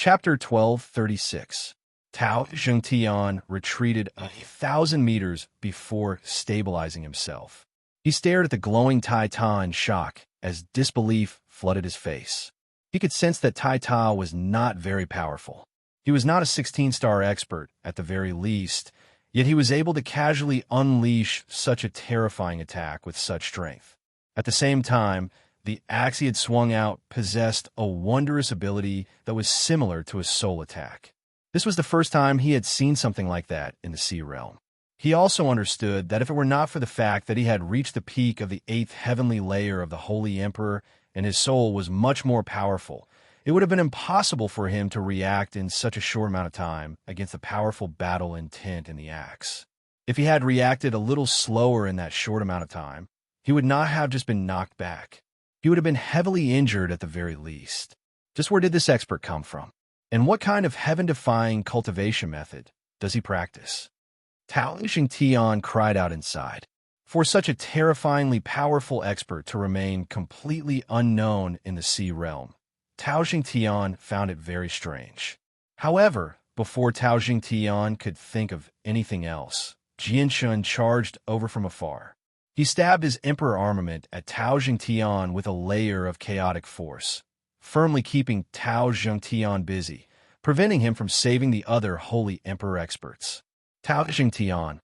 Chapter 1236. Tao Zhengtian retreated 1,000 meters before stabilizing himself. He stared at the glowing Tai Ta in shock as disbelief flooded his face. He could sense that Tai Ta was not very powerful. He was not a 16-star expert, at the very least, yet he was able to casually unleash such a terrifying attack with such strength. At the same time, the axe he had swung out possessed a wondrous ability that was similar to a soul attack. This was the first time he had seen something like that in the Sea Realm. He also understood that if it were not for the fact that he had reached the peak of the 8th heavenly layer of the Holy Emperor and his soul was much more powerful, it would have been impossible for him to react in such a short amount of time against the powerful battle intent in the axe. If he had reacted a little slower in that short amount of time, he would not have just been knocked back. He would have been heavily injured at the very least. Just where did this expert come from? And what kind of heaven-defying cultivation method does he practice? Tao Zhengtian cried out inside. For such a terrifyingly powerful expert to remain completely unknown in the Sea Realm, Tao Zhengtian found it very strange. However, before Tao Zhengtian could think of anything else, Jianshun charged over from afar. He stabbed his emperor armament at Tao Zhengtian with a layer of chaotic force, firmly keeping Tao Zhengtian busy, preventing him from saving the other holy emperor experts. Tao Zhengtian,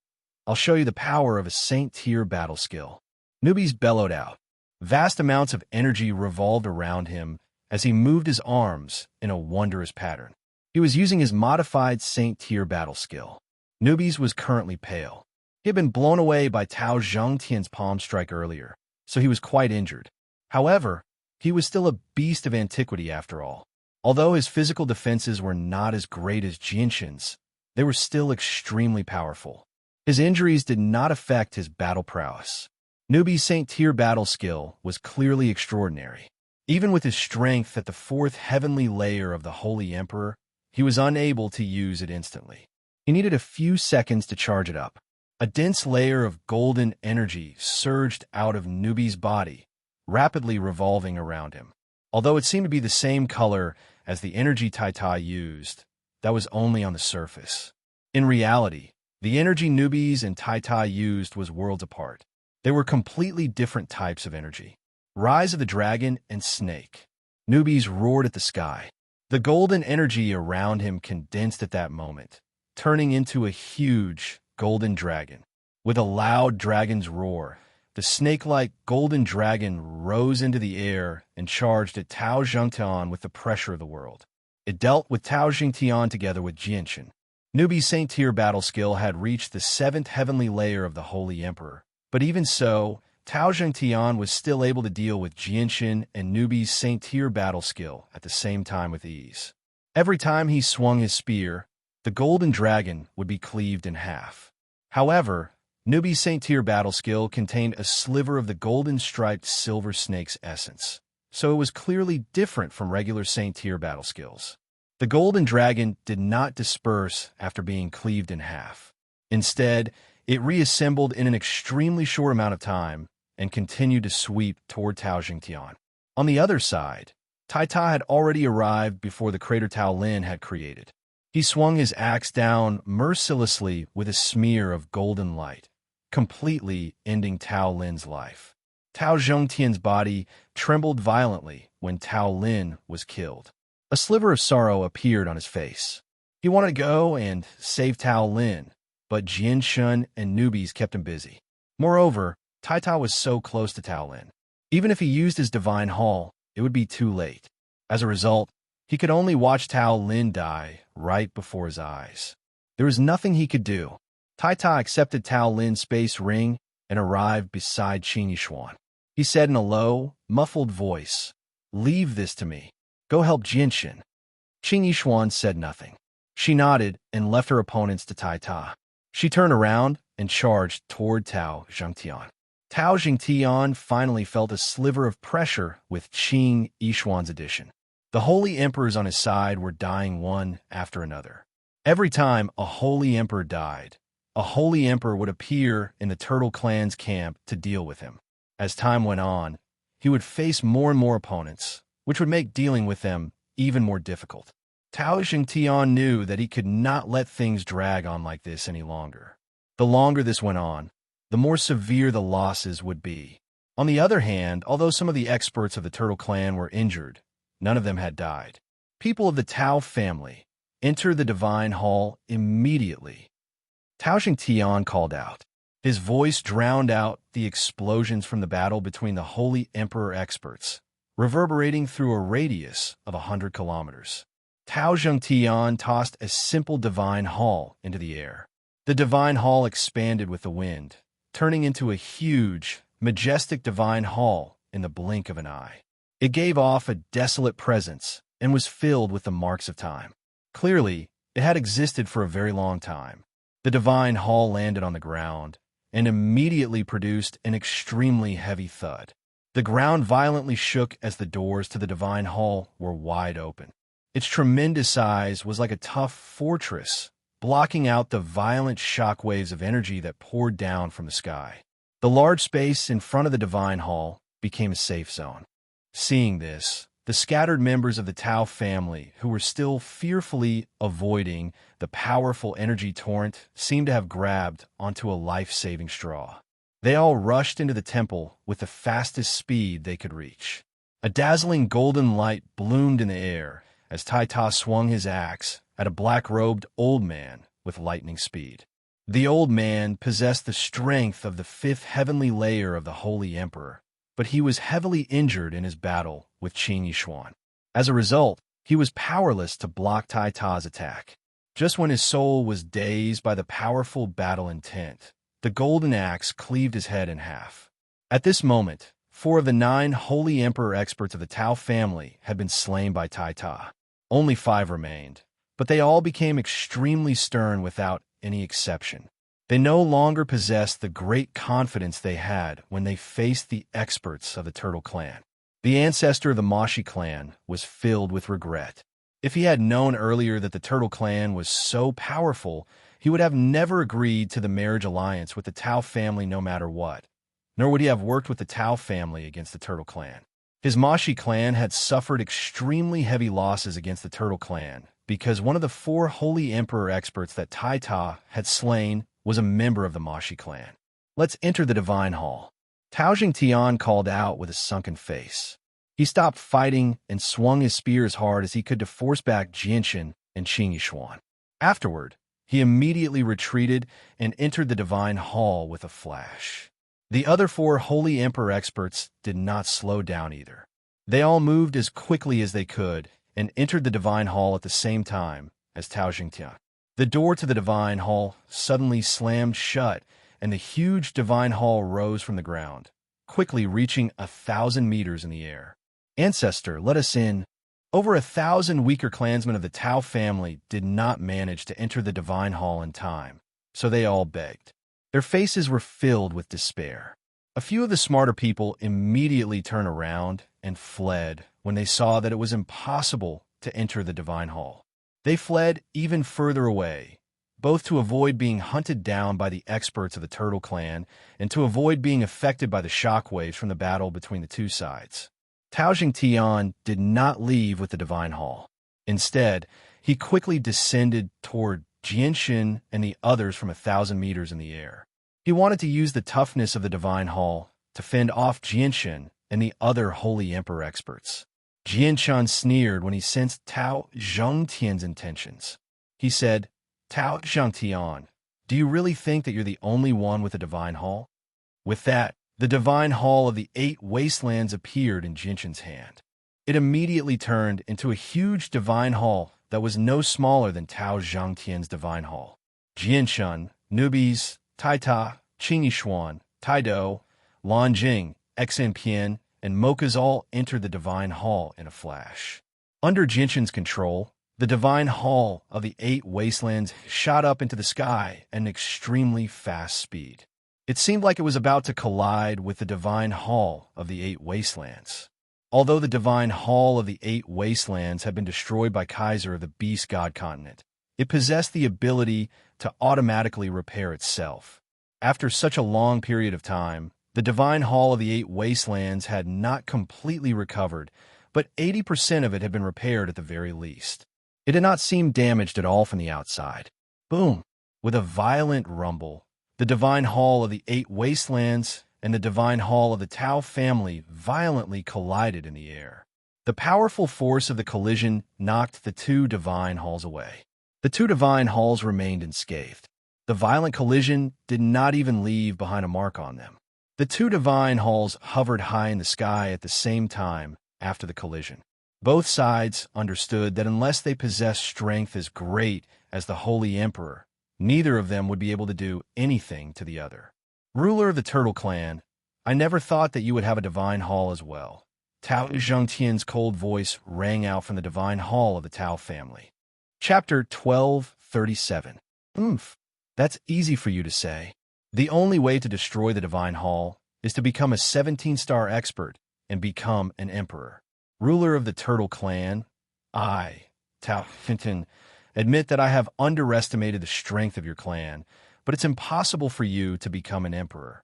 I'll show you the power of a saint-tier battle skill. Newbies bellowed out. Vast amounts of energy revolved around him as he moved his arms in a wondrous pattern. He was using his modified saint-tier battle skill. Newbies was currently pale. He had been blown away by Tao Zhengtian's palm strike earlier, so he was quite injured. However, he was still a beast of antiquity after all. Although his physical defenses were not as great as Jianshun's, they were still extremely powerful. His injuries did not affect his battle prowess. Newbie's saint-tier battle skill was clearly extraordinary. Even with his strength at the 4th heavenly layer of the Holy Emperor, he was unable to use it instantly. He needed a few seconds to charge it up. A dense layer of golden energy surged out of Newbie's body, rapidly revolving around him. Although it seemed to be the same color as the energy Tai Ta used, that was only on the surface. In reality, the energy Newbies and Tai Ta used was worlds apart. They were completely different types of energy. Rise of the Dragon and Snake. Newbies roared at the sky. The golden energy around him condensed at that moment, turning into a huge golden dragon. With a loud dragon's roar, the snake-like golden dragon rose into the air and charged at Tao Zhengtian with the pressure of the world. It dealt with Tao Zhengtian together with Jianshun. Newbie's saint-tier battle skill had reached the 7th heavenly layer of the Holy Emperor, but even so, Tao Zhengtian was still able to deal with Jianshun and Newbie's saint-tier battle skill at the same time with ease. Every time he swung his spear, the golden dragon would be cleaved in half. However, Newbie's saint-tier battle skill contained a sliver of the golden-striped silver snake's essence, so it was clearly different from regular saint-tier battle skills. The golden dragon did not disperse after being cleaved in half. Instead, it reassembled in an extremely short amount of time and continued to sweep toward Tao Zhengtian. On the other side, Tai Ta had already arrived before the crater Tao Lin had created. He swung his axe down mercilessly with a smear of golden light, completely ending Tao Lin's life. Tao Zhengtian's body trembled violently when Tao Lin was killed. A sliver of sorrow appeared on his face. He wanted to go and save Tao Lin, but Jianshun and Newbies kept him busy. Moreover, Tai Ta was so close to Tao Lin. Even if he used his divine hall, it would be too late. As a result, he could only watch Tao Lin die right before his eyes. There was nothing he could do. Tai Ta accepted Tao Lin's space ring and arrived beside Qin Yishuan. He said in a low, muffled voice, "Leave this to me. Go help Jianshun." Qin Yishuan said nothing. She nodded and left her opponents to Tai Ta. She turned around and charged toward Tao Zhengtian. Tao Zhengtian finally felt a sliver of pressure with Qin Yishuan's addition. The holy emperors on his side were dying one after another. Every time a holy emperor died, a holy emperor would appear in the Turtle Clan's camp to deal with him. As time went on, he would face more and more opponents, which would make dealing with them even more difficult. Tao Xingtian knew that he could not let things drag on like this any longer. The longer this went on, the more severe the losses would be. On the other hand, although some of the experts of the Turtle Clan were injured, none of them had died. People of the Tao family entered the Divine Hall immediately. Tao Xingtian called out. His voice drowned out the explosions from the battle between the Holy Emperor experts, reverberating through a radius of 100 kilometers. Tao Xingtian tossed a simple Divine Hall into the air. The Divine Hall expanded with the wind, turning into a huge, majestic Divine Hall in the blink of an eye. It gave off a desolate presence and was filled with the marks of time. Clearly, it had existed for a very long time. The Divine Hall landed on the ground and immediately produced an extremely heavy thud. The ground violently shook as the doors to the Divine Hall were wide open. Its tremendous size was like a tough fortress, blocking out the violent shock waves of energy that poured down from the sky. The large space in front of the Divine Hall became a safe zone. Seeing this, the scattered members of the Tao family, who were still fearfully avoiding the powerful energy torrent, seemed to have grabbed onto a life-saving straw. They all rushed into the temple with the fastest speed they could reach. A dazzling golden light bloomed in the air as Tai Ta swung his axe at a black-robed old man with lightning speed. The old man possessed the strength of the fifth heavenly layer of the Holy Emperor, but he was heavily injured in his battle with Qin Yishuan. As a result, he was powerless to block Tai Ta's attack. Just when his soul was dazed by the powerful battle intent, the golden axe cleaved his head in half. At this moment, 4 of the 9 Holy Emperor experts of the Tao family had been slain by Tai Ta. Only 5 remained, but they all became extremely stern without any exception. They no longer possessed the great confidence they had when they faced the experts of the Turtle Clan. The ancestor of the Moshi clan was filled with regret. If he had known earlier that the Turtle Clan was so powerful, he would have never agreed to the marriage alliance with the Tao family no matter what, nor would he have worked with the Tao family against the Turtle Clan. His Moshi clan had suffered extremely heavy losses against the Turtle Clan because one of the 4 Holy Emperor experts that Tai Ta had slain was a member of the Moshi clan. Let's enter the Divine Hall. Tao Xingtian called out with a sunken face. He stopped fighting and swung his spear as hard as he could to force back Jianshan and Qin Yishuan. Afterward, he immediately retreated and entered the Divine Hall with a flash. The other 4 Holy Emperor experts did not slow down either. They all moved as quickly as they could and entered the Divine Hall at the same time as Tao Xingtian. The door to the Divine Hall suddenly slammed shut, and the huge Divine Hall rose from the ground, quickly reaching 1,000 meters in the air. Ancestor, let us in. Over 1,000 weaker clansmen of the Tao family did not manage to enter the Divine Hall in time, so they all begged. Their faces were filled with despair. A few of the smarter people immediately turned around and fled when they saw that it was impossible to enter the Divine Hall. They fled even further away, both to avoid being hunted down by the experts of the Turtle Clan and to avoid being affected by the shockwaves from the battle between the two sides. Tao Xingtian did not leave with the Divine Hall. Instead, he quickly descended toward Jianshan and the others from 1,000 meters in the air. He wanted to use the toughness of the Divine Hall to fend off Jianshan and the other Holy Emperor experts. Jianshan sneered when he sensed Tao Zhongtian's intentions. He said, "Tao Zhongtian, do you really think that you're the only one with a Divine Hall?" With that, the Divine Hall of the 8 Wastelands appeared in Jianshan's hand. It immediately turned into a huge Divine Hall that was no smaller than Tao Zhongtian's Divine Hall. Jianshan, newbies, Tai Ta, Qin Yishuan, Tai Do, Lan Jing, Xinpian, and Mokas all entered the Divine Hall in a flash. Under Jianshan's control, the Divine Hall of the 8 Wastelands shot up into the sky at an extremely fast speed. It seemed like it was about to collide with the Divine Hall of the 8 Wastelands. Although the Divine Hall of the 8 Wastelands had been destroyed by Kaiser of the Beast God Continent, it possessed the ability to automatically repair itself. After such a long period of time, the Divine Hall of the 8 Wastelands had not completely recovered, but 80% of it had been repaired at the very least. It did not seem damaged at all from the outside. Boom! With a violent rumble, the divine hall of the 8 wastelands and the divine hall of the Tau family violently collided in the air. The powerful force of the collision knocked the 2 divine halls away. The 2 divine halls remained unscathed. The violent collision did not even leave behind a mark on them. The 2 divine halls hovered high in the sky at the same time after the collision. Both sides understood that unless they possessed strength as great as the Holy Emperor, neither of them would be able to do anything to the other. Ruler of the Turtle Clan, I never thought that you would have a divine hall as well. Tao Zhengtian's cold voice rang out from the divine hall of the Tao family. Chapter 1237. That's easy for you to say. The only way to destroy the divine hall is to become a 17-star expert and become an emperor. Ruler of the Turtle Clan, I, Tao Finton, admit that I have underestimated the strength of your clan, but it's impossible for you to become an emperor.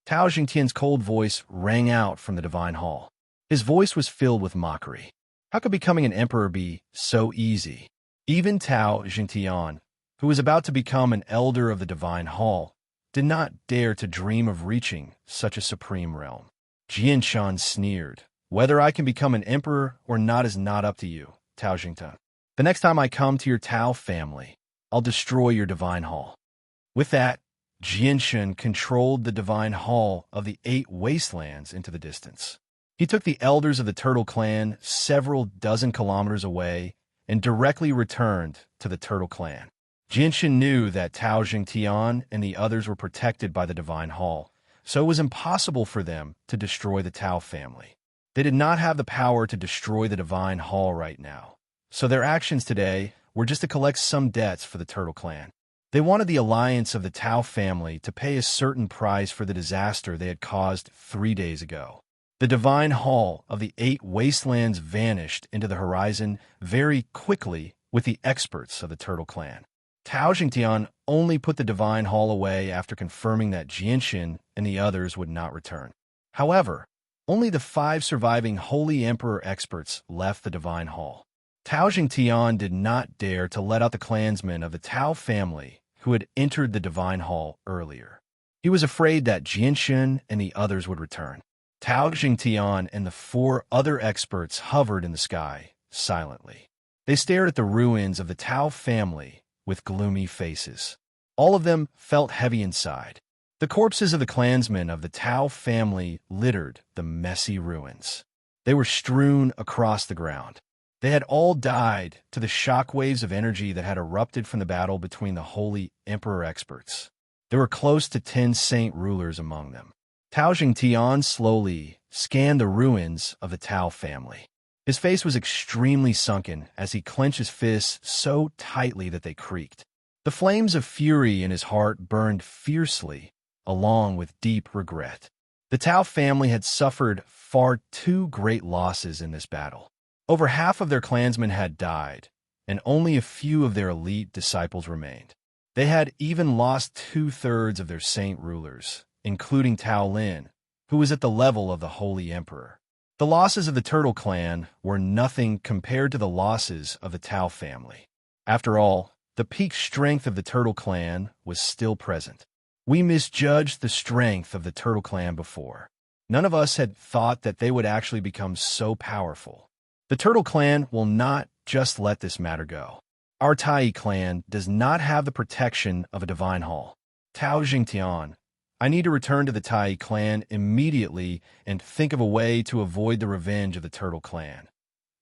Tao Zhengtian's cold voice rang out from the divine hall. His voice was filled with mockery. How could becoming an emperor be so easy? Even Tao Zhengtian, who was about to become an elder of the divine hall, did not dare to dream of reaching such a supreme realm. Jianshan sneered. Whether I can become an emperor or not is not up to you, Tao Zhengtian. The next time I come to your Tao family, I'll destroy your divine hall. With that, Jianshan controlled the divine hall of the 8 wastelands into the distance. He took the elders of the Turtle Clan several dozen kilometers away and directly returned to the Turtle Clan. Jianshan knew that Tao Zhengtian and the others were protected by the divine hall, so it was impossible for them to destroy the Tao family. They did not have the power to destroy the divine hall right now, so their actions today were just to collect some debts for the Turtle Clan. They wanted the alliance of the Tao family to pay a certain price for the disaster they had caused 3 days ago. The divine hall of the 8 wastelands vanished into the horizon very quickly with the experts of the Turtle Clan. Tao Zhengtian only put the divine hall away after confirming that Jianshan and the others would not return. However, only the 5 surviving Holy Emperor experts left the divine hall. Tao Zhengtian did not dare to let out the clansmen of the Tao family who had entered the divine hall earlier. He was afraid that Jianshan and the others would return. Tao Zhengtian and the 4 other experts hovered in the sky, silently. They stared at the ruins of the Tao family with gloomy faces. All of them felt heavy inside. The corpses of the clansmen of the Tao family littered the messy ruins. They were strewn across the ground. They had all died to the shockwaves of energy that had erupted from the battle between the Holy Emperor experts. There were close to 10 saint rulers among them. Tao Zhengtian slowly scanned the ruins of the Tao family. His face was extremely sunken as he clenched his fists so tightly that they creaked. The flames of fury in his heart burned fiercely, along with deep regret. The Tao family had suffered far too great losses in this battle. Over half of their clansmen had died, and only a few of their elite disciples remained. They had even lost 2/3 of their saint rulers, including Tao Lin, who was at the level of the Holy Emperor. The losses of the Turtle Clan were nothing compared to the losses of the Tao family. After all, the peak strength of the Turtle Clan was still present. We misjudged the strength of the Turtle Clan before. None of us had thought that they would actually become so powerful. The Turtle Clan will not just let this matter go. Our Tai clan does not have the protection of a divine hall. Tao Zhengtian, I need to return to the Tai clan immediately and think of a way to avoid the revenge of the Turtle Clan,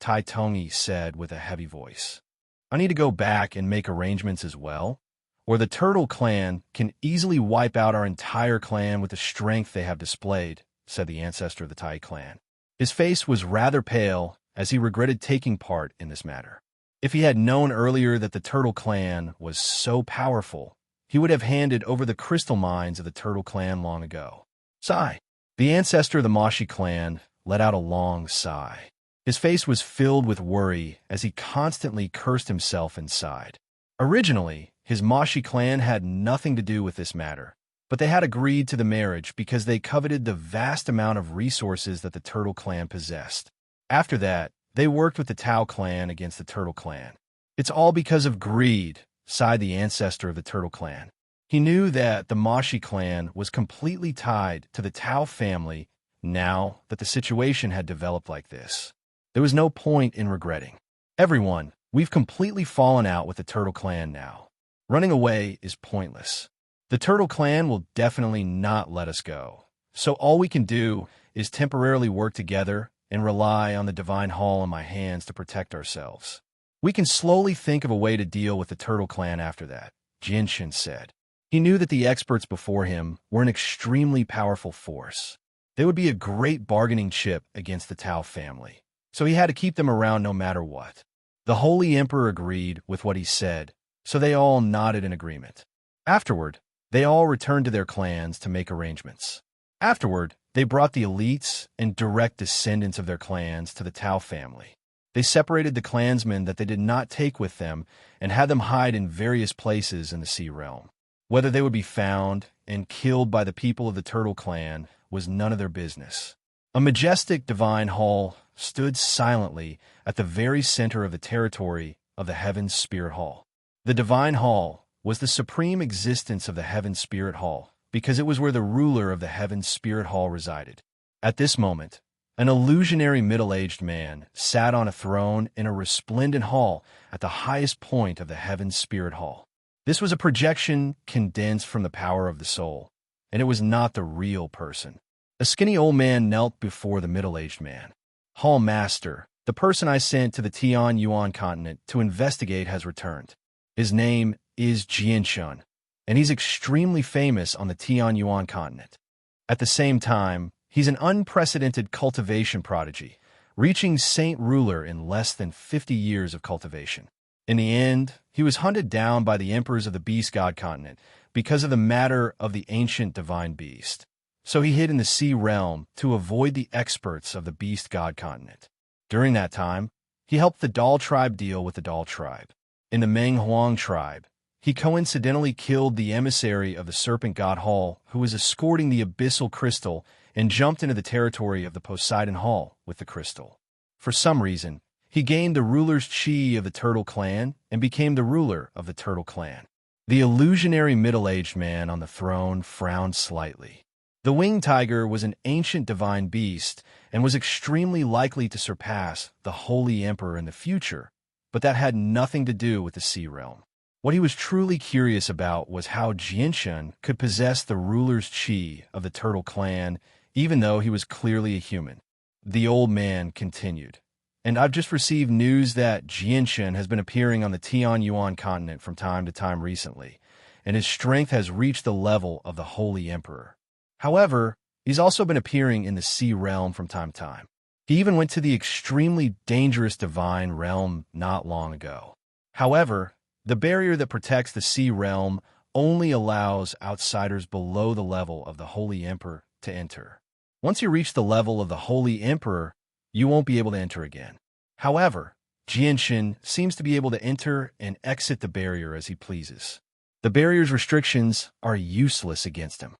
Tai Tongi said with a heavy voice. I need to go back and make arrangements as well, or the Turtle Clan can easily wipe out our entire clan with the strength they have displayed, said the ancestor of the Tai clan. His face was rather pale as he regretted taking part in this matter. If he had known earlier that the Turtle Clan was so powerful, he would have handed over the crystal mines of the Turtle Clan long ago. Sigh. The ancestor of the Moshi clan let out a long sigh. His face was filled with worry as he constantly cursed himself inside. Originally, his Moshi clan had nothing to do with this matter, but they had agreed to the marriage because they coveted the vast amount of resources that the Turtle Clan possessed. After that, they worked with the Tao clan against the Turtle Clan. It's all because of greed, sighed the ancestor of the Turtle Clan. He knew that the Mashi clan was completely tied to the Tao family now that the situation had developed like this. There was no point in regretting. Everyone, we've completely fallen out with the Turtle Clan now. Running away is pointless. The Turtle Clan will definitely not let us go. So all we can do is temporarily work together and rely on the Divine Hall in my hands to protect ourselves. We can slowly think of a way to deal with the Turtle Clan after that, Jinshin said. He knew that the experts before him were an extremely powerful force. They would be a great bargaining chip against the Tao family, so he had to keep them around no matter what. The Holy Emperor agreed with what he said, so they all nodded in agreement. Afterward, they all returned to their clans to make arrangements. Afterward, they brought the elites and direct descendants of their clans to the Tao family. They separated the clansmen that they did not take with them and had them hide in various places in the Sea Realm. Whether they would be found and killed by the people of the Turtle Clan was none of their business. A majestic divine hall stood silently at the very center of the territory of the Heaven's Spirit Hall. The divine hall was the supreme existence of the Heaven's Spirit Hall because it was where the ruler of the Heaven's Spirit Hall resided. At this moment, an illusionary middle-aged man sat on a throne in a resplendent hall at the highest point of the Heaven's Spirit Hall. This was a projection condensed from the power of the soul, and it was not the real person. A skinny old man knelt before the middle-aged man. Hall Master, the person I sent to the Tian Yuan continent to investigate has returned. His name is Jianshan, and he's extremely famous on the Tian Yuan continent. At the same time, he's an unprecedented cultivation prodigy, reaching Saint Ruler in less than 50 years of cultivation. In the end, he was hunted down by the emperors of the Beast God continent because of the matter of the ancient divine beast. So he hid in the Sea Realm to avoid the experts of the Beast God continent. During that time, he helped the Dal tribe deal with the Dal tribe. In the Meng Huang tribe, he coincidentally killed the emissary of the Serpent God Hall who was escorting the Abyssal Crystal and jumped into the territory of the Poseidon Hall with the crystal. For some reason, he gained the ruler's chi of the Turtle Clan and became the ruler of the Turtle Clan. The illusionary middle-aged man on the throne frowned slightly. The winged tiger was an ancient divine beast and was extremely likely to surpass the Holy Emperor in the future, but that had nothing to do with the Sea Realm. What he was truly curious about was how Jianshan could possess the ruler's chi of the Turtle Clan, even though he was clearly a human. The old man continued. And I've just received news that Jianshan has been appearing on the Tian Yuan continent from time to time recently, and his strength has reached the level of the Holy Emperor. However, he's also been appearing in the Sea Realm from time to time. He even went to the extremely dangerous Divine Realm not long ago. However, the barrier that protects the Sea Realm only allows outsiders below the level of the Holy Emperor to enter. Once you reach the level of the Holy Emperor, you won't be able to enter again. However, Jianshan seems to be able to enter and exit the barrier as he pleases. The barrier's restrictions are useless against him.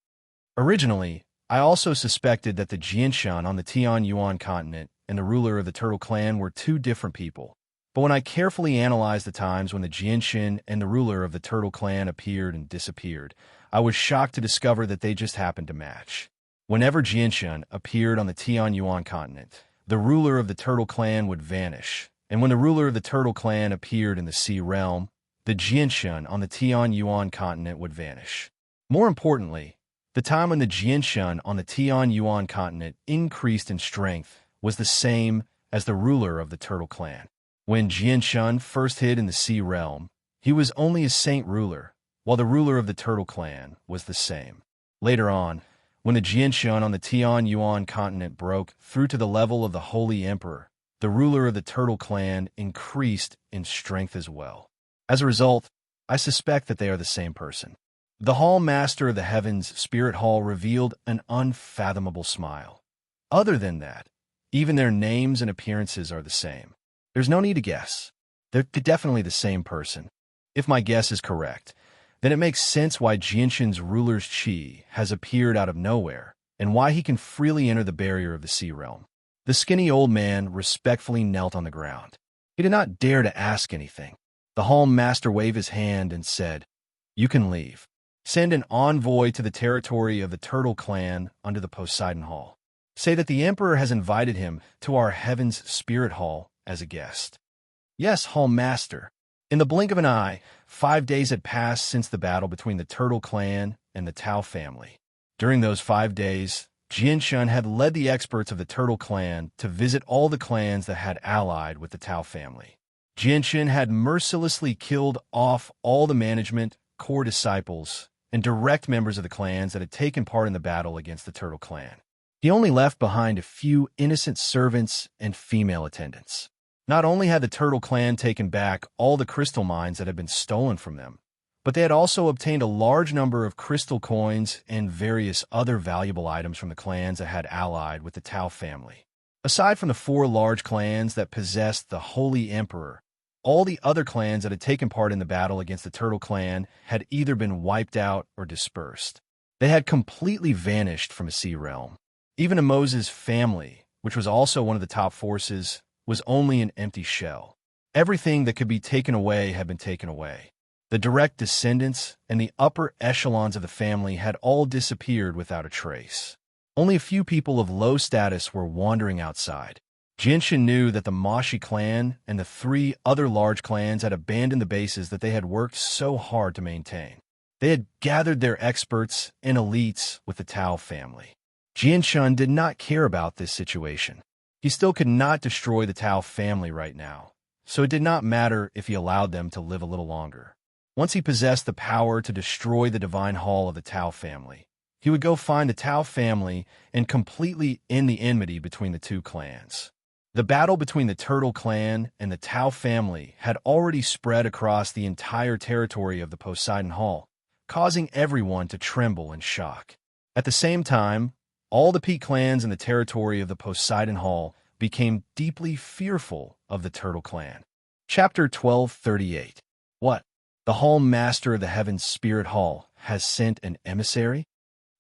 Originally, I also suspected that the Jianshan on the Tian Yuan continent and the ruler of the Turtle Clan were two different people. But when I carefully analyzed the times when the Jianshan and the ruler of the Turtle Clan appeared and disappeared, I was shocked to discover that they just happened to match. Whenever Jianshan appeared on the Tian Yuan continent, the ruler of the Turtle Clan would vanish, and when the ruler of the Turtle Clan appeared in the Sea Realm, the Jianshan on the Tian Yuan continent would vanish. More importantly, the time when the Jianshan on the Tian Yuan continent increased in strength was the same as the ruler of the Turtle Clan. When Jianshan first hid in the Sea Realm, he was only a saint ruler, while the ruler of the Turtle Clan was the same. Later on, when the Jianshan on the Tian Yuan continent broke through to the level of the Holy Emperor, the ruler of the Turtle Clan increased in strength as well. As a result, I suspect that they are the same person. The Hall Master of the Heavens Spirit Hall revealed an unfathomable smile. Other than that, even their names and appearances are the same. There's no need to guess. They're definitely the same person. If my guess is correct, then it makes sense why Jianshan's ruler's chi has appeared out of nowhere, and why he can freely enter the barrier of the Sea Realm. The skinny old man respectfully knelt on the ground. He did not dare to ask anything. The Hall Master waved his hand and said, "You can leave. Send an envoy to the territory of the Turtle Clan under the Poseidon Hall. Say that the Emperor has invited him to our Heaven's Spirit Hall as a guest." "Yes, Hall Master." In the blink of an eye, 5 days had passed since the battle between the Turtle Clan and the Tao family. During those 5 days, Jianshun had led the experts of the Turtle Clan to visit all the clans that had allied with the Tao family. Jianshun had mercilessly killed off all the management, core disciples, and direct members of the clans that had taken part in the battle against the Turtle Clan. He only left behind a few innocent servants and female attendants. Not only had the Turtle Clan taken back all the crystal mines that had been stolen from them, but they had also obtained a large number of crystal coins and various other valuable items from the clans that had allied with the Tao family. Aside from the 4 large clans that possessed the Holy Emperor, all the other clans that had taken part in the battle against the Turtle Clan had either been wiped out or dispersed. They had completely vanished from a sea realm. Even Moses' family, which was also one of the top forces, was only an empty shell. Everything that could be taken away had been taken away. The direct descendants and the upper echelons of the family had all disappeared without a trace. Only a few people of low status were wandering outside. Jinshin knew that the Mashi clan and the 3 other large clans had abandoned the bases that they had worked so hard to maintain. They had gathered their experts and elites with the Tao family. Jianshun did not care about this situation. He still could not destroy the Tao family right now, so it did not matter if he allowed them to live a little longer. Once he possessed the power to destroy the divine hall of the Tao family, he would go find the Tao family and completely end the enmity between the 2 clans. The battle between the Turtle Clan and the Tao family had already spread across the entire territory of the Poseidon Hall, causing everyone to tremble in shock. At the same time, all the Peak clans in the territory of the Poseidon Hall became deeply fearful of the Turtle Clan. Chapter 1238. What? The Hall Master of the Heaven's Spirit Hall has sent an emissary?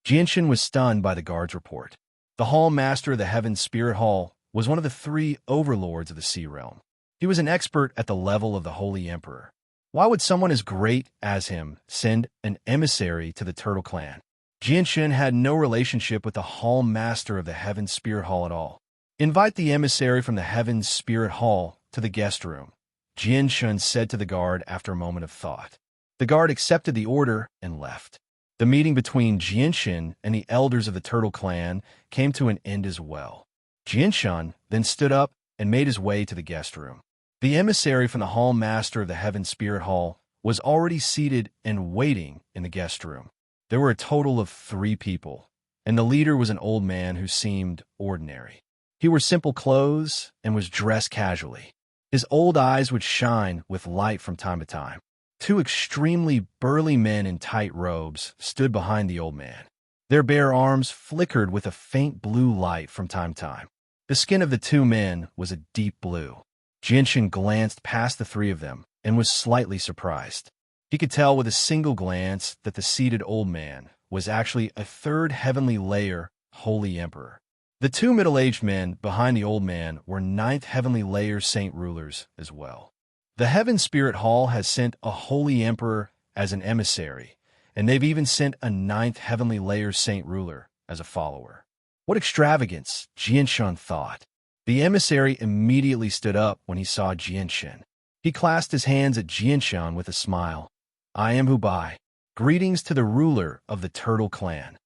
Jianshin was stunned by the guard's report. The Hall Master of the Heaven's Spirit Hall was one of the 3 overlords of the Sea Realm. He was an expert at the level of the Holy Emperor. Why would someone as great as him send an emissary to the Turtle Clan? Jianshin had no relationship with the Hall Master of the Heaven's Spirit Hall at all. "Invite the emissary from the Heaven's Spirit Hall to the guest room," Jianshin said to the guard after a moment of thought. The guard accepted the order and left. The meeting between Jianshin and the elders of the Turtle Clan came to an end as well. Jianshin then stood up and made his way to the guest room. The emissary from the Hall Master of the Heaven Spirit Hall was already seated and waiting in the guest room. There were a total of 3 people, and the leader was an old man who seemed ordinary. He wore simple clothes and was dressed casually. His old eyes would shine with light from time to time. 2 extremely burly men in tight robes stood behind the old man. Their bare arms flickered with a faint blue light from time to time. The skin of the 2 men was a deep blue. Jianshin glanced past the 3 of them and was slightly surprised. He could tell with a single glance that the seated old man was actually a 3rd heavenly layer Holy Emperor. The 2 middle-aged men behind the old man were 9th heavenly layer Saint Rulers as well. The Heaven Spirit Hall has sent a Holy Emperor as an emissary, and they've even sent a 9th heavenly layer Saint Ruler as a follower. What extravagance, Jianshin thought. The emissary immediately stood up when he saw Jianshin. He clasped his hands at Jianshin with a smile. "I am Hubai. Greetings to the ruler of the Turtle Clan."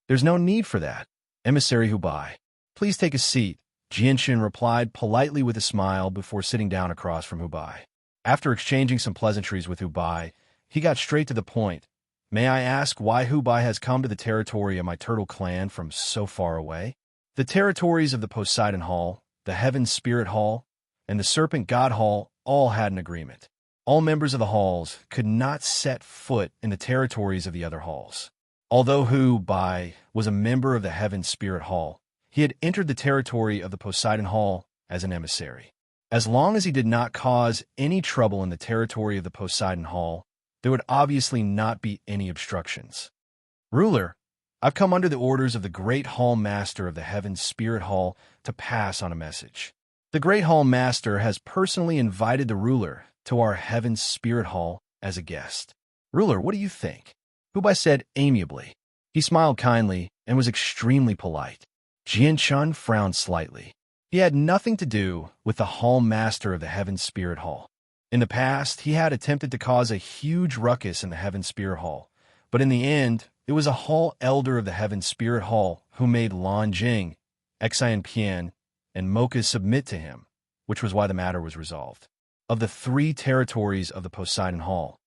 "There's no need for that, Emissary Hubai. Please take a seat," Jianshin replied politely with a smile before sitting down across from Hubai. After exchanging some pleasantries with Hubai, he got straight to the point. "May I ask why Hubai has come to the territory of my Turtle Clan from so far away?" The territories of the Poseidon Hall, the Heaven Spirit Hall, and the Serpent God Hall all had an agreement. All members of the halls could not set foot in the territories of the other halls. Although Hubai was a member of the Heaven Spirit Hall, he had entered the territory of the Poseidon Hall as an emissary. As long as he did not cause any trouble in the territory of the Poseidon Hall, there would obviously not be any obstructions. "Ruler, I've come under the orders of the Great Hall Master of the Heaven Spirit Hall to pass on a message. The Great Hall Master has personally invited the ruler to our heaven's spirit hall as a guest. Ruler, what do you think? Hubai said amiably. He smiled kindly and was extremely polite. Jian-chun frowned slightly. He had nothing to do with the hall master of the Heaven's Spirit Hall. In the past, he had attempted to cause a huge ruckus in the Heaven's Spirit Hall, but in the end, it was a hall elder of the Heaven's Spirit Hall who made Lan Jing, Xian Pian, and Mocha submit to him, which was why the matter was resolved. Of the 3 territories of the Poseidon Hall,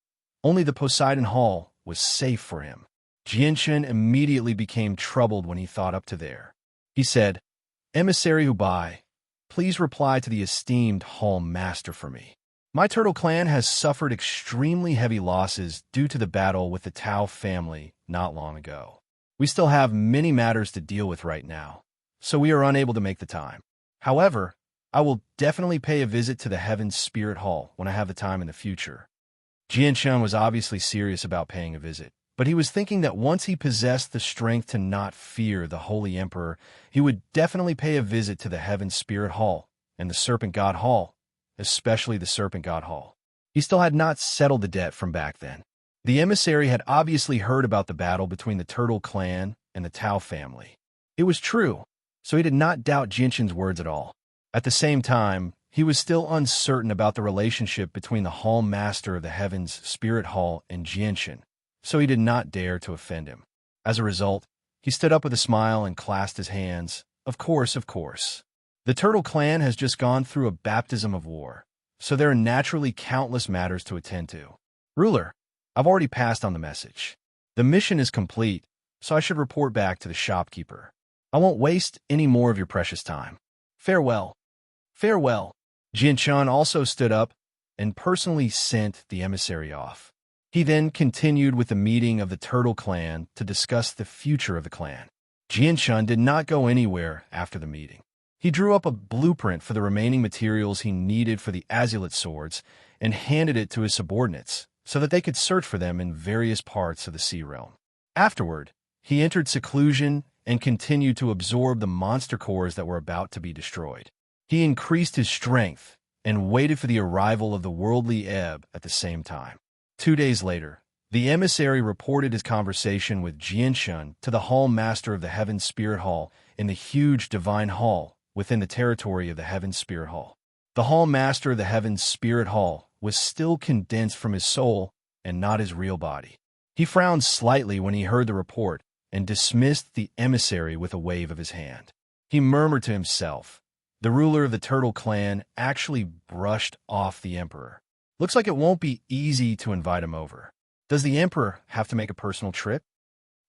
only the Poseidon Hall was safe for him. Jian-chun immediately became troubled when he thought up to there. He said, Emissary Hubai, please reply to the esteemed hall master for me. My turtle clan has suffered extremely heavy losses due to the battle with the Tao family not long ago. We still have many matters to deal with right now, so we are unable to make the time. However, I will definitely pay a visit to the Heaven's Spirit Hall when I have the time in the future. Jian-chun was obviously serious about paying a visit, but he was thinking that once he possessed the strength to not fear the Holy Emperor, he would definitely pay a visit to the Heaven's Spirit Hall and the Serpent God Hall, especially the Serpent God Hall. He still had not settled the debt from back then. The emissary had obviously heard about the battle between the Turtle clan and the Tao family. It was true, so he did not doubt Jian-chun's words at all. At the same time, he was still uncertain about the relationship between the Hall Master of the Heaven's Spirit Hall and Jian-chun, so he did not dare to offend him. As a result, he stood up with a smile and clasped his hands. Of course, of course. The Turtle clan has just gone through a baptism of war, so there are naturally countless matters to attend to. Ruler, I've already passed on the message. The mission is complete, so I should report back to the shopkeeper. I won't waste any more of your precious time. Farewell. Farewell. Jian-chun also stood up and personally sent the emissary off. He then continued with the meeting of the Turtle clan to discuss the future of the clan. Jian-chun did not go anywhere after the meeting. He drew up a blueprint for the remaining materials he needed for the azulate swords and handed it to his subordinates so that they could search for them in various parts of the sea realm. Afterward, he entered seclusion and continued to absorb the monster cores that were about to be destroyed. He increased his strength and waited for the arrival of the worldly ebb at the same time. 2 days later, the emissary reported his conversation with Jian-chun to the Hall Master of the Heaven's Spirit Hall in the huge Divine Hall within the territory of the Heaven's Spirit Hall. The Hall Master of the Heaven's Spirit Hall was still condensed from his soul and not his real body. He frowned slightly when he heard the report and dismissed the emissary with a wave of his hand. He murmured to himself, the ruler of the Turtle clan actually brushed off the Emperor. Looks like it won't be easy to invite him over. Does the Emperor have to make a personal trip?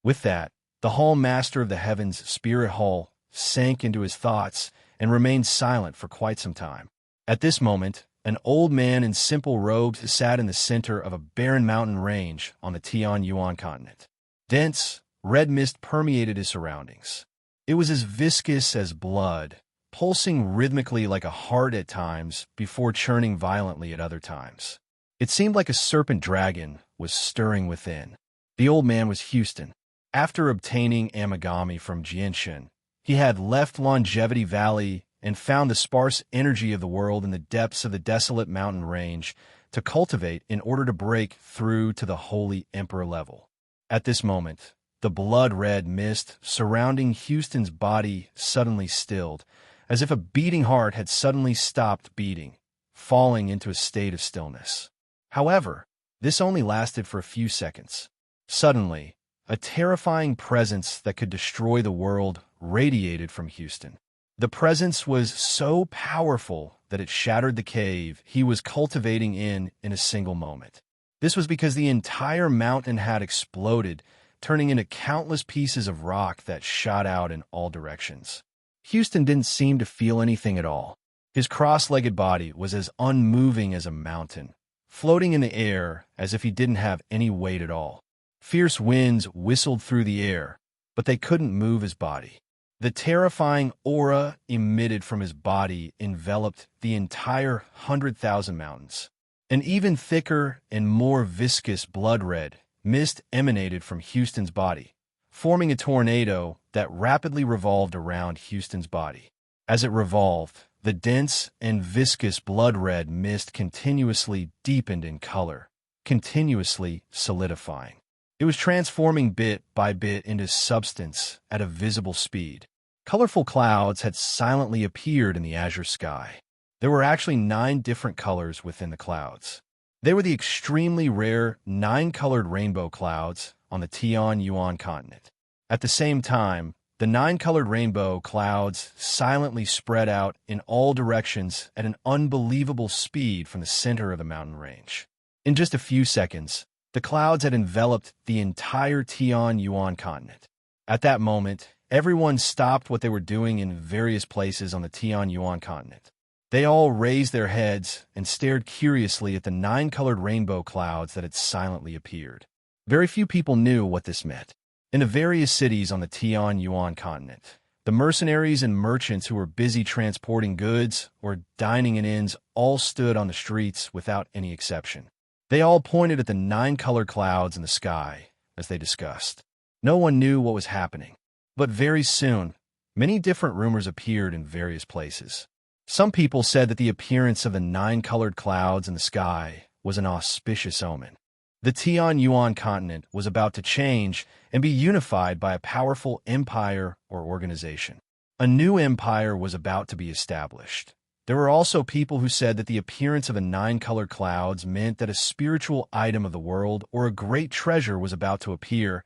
With that, the Hall Master of the Heaven's Spirit Hall sank into his thoughts and remained silent for quite some time. At this moment, an old man in simple robes sat in the center of a barren mountain range on the Tianyuan continent. Dense, red mist permeated his surroundings. It was as viscous as blood, pulsing rhythmically like a heart at times before churning violently at other times. It seemed like a serpent dragon was stirring within. The old man was Houston. After obtaining Amagami from Jian-chun, he had left Longevity Valley and found the sparse energy of the world in the depths of the desolate mountain range to cultivate in order to break through to the Holy Emperor level. At this moment, the blood-red mist surrounding Houston's body suddenly stilled, as if a beating heart had suddenly stopped beating, falling into a state of stillness. However, this only lasted for a few seconds. Suddenly, a terrifying presence that could destroy the world radiated from Houston. The presence was so powerful that it shattered the cave he was cultivating in a single moment. This was because the entire mountain had exploded, turning into countless pieces of rock that shot out in all directions. Houston didn't seem to feel anything at all. His cross-legged body was as unmoving as a mountain, floating in the air as if he didn't have any weight at all. Fierce winds whistled through the air, but they couldn't move his body. The terrifying aura emitted from his body enveloped the entire 100,000 mountains. An even thicker and more viscous blood-red mist emanated from Houston's body, forming a tornado that rapidly revolved around Houston's body. As it revolved, The dense and viscous blood-red mist continuously deepened in color, continuously solidifying. It was transforming bit by bit into substance at a visible speed. Colorful clouds had silently appeared in the azure sky. There were actually 9 different colors within the clouds. They were the extremely rare 9-colored rainbow clouds on the Tian-Yuan continent. At the same time, the 9-colored rainbow clouds silently spread out in all directions at an unbelievable speed from the center of the mountain range. In just a few seconds, the clouds had enveloped the entire Tian-Yuan continent. At that moment, everyone stopped what they were doing in various places on the Tian-Yuan continent. They all raised their heads and stared curiously at the 9-colored rainbow clouds that had silently appeared. Very few people knew what this meant. In the various cities on the Tian-Yuan continent, the mercenaries and merchants who were busy transporting goods or dining in inns all stood on the streets without any exception. They all pointed at the 9-colored clouds in the sky as they discussed. No one knew what was happening, but very soon, many different rumors appeared in various places. Some people said that the appearance of the 9-colored clouds in the sky was an auspicious omen. The Tian-Yuan continent was about to change and be unified by a powerful empire or organization. A new empire was about to be established. There were also people who said that the appearance of the 9-colored clouds meant that a spiritual item of the world or a great treasure was about to appear.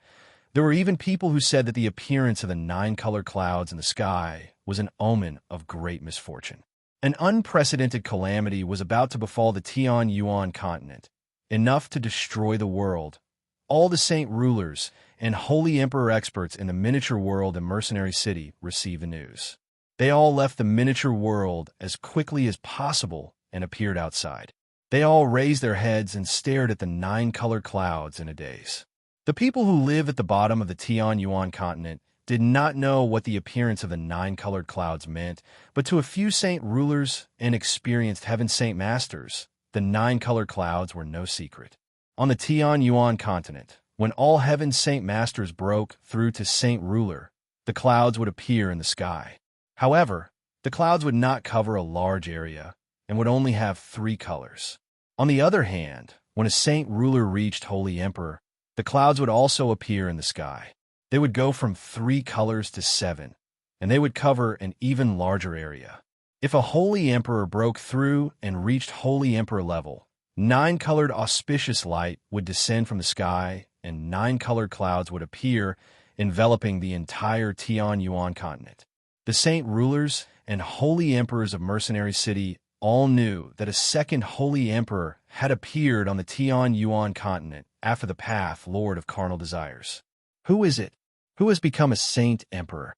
There were even people who said that the appearance of the 9-colored clouds in the sky was an omen of great misfortune. An unprecedented calamity was about to befall the Tian-Yuan continent, enough to destroy the world. All the saint rulers and holy emperor experts in the miniature world and mercenary city received the news. They all left the miniature world as quickly as possible and appeared outside. They all raised their heads and stared at the 9-colored clouds in a daze. The people who live at the bottom of the Tian-Yuan continent did not know what the appearance of the 9-colored clouds meant, but to a few saint rulers and experienced heaven saint masters, the 9-colored clouds were no secret. On the Tian-Yuan continent, when all heaven saint masters broke through to saint ruler, the clouds would appear in the sky. However, the clouds would not cover a large area and would only have 3 colors. On the other hand, when a saint ruler reached holy emperor, the clouds would also appear in the sky. They would go from 3 colors to 7, and they would cover an even larger area. If a holy emperor broke through and reached holy emperor level, 9-colored auspicious light would descend from the sky, and 9-colored clouds would appear, enveloping the entire Tian-Yuan continent. The saint rulers and holy emperors of Mercenary City all knew that a second holy emperor had appeared on the Tian-Yuan continent after the path Lord of Carnal Desires. Who is it? Who has become a saint emperor?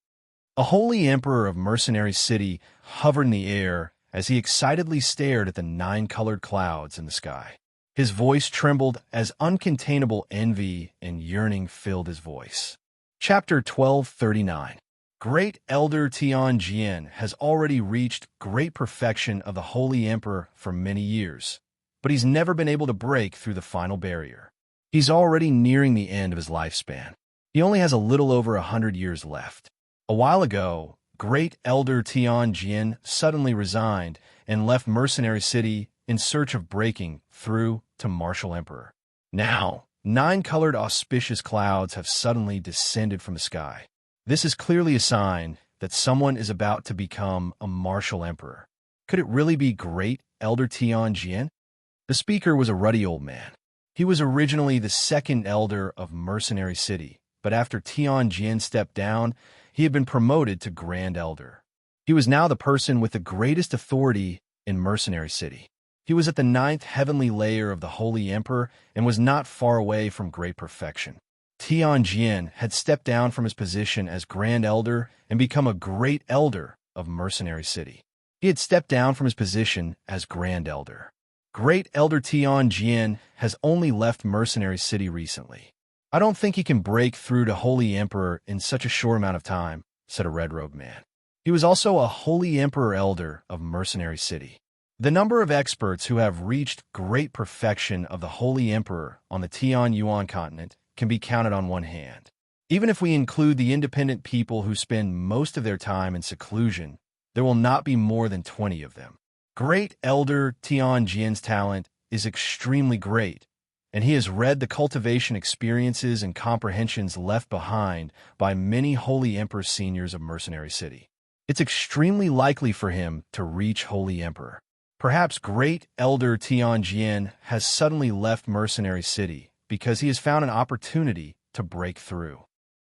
A holy emperor of Mercenary City hovered in the air as he excitedly stared at the 9-colored clouds in the sky. His voice trembled as uncontainable envy and yearning filled his voice. Chapter 1239. Great Elder Tianjian has already reached great perfection of the Holy Emperor for many years, but he's never been able to break through the final barrier. He's already nearing the end of his lifespan. He only has a little over 100 years left. A while ago, Great Elder Tianjian suddenly resigned and left Mercenary City in search of breaking through to Martial Emperor. Now, 9-colored auspicious clouds have suddenly descended from the sky. This is clearly a sign that someone is about to become a Martial Emperor. Could it really be Great Elder Tianjian? The speaker was a ruddy old man. He was originally the second elder of Mercenary City, but after Tianjian stepped down, he had been promoted to Grand Elder. He was now the person with the greatest authority in Mercenary City. He was at the 9th heavenly layer of the Holy Emperor and was not far away from great perfection. Tianjian had stepped down from his position as Grand Elder and become a Great Elder of Mercenary City. He had stepped down from his position as Grand Elder. Great Elder Tianjian has only left Mercenary City recently. I don't think he can break through to Holy Emperor in such a short amount of time, said a red-robed man. He was also a Holy Emperor Elder of Mercenary City. The number of experts who have reached great perfection of the Holy Emperor on the Tian-Yuan continent can be counted on one hand. Even if we include the independent people who spend most of their time in seclusion, There will not be more than 20 of them. Great Elder Tianjian's talent is extremely great, and he has read the cultivation experiences and comprehensions left behind by many Holy Emperor seniors of Mercenary City. It's extremely likely for him to reach Holy Emperor. Perhaps Great Elder Tianjian has suddenly left Mercenary City because he has found an opportunity to break through.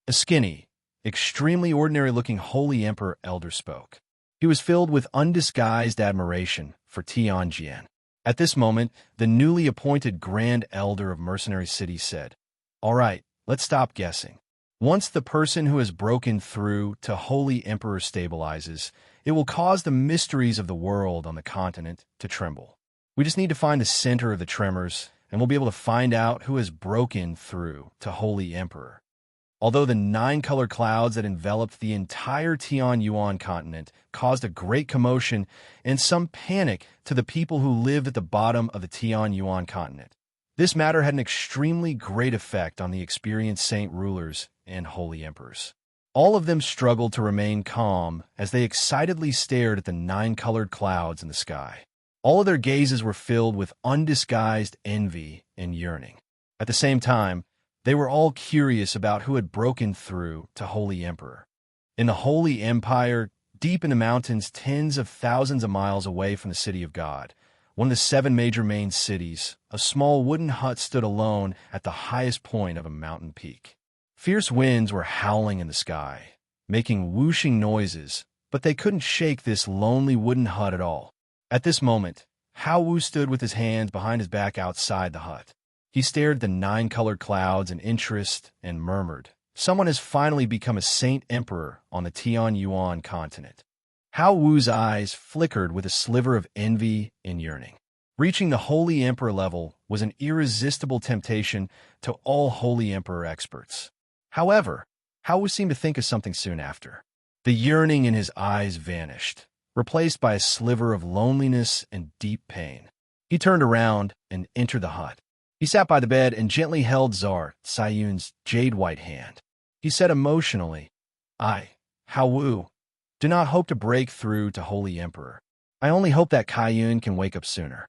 A skinny, extremely ordinary-looking Holy Emperor elder spoke. He was filled with undisguised admiration for Tianjian. At this moment, the newly appointed Grand Elder of Mercenary City said, "All right, let's stop guessing. Once the person who has broken through to Holy Emperor stabilizes, it will cause the mysteries of the world on the continent to tremble. We just need to find the center of the tremors, and we'll be able to find out who has broken through to Holy Emperor." Although the 9-color clouds that enveloped the entire Tianyuan continent caused a great commotion and some panic to the people who lived at the bottom of the Tianyuan continent, this matter had an extremely great effect on the experienced saint rulers and holy emperors. All of them struggled to remain calm as they excitedly stared at the 9-colored clouds in the sky. All of their gazes were filled with undisguised envy and yearning. At the same time, they were all curious about who had broken through to Holy Emperor. In the Holy Empire, deep in the mountains tens of thousands of miles away from the City of God, one of the 7 major main cities, a small wooden hut stood alone at the highest point of a mountain peak. Fierce winds were howling in the sky, making whooshing noises, but they couldn't shake this lonely wooden hut at all. At this moment, Hao Wu stood with his hands behind his back outside the hut. He stared at the 9-colored clouds in interest and murmured, "Someone has finally become a saint emperor on the Tianyuan continent." Hao Wu's eyes flickered with a sliver of envy and yearning. Reaching the Holy Emperor level was an irresistible temptation to all Holy Emperor experts. However, Hao Wu seemed to think of something soon after. The yearning in his eyes vanished, replaced by a sliver of loneliness and deep pain. He turned around and entered the hut. He sat by the bed and gently held Czar Sayun's jade-white hand. He said emotionally, "I, Hao Wu, do not hope to break through to Holy Emperor. I only hope that Kaiyun can wake up sooner."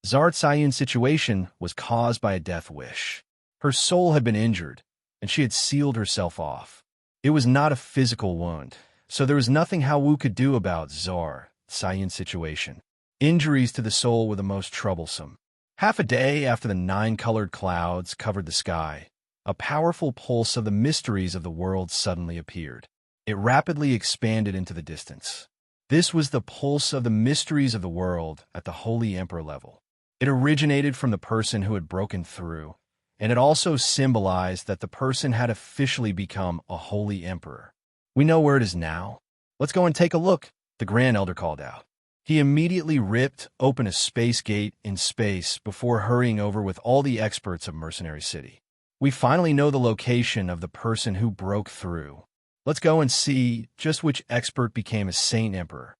Czar Sayun's situation was caused by a death wish. Her soul had been injured, and she had sealed herself off. It was not a physical wound, so there was nothing Hao Wu could do about Czar Sayun's situation. Injuries to the soul were the most troublesome. Half a day after the 9-colored clouds covered the sky, a powerful pulse of the mysteries of the world suddenly appeared. It rapidly expanded into the distance. This was the pulse of the mysteries of the world at the Holy Emperor level. It originated from the person who had broken through, and it also symbolized that the person had officially become a Holy Emperor. "We know where it is now. Let's go and take a look," the Grand Elder called out. He immediately ripped open a space gate in space before hurrying over with all the experts of Mercenary City. "We finally know the location of the person who broke through. Let's go and see just which expert became a Saint Emperor."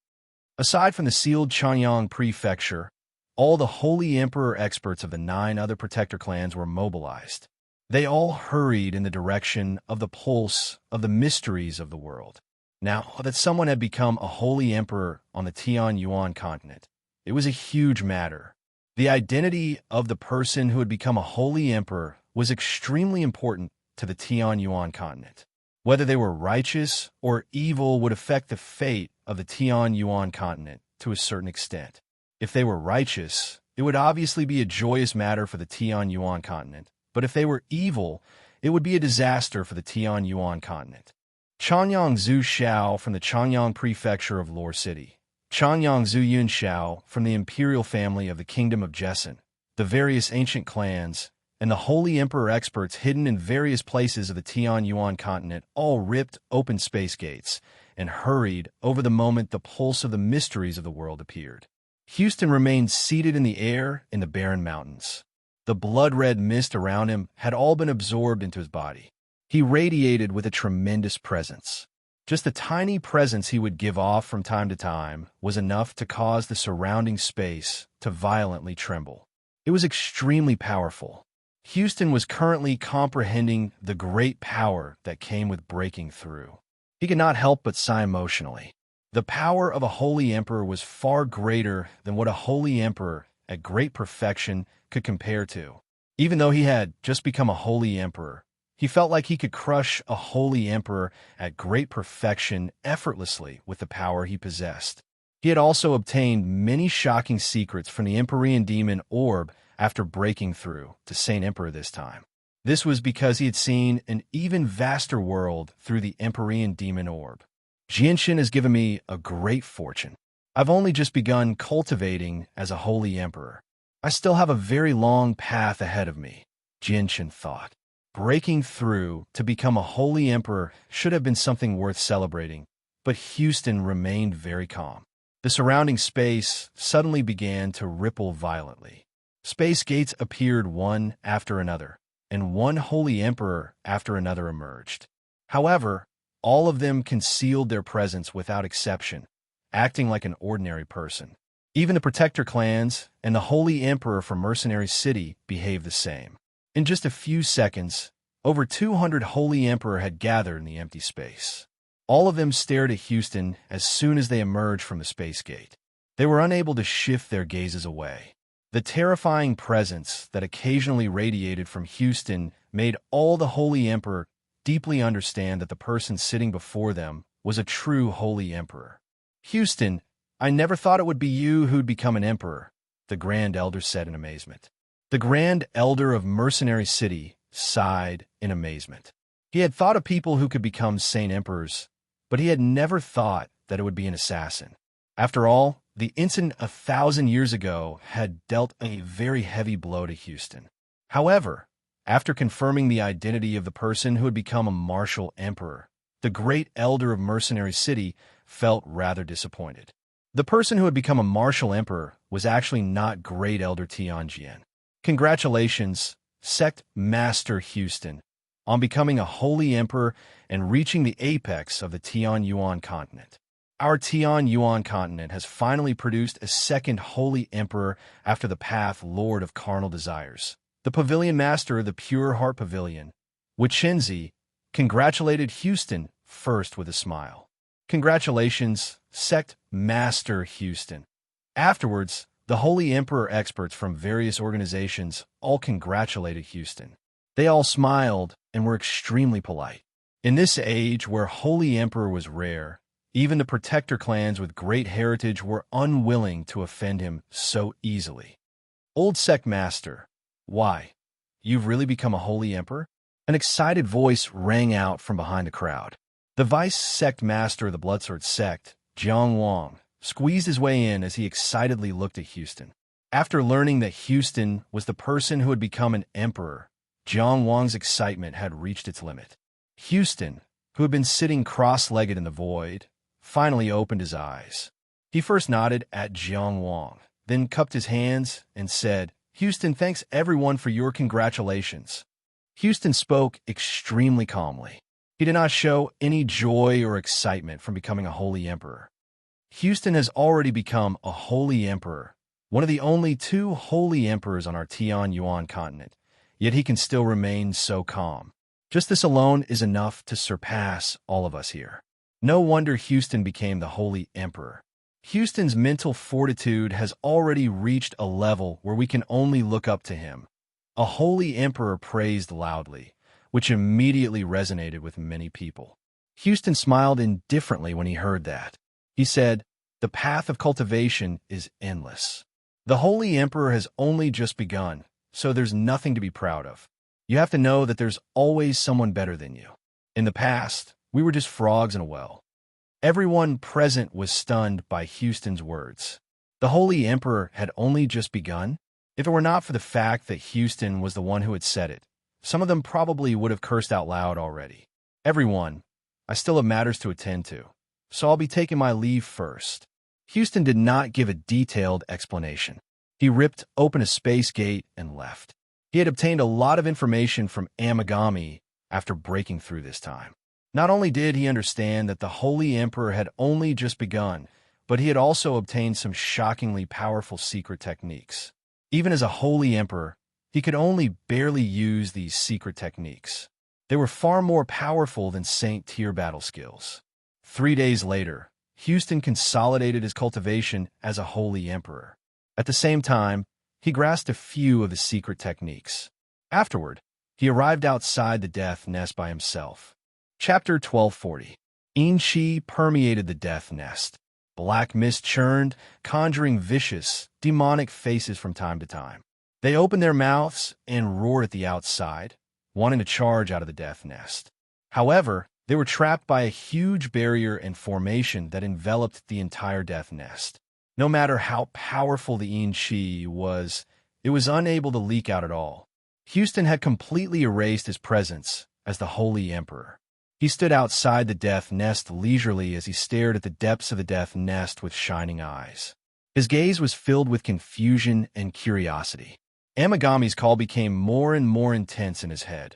Aside from the sealed Chanyang Prefecture, all the Holy Emperor experts of the 9 other protector clans were mobilized. They all hurried in the direction of the pulse of the mysteries of the world. Now that someone had become a Holy Emperor on the Tianyuan continent, it was a huge matter. The identity of the person who had become a Holy Emperor was extremely important to the Tianyuan continent. Whether they were righteous or evil would affect the fate of the Tianyuan continent to a certain extent. If they were righteous, it would obviously be a joyous matter for the Tianyuan continent, but if they were evil, it would be a disaster for the Tianyuan continent. Chanyang Zhu Xiao from the Chanyang Prefecture of Lore City, Chanyang Zhu Yun Xiao from the Imperial Family of the Kingdom of Jessen, the various ancient clans, and the Holy Emperor experts hidden in various places of the Tianyuan continent all ripped open space gates and hurried over the moment the pulse of the mysteries of the world appeared. Houston remained seated in the air in the barren mountains. The blood-red mist around him had all been absorbed into his body. He radiated with a tremendous presence. Just the tiny presence he would give off from time to time was enough to cause the surrounding space to violently tremble. It was extremely powerful. Houston was currently comprehending the great power that came with breaking through. He could not help but sigh emotionally. The power of a holy emperor was far greater than what a holy emperor at great perfection could compare to. Even though he had just become a holy emperor, he felt like he could crush a holy emperor at great perfection effortlessly with the power he possessed. He had also obtained many shocking secrets from the Empyrean demon orb after breaking through to Saint Emperor this time. This was because he had seen an even vaster world through the Empyrean demon orb. Jinshin has given me a great fortune. I've only just begun cultivating as a holy emperor. I still have a very long path ahead of me, Jinshin thought. Breaking through to become a holy emperor should have been something worth celebrating, but Houston remained very calm. The surrounding space suddenly began to ripple violently. Space gates appeared one after another, and one holy emperor after another emerged. However, all of them concealed their presence without exception, acting like an ordinary person. Even the Protector clans and the Holy Emperor from Mercenary City behaved the same. In just a few seconds, over 200 Holy Emperor had gathered in the empty space. All of them stared at Houston as soon as they emerged from the space gate. They were unable to shift their gazes away. The terrifying presence that occasionally radiated from Houston made all the Holy Emperor deeply understand that the person sitting before them was a true Holy Emperor. "Houston, I never thought it would be you who'd become an emperor," the Grand Elder said in amazement. The Grand Elder of Mercenary City sighed in amazement. He had thought of people who could become Saint Emperors, but he had never thought that it would be an assassin. After all, the incident 1,000 years ago had dealt a very heavy blow to Houston. However, after confirming the identity of the person who had become a martial emperor, the Great Elder of Mercenary City felt rather disappointed. The person who had become a martial emperor was actually not Great Elder Tianjian. Congratulations, Sect Master Houston, on becoming a holy emperor and reaching the apex of the Tianyuan continent. Our Tianyuan continent has finally produced a second holy emperor after the Path Lord of Carnal Desires. The Pavilion Master of the Pure Heart Pavilion, Wichenzi, congratulated Houston first with a smile. Congratulations, Sect Master Houston. Afterwards, the Holy Emperor experts from various organizations all congratulated Houston. They all smiled and were extremely polite. In this age where Holy Emperor was rare, even the Protector clans with great heritage were unwilling to offend him so easily. "Old Sect Master, why? You've really become a Holy Emperor?" An excited voice rang out from behind the crowd. The Vice Sect Master of the Bloodsword Sect, Jiang Wang, squeezed his way in as he excitedly looked at Houston. After learning that Houston was the person who had become an emperor, Jiang Wang's excitement had reached its limit. Houston, who had been sitting cross-legged in the void, finally opened his eyes. He first nodded at Jiang Wang, then cupped his hands and said, "Houston thanks everyone for your congratulations." Houston spoke extremely calmly. He did not show any joy or excitement from becoming a holy emperor. Houston has already become a holy emperor, one of the only two holy emperors on our Tianyuan continent, yet he can still remain so calm. Just this alone is enough to surpass all of us here. No wonder Houston became the holy emperor. Houston's mental fortitude has already reached a level where we can only look up to him. A holy emperor praised loudly, which immediately resonated with many people. Houston smiled indifferently when he heard that. He said, "The path of cultivation is endless. The holy emperor has only just begun, so there's nothing to be proud of. You have to know that there's always someone better than you. In the past, we were just frogs in a well." Everyone present was stunned by Houston's words. The holy emperor had only just begun? If it were not for the fact that Houston was the one who had said it, some of them probably would have cursed out loud already. "Everyone, I still have matters to attend to, so I'll be taking my leave first." Houston did not give a detailed explanation. He ripped open a space gate and left. He had obtained a lot of information from Amagami after breaking through this time. Not only did he understand that the Holy Emperor had only just begun, but he had also obtained some shockingly powerful secret techniques. Even as a Holy Emperor, he could only barely use these secret techniques. They were far more powerful than Saint tier battle skills. 3 days later, Houston consolidated his cultivation as a holy emperor. At the same time, he grasped a few of his secret techniques. Afterward, he arrived outside the death nest by himself. Chapter 1240. Inchi permeated the death nest. Black mist churned, conjuring vicious, demonic faces from time to time. They opened their mouths and roared at the outside, wanting to charge out of the death nest. However, they were trapped by a huge barrier and formation that enveloped the entire death nest. No matter how powerful the Inchi was, it was unable to leak out at all. Houston had completely erased his presence as the Holy Emperor. He stood outside the death nest leisurely as he stared at the depths of the death nest with shining eyes. His gaze was filled with confusion and curiosity. Amagami's call became more and more intense in his head,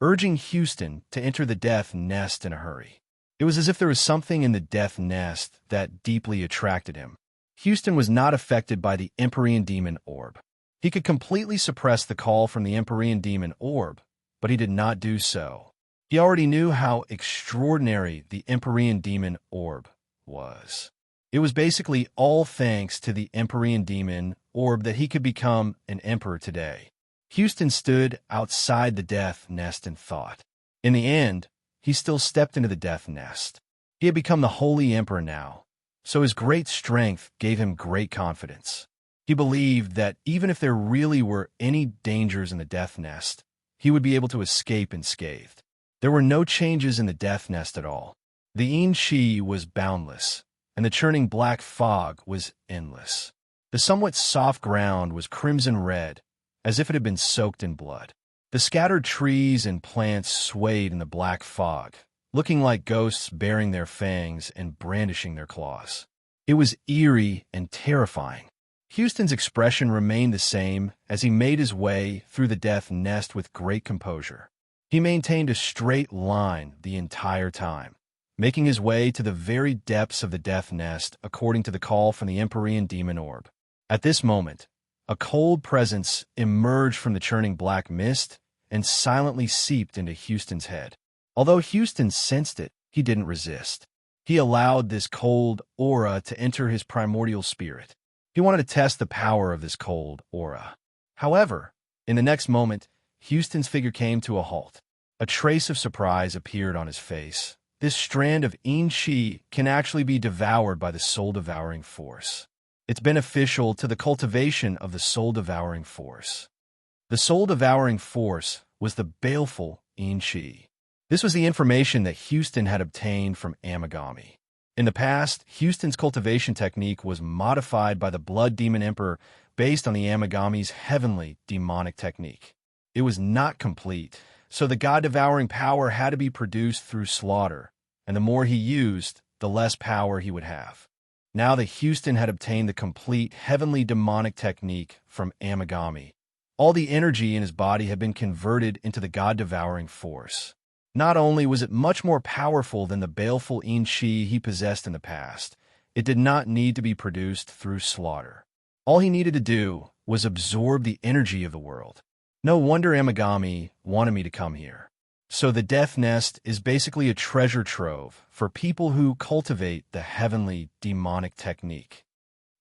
urging Houston to enter the death nest in a hurry. It was as if there was something in the death nest that deeply attracted him. Houston was not affected by the Empyrean Demon Orb. He could completely suppress the call from the Empyrean Demon Orb, but he did not do so. He already knew how extraordinary the Empyrean Demon Orb was. It was basically all thanks to the Empyrean Demon Orb that he could become an emperor today. Houston stood outside the death nest and thought. In the end, he still stepped into the death nest. He had become the Holy Emperor now, so his great strength gave him great confidence. He believed that even if there really were any dangers in the death nest, he would be able to escape unscathed. There were no changes in the death nest at all. The Inchi was boundless, and the churning black fog was endless. The somewhat soft ground was crimson red, as if it had been soaked in blood. The scattered trees and plants swayed in the black fog, looking like ghosts baring their fangs and brandishing their claws. It was eerie and terrifying. Houston's expression remained the same as he made his way through the death nest with great composure. He maintained a straight line the entire time, making his way to the very depths of the death nest according to the call from the Empyrean Demon Orb. At this moment, a cold presence emerged from the churning black mist and silently seeped into Houston's head. Although Houston sensed it, he didn't resist. He allowed this cold aura to enter his primordial spirit. He wanted to test the power of this cold aura. However, in the next moment, Houston's figure came to a halt. A trace of surprise appeared on his face. This strand of Inchi can actually be devoured by the soul-devouring force. It's beneficial to the cultivation of the soul-devouring force. The soul-devouring force was the baleful Inchi. This was the information that Houston had obtained from Amagami. In the past, Houston's cultivation technique was modified by the Blood Demon Emperor based on the Amagami's heavenly demonic technique. It was not complete, so the god-devouring power had to be produced through slaughter, and the more he used, the less power he would have. Now that Houston had obtained the complete heavenly demonic technique from Amagami, all the energy in his body had been converted into the god-devouring force. Not only was it much more powerful than the baleful Inchi he possessed in the past, it did not need to be produced through slaughter. All he needed to do was absorb the energy of the world. No wonder Amagami wanted me to come here. So the death nest is basically a treasure trove for people who cultivate the heavenly demonic technique.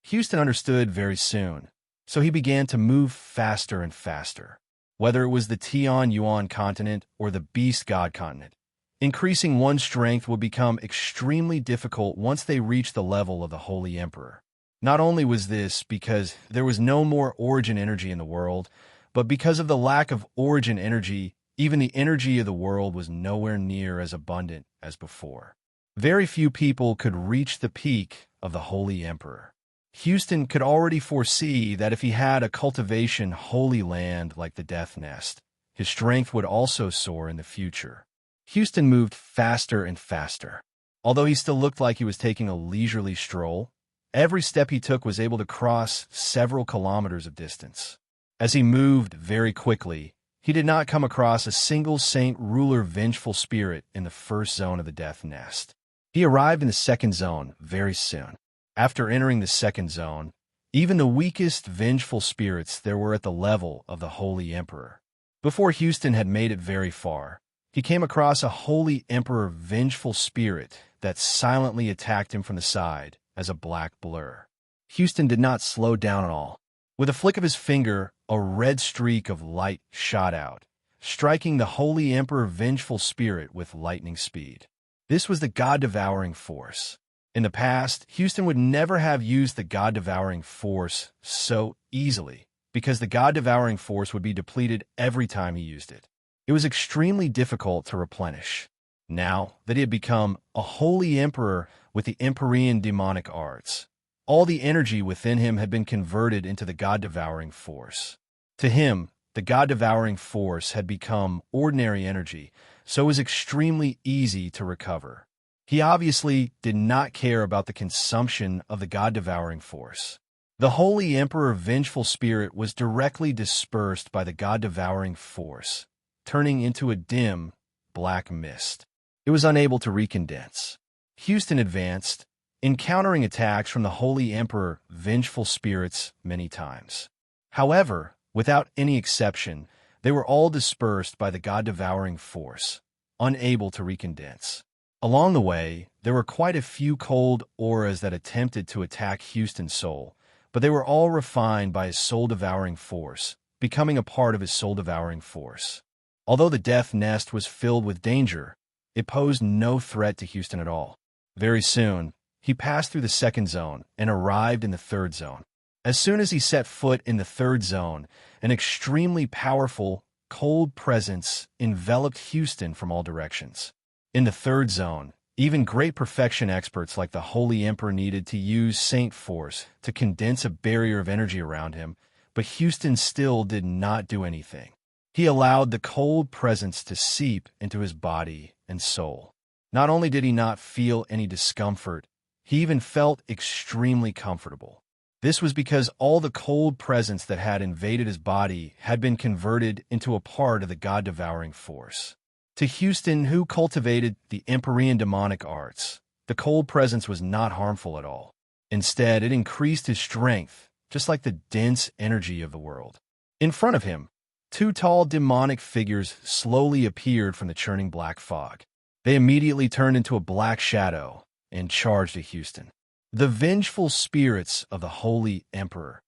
Houston understood very soon, so he began to move faster and faster. Whether it was the Tian-Yuan continent or the Beast God continent, increasing one's strength would become extremely difficult once they reached the level of the Holy Emperor. Not only was this because there was no more origin energy in the world, but because of the lack of origin energy, even the energy of the world was nowhere near as abundant as before. Very few people could reach the peak of the Holy Emperor. Houston could already foresee that if he had a cultivation holy land like the Death Nest, his strength would also soar in the future. Houston moved faster and faster. Although he still looked like he was taking a leisurely stroll, every step he took was able to cross several kilometers of distance. As he moved very quickly, he did not come across a single saint ruler vengeful spirit in the first zone of the Death Nest. He arrived in the second zone very soon. After entering the second zone, even the weakest vengeful spirits there were at the level of the Holy Emperor. Before Houston had made it very far, he came across a Holy Emperor vengeful spirit that silently attacked him from the side as a black blur. Houston did not slow down at all. With a flick of his finger, a red streak of light shot out, striking the Holy Emperor Vengeful Spirit with lightning speed. This was the God-devouring force. In the past, Houston would never have used the God-devouring force so easily, because the God-devouring force would be depleted every time he used it. It was extremely difficult to replenish. Now that he had become a Holy Emperor with the Empyrean demonic arts, all the energy within him had been converted into the God-devouring force. To him, the God-devouring force had become ordinary energy, so it was extremely easy to recover. He obviously did not care about the consumption of the God-devouring force. The Holy Emperor Vengeful Spirit was directly dispersed by the God-devouring force, turning into a dim, black mist. It was unable to recondense. Houston advanced, encountering attacks from the Holy Emperor Vengeful Spirits many times. However, without any exception, they were all dispersed by the God-devouring force, unable to recondense. Along the way, there were quite a few cold auras that attempted to attack Houston's soul, but they were all refined by his soul-devouring force, becoming a part of his soul-devouring force. Although the death nest was filled with danger, it posed no threat to Houston at all. Very soon, he passed through the second zone and arrived in the third zone. As soon as he set foot in the third zone, an extremely powerful, cold presence enveloped Houston from all directions. In the third zone, even great perfection experts like the Holy Emperor needed to use Saint Force to condense a barrier of energy around him, but Houston still did not do anything. He allowed the cold presence to seep into his body and soul. Not only did he not feel any discomfort, he even felt extremely comfortable. This was because all the cold presence that had invaded his body had been converted into a part of the God-devouring force. To Houston, who cultivated the Empyrean demonic arts, the cold presence was not harmful at all. Instead, it increased his strength, just like the dense energy of the world. In front of him, two tall demonic figures slowly appeared from the churning black fog. They immediately turned into a black shadow and charged at Houston. The vengeful spirits of the Holy Emperor.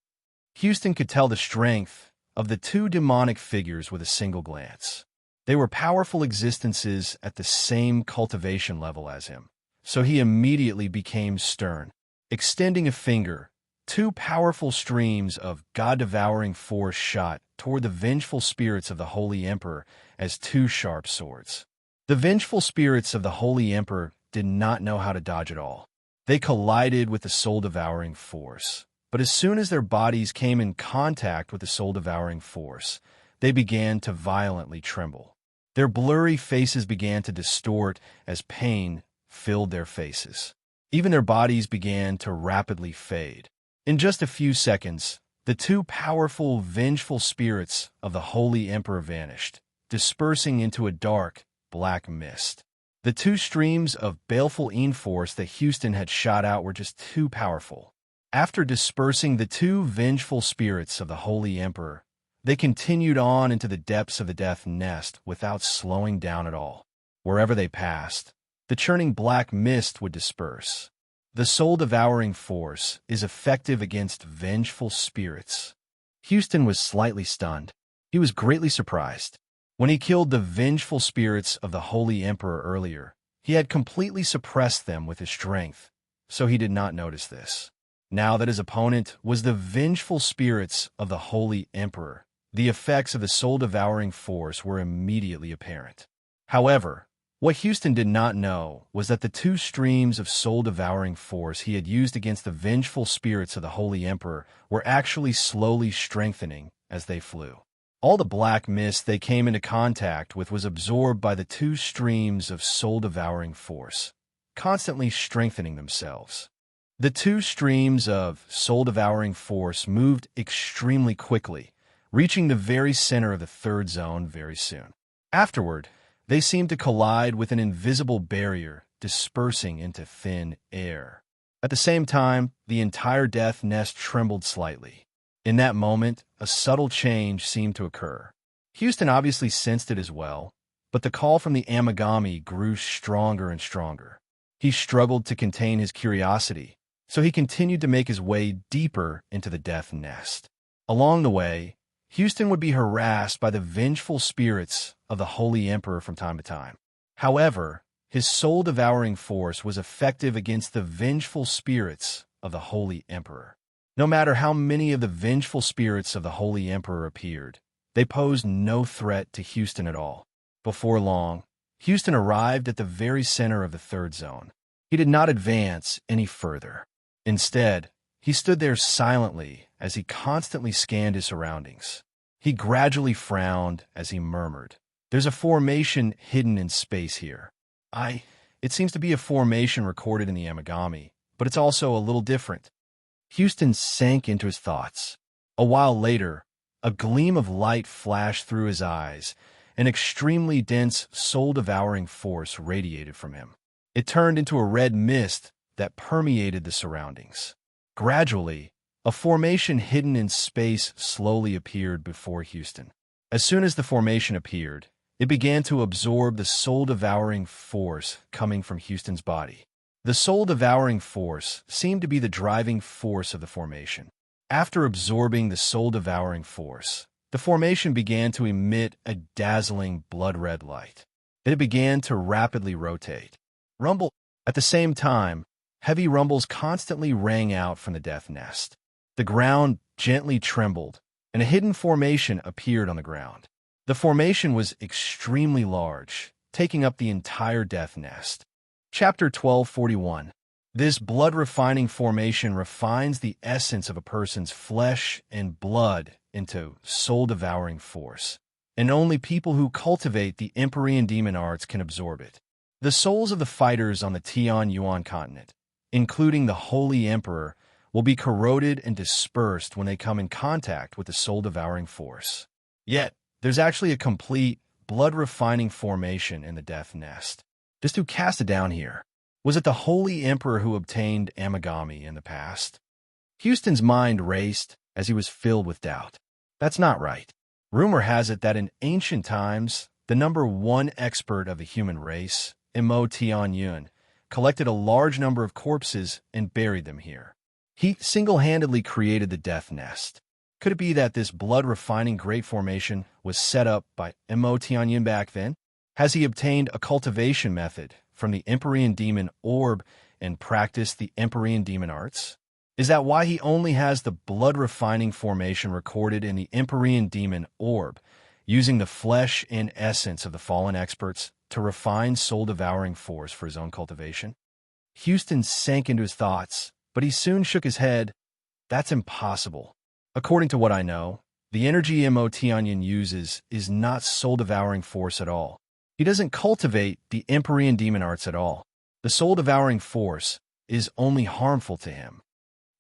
Houston could tell the strength of the two demonic figures with a single glance. They were powerful existences at the same cultivation level as him, so he immediately became stern. Extending a finger, two powerful streams of God-devouring force shot toward the vengeful spirits of the Holy Emperor as two sharp swords. The vengeful spirits of the Holy Emperor did not know how to dodge at all. They collided with the soul-devouring force, but as soon as their bodies came in contact with the soul-devouring force, they began to violently tremble. Their blurry faces began to distort as pain filled their faces. Even their bodies began to rapidly fade. In just a few seconds, the two powerful, vengeful spirits of the Holy Emperor vanished, dispersing into a dark, black mist. The two streams of baleful force that Houston had shot out were just too powerful. After dispersing the two vengeful spirits of the Holy Emperor, they continued on into the depths of the death nest without slowing down at all. Wherever they passed, the churning black mist would disperse. The soul-devouring force is effective against vengeful spirits. Houston was slightly stunned. He was greatly surprised. When he killed the vengeful spirits of the Holy Emperor earlier, he had completely suppressed them with his strength, so he did not notice this. Now that his opponent was the vengeful spirits of the Holy Emperor, the effects of the soul-devouring force were immediately apparent. However, what Houston did not know was that the two streams of soul-devouring force he had used against the vengeful spirits of the Holy Emperor were actually slowly strengthening as they flew. All the black mist they came into contact with was absorbed by the two streams of soul-devouring force, constantly strengthening themselves. The two streams of soul-devouring force moved extremely quickly, reaching the very center of the third zone very soon. Afterward, they seemed to collide with an invisible barrier, dispersing into thin air. At the same time, the entire death nest trembled slightly. In that moment, a subtle change seemed to occur. Houston obviously sensed it as well, but the call from the Amagami grew stronger and stronger. He struggled to contain his curiosity, so he continued to make his way deeper into the death nest. Along the way, Houston would be harassed by the vengeful spirits of the Holy Emperor from time to time. However, his soul-devouring force was effective against the vengeful spirits of the Holy Emperor. No matter how many of the vengeful spirits of the Holy Emperor appeared, they posed no threat to Houston at all. Before long, Houston arrived at the very center of the third zone. He did not advance any further. Instead, he stood there silently as he constantly scanned his surroundings. He gradually frowned as he murmured, "There's a formation hidden in space here. It seems to be a formation recorded in the Amagami, but it's also a little different." Houston sank into his thoughts. A while later, a gleam of light flashed through his eyes. An extremely dense, soul-devouring force radiated from him. It turned into a red mist that permeated the surroundings. Gradually, a formation hidden in space slowly appeared before Houston. As soon as the formation appeared, it began to absorb the soul-devouring force coming from Houston's body. The soul-devouring force seemed to be the driving force of the formation. After absorbing the soul-devouring force, the formation began to emit a dazzling blood-red light. It began to rapidly rotate. Rumble. At the same time, heavy rumbles constantly rang out from the death nest. The ground gently trembled, and a hidden formation appeared on the ground. The formation was extremely large, taking up the entire death nest. Chapter 1241. This blood-refining formation refines the essence of a person's flesh and blood into soul-devouring force, and only people who cultivate the Empyrean demon arts can absorb it. The souls of the fighters on the Tian-Yuan continent, including the Holy Emperor, will be corroded and dispersed when they come in contact with the soul-devouring force. Yet, there's actually a complete, blood-refining formation in the death nest. Just who cast it down here? Was it the Holy Emperor who obtained Amagami in the past? Houston's mind raced as he was filled with doubt. That's not right. Rumor has it that in ancient times, the #1 expert of the human race, Mo Tianyun, collected a large number of corpses and buried them here. He single-handedly created the death nest. Could it be that this blood-refining great formation was set up by Mo Tianyun back then? Has he obtained a cultivation method from the Empyrean demon orb and practiced the Empyrean demon arts? Is that why he only has the blood-refining formation recorded in the Empyrean demon orb, using the flesh and essence of the fallen experts to refine soul-devouring force for his own cultivation? Houston sank into his thoughts, but he soon shook his head. That's impossible. According to what I know, the energy Mo Tianyan uses is not soul-devouring force at all. He doesn't cultivate the Empyrean demon arts at all. The soul-devouring force is only harmful to him.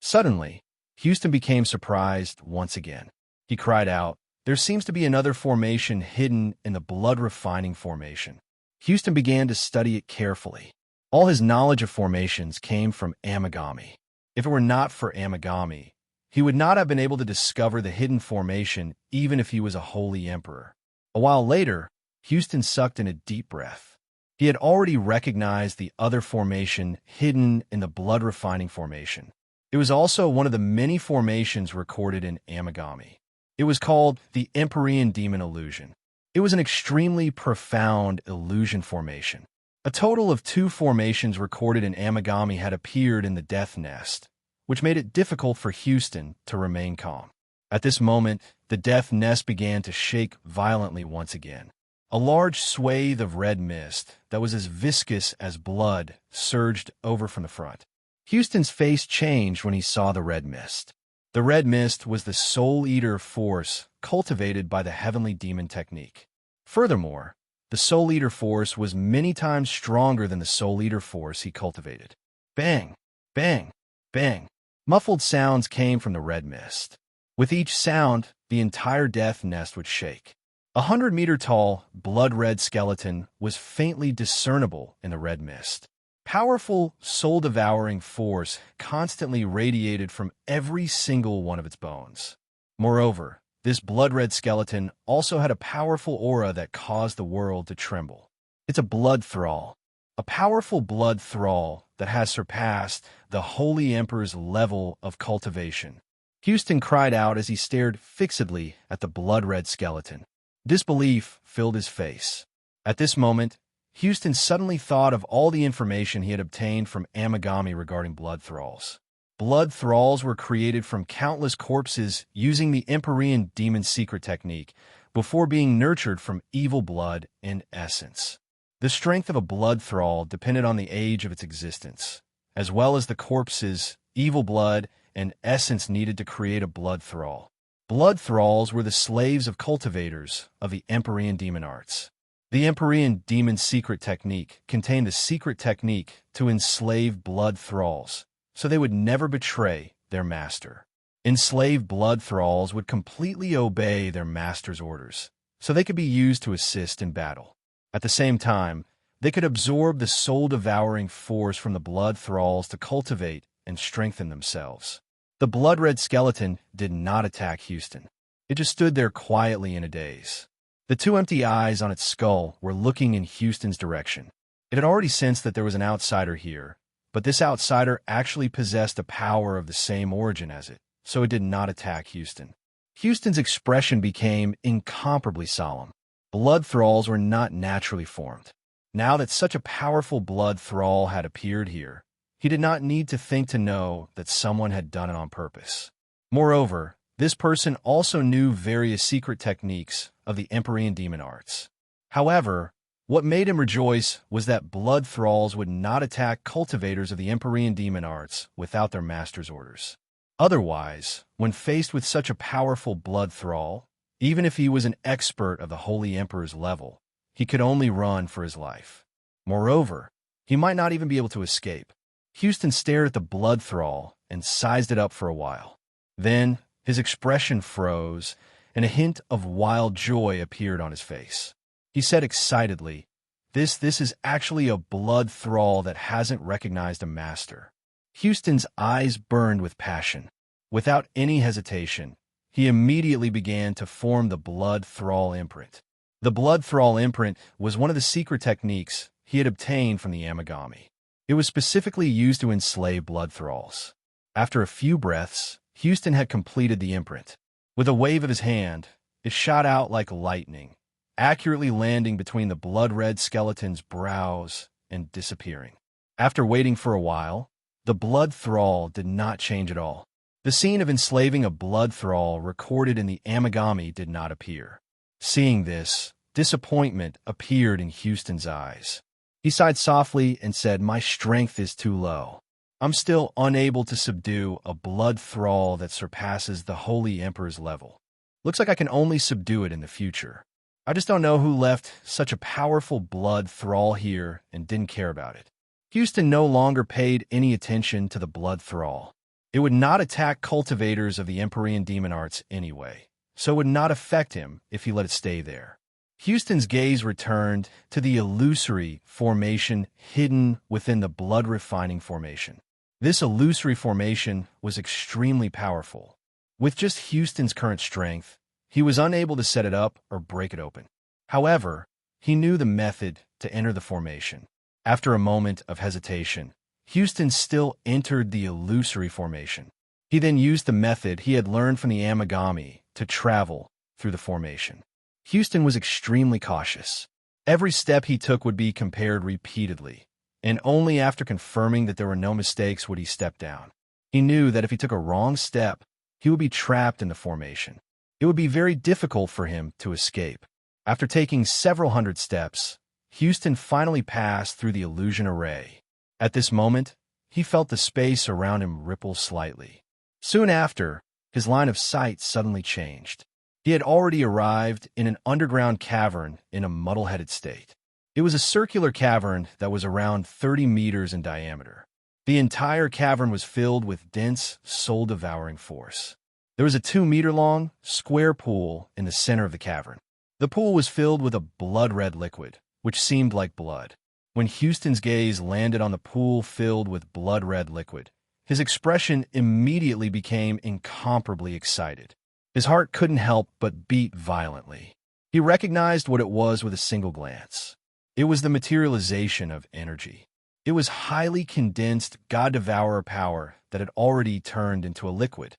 Suddenly, Houston became surprised once again. He cried out, "There seems to be another formation hidden in the blood-refining formation." Houston began to study it carefully. All his knowledge of formations came from Amagami. If it were not for Amagami, he would not have been able to discover the hidden formation even if he was a holy emperor. A while later, Houston sucked in a deep breath. He had already recognized the other formation hidden in the blood-refining formation. It was also one of the many formations recorded in Amagami. It was called the Empyrean Demon Illusion. It was an extremely profound illusion formation. A total of 2 formations recorded in Amagami had appeared in the death nest, which made it difficult for Houston to remain calm. At this moment, the death nest began to shake violently once again. A large swathe of red mist that was as viscous as blood surged over from the front. Houston's face changed when he saw the red mist. The red mist was the Soul Eater force cultivated by the Heavenly Demon technique. Furthermore, the Soul Eater force was many times stronger than the Soul Eater force he cultivated. Bang! Bang! Bang! Muffled sounds came from the red mist. With each sound, the entire death nest would shake. 100-meter-tall, blood-red skeleton was faintly discernible in the red mist. Powerful, soul-devouring force constantly radiated from every single one of its bones. Moreover, this blood-red skeleton also had a powerful aura that caused the world to tremble. It's a blood thrall. a powerful blood thrall that has surpassed the Holy Emperor's level of cultivation. Houston cried out as he stared fixedly at the blood-red skeleton. Disbelief filled his face. At this moment, Houston suddenly thought of all the information he had obtained from Amagami regarding blood thralls. Blood thralls were created from countless corpses using the Empyrean demon secret technique before being nurtured from evil blood in essence. The strength of a blood thrall depended on the age of its existence, as well as the corpse's evil blood and essence needed to create a blood thrall. Blood thralls were the slaves of cultivators of the Empyrean demon arts. The Empyrean demon secret technique contained the secret technique to enslave blood thralls, so they would never betray their master. Enslaved blood thralls would completely obey their master's orders, so they could be used to assist in battle. At the same time, they could absorb the soul-devouring force from the blood thralls to cultivate and strengthen themselves. The blood-red skeleton did not attack Houston. It just stood there quietly in a daze. The two empty eyes on its skull were looking in Houston's direction. It had already sensed that there was an outsider here, but this outsider actually possessed a power of the same origin as it, so it did not attack Houston. Houston's expression became incomparably solemn. Blood thralls were not naturally formed. Now that such a powerful blood thrall had appeared here, he did not need to think to know that someone had done it on purpose. Moreover, this person also knew various secret techniques of the Empyrean demon arts. However, what made him rejoice was that blood thralls would not attack cultivators of the Empyrean demon arts without their master's orders. Otherwise, when faced with such a powerful blood thrall, even if he was an expert of the Holy Emperor's level, he could only run for his life. Moreover, he might not even be able to escape. Houston stared at the blood thrall and sized it up for a while. Then, his expression froze, and a hint of wild joy appeared on his face. He said excitedly, This is actually a blood thrall that hasn't recognized a master." Houston's eyes burned with passion. Without any hesitation, he immediately began to form the blood thrall imprint. The blood thrall imprint was one of the secret techniques he had obtained from the Amagami. It was specifically used to enslave blood thralls. After a few breaths, Houston had completed the imprint. With a wave of his hand, it shot out like lightning, accurately landing between the blood-red skeleton's brows and disappearing. After waiting for a while, the blood thrall did not change at all. The scene of enslaving a blood thrall recorded in the Amagami did not appear. Seeing this, disappointment appeared in Houston's eyes. He sighed softly and said, "My strength is too low. I'm still unable to subdue a blood thrall that surpasses the Holy Emperor's level. Looks like I can only subdue it in the future. I just don't know who left such a powerful blood thrall here and didn't care about it." Houston no longer paid any attention to the blood thrall. It would not attack cultivators of the Empyrean demon arts anyway, so it would not affect him if he let it stay there. Houston's gaze returned to the illusory formation hidden within the blood-refining formation. This illusory formation was extremely powerful. With just Houston's current strength, he was unable to set it up or break it open. However, he knew the method to enter the formation. After a moment of hesitation, Houston still entered the illusory formation. He then used the method he had learned from the Amagami to travel through the formation. Houston was extremely cautious. Every step he took would be compared repeatedly, and only after confirming that there were no mistakes would he step down. He knew that if he took a wrong step, he would be trapped in the formation. It would be very difficult for him to escape. After taking several hundred steps, Houston finally passed through the illusion array. At this moment, he felt the space around him ripple slightly. Soon after, his line of sight suddenly changed. He had already arrived in an underground cavern in a muddle-headed state. It was a circular cavern that was around 30 meters in diameter. The entire cavern was filled with dense, soul-devouring force. There was a 2-meter-long, square pool in the center of the cavern. The pool was filled with a blood-red liquid, which seemed like blood. When Houston's gaze landed on the pool filled with blood-red liquid, his expression immediately became incomparably excited. His heart couldn't help but beat violently. He recognized what it was with a single glance. It was the materialization of energy. It was highly condensed God-devourer power that had already turned into a liquid.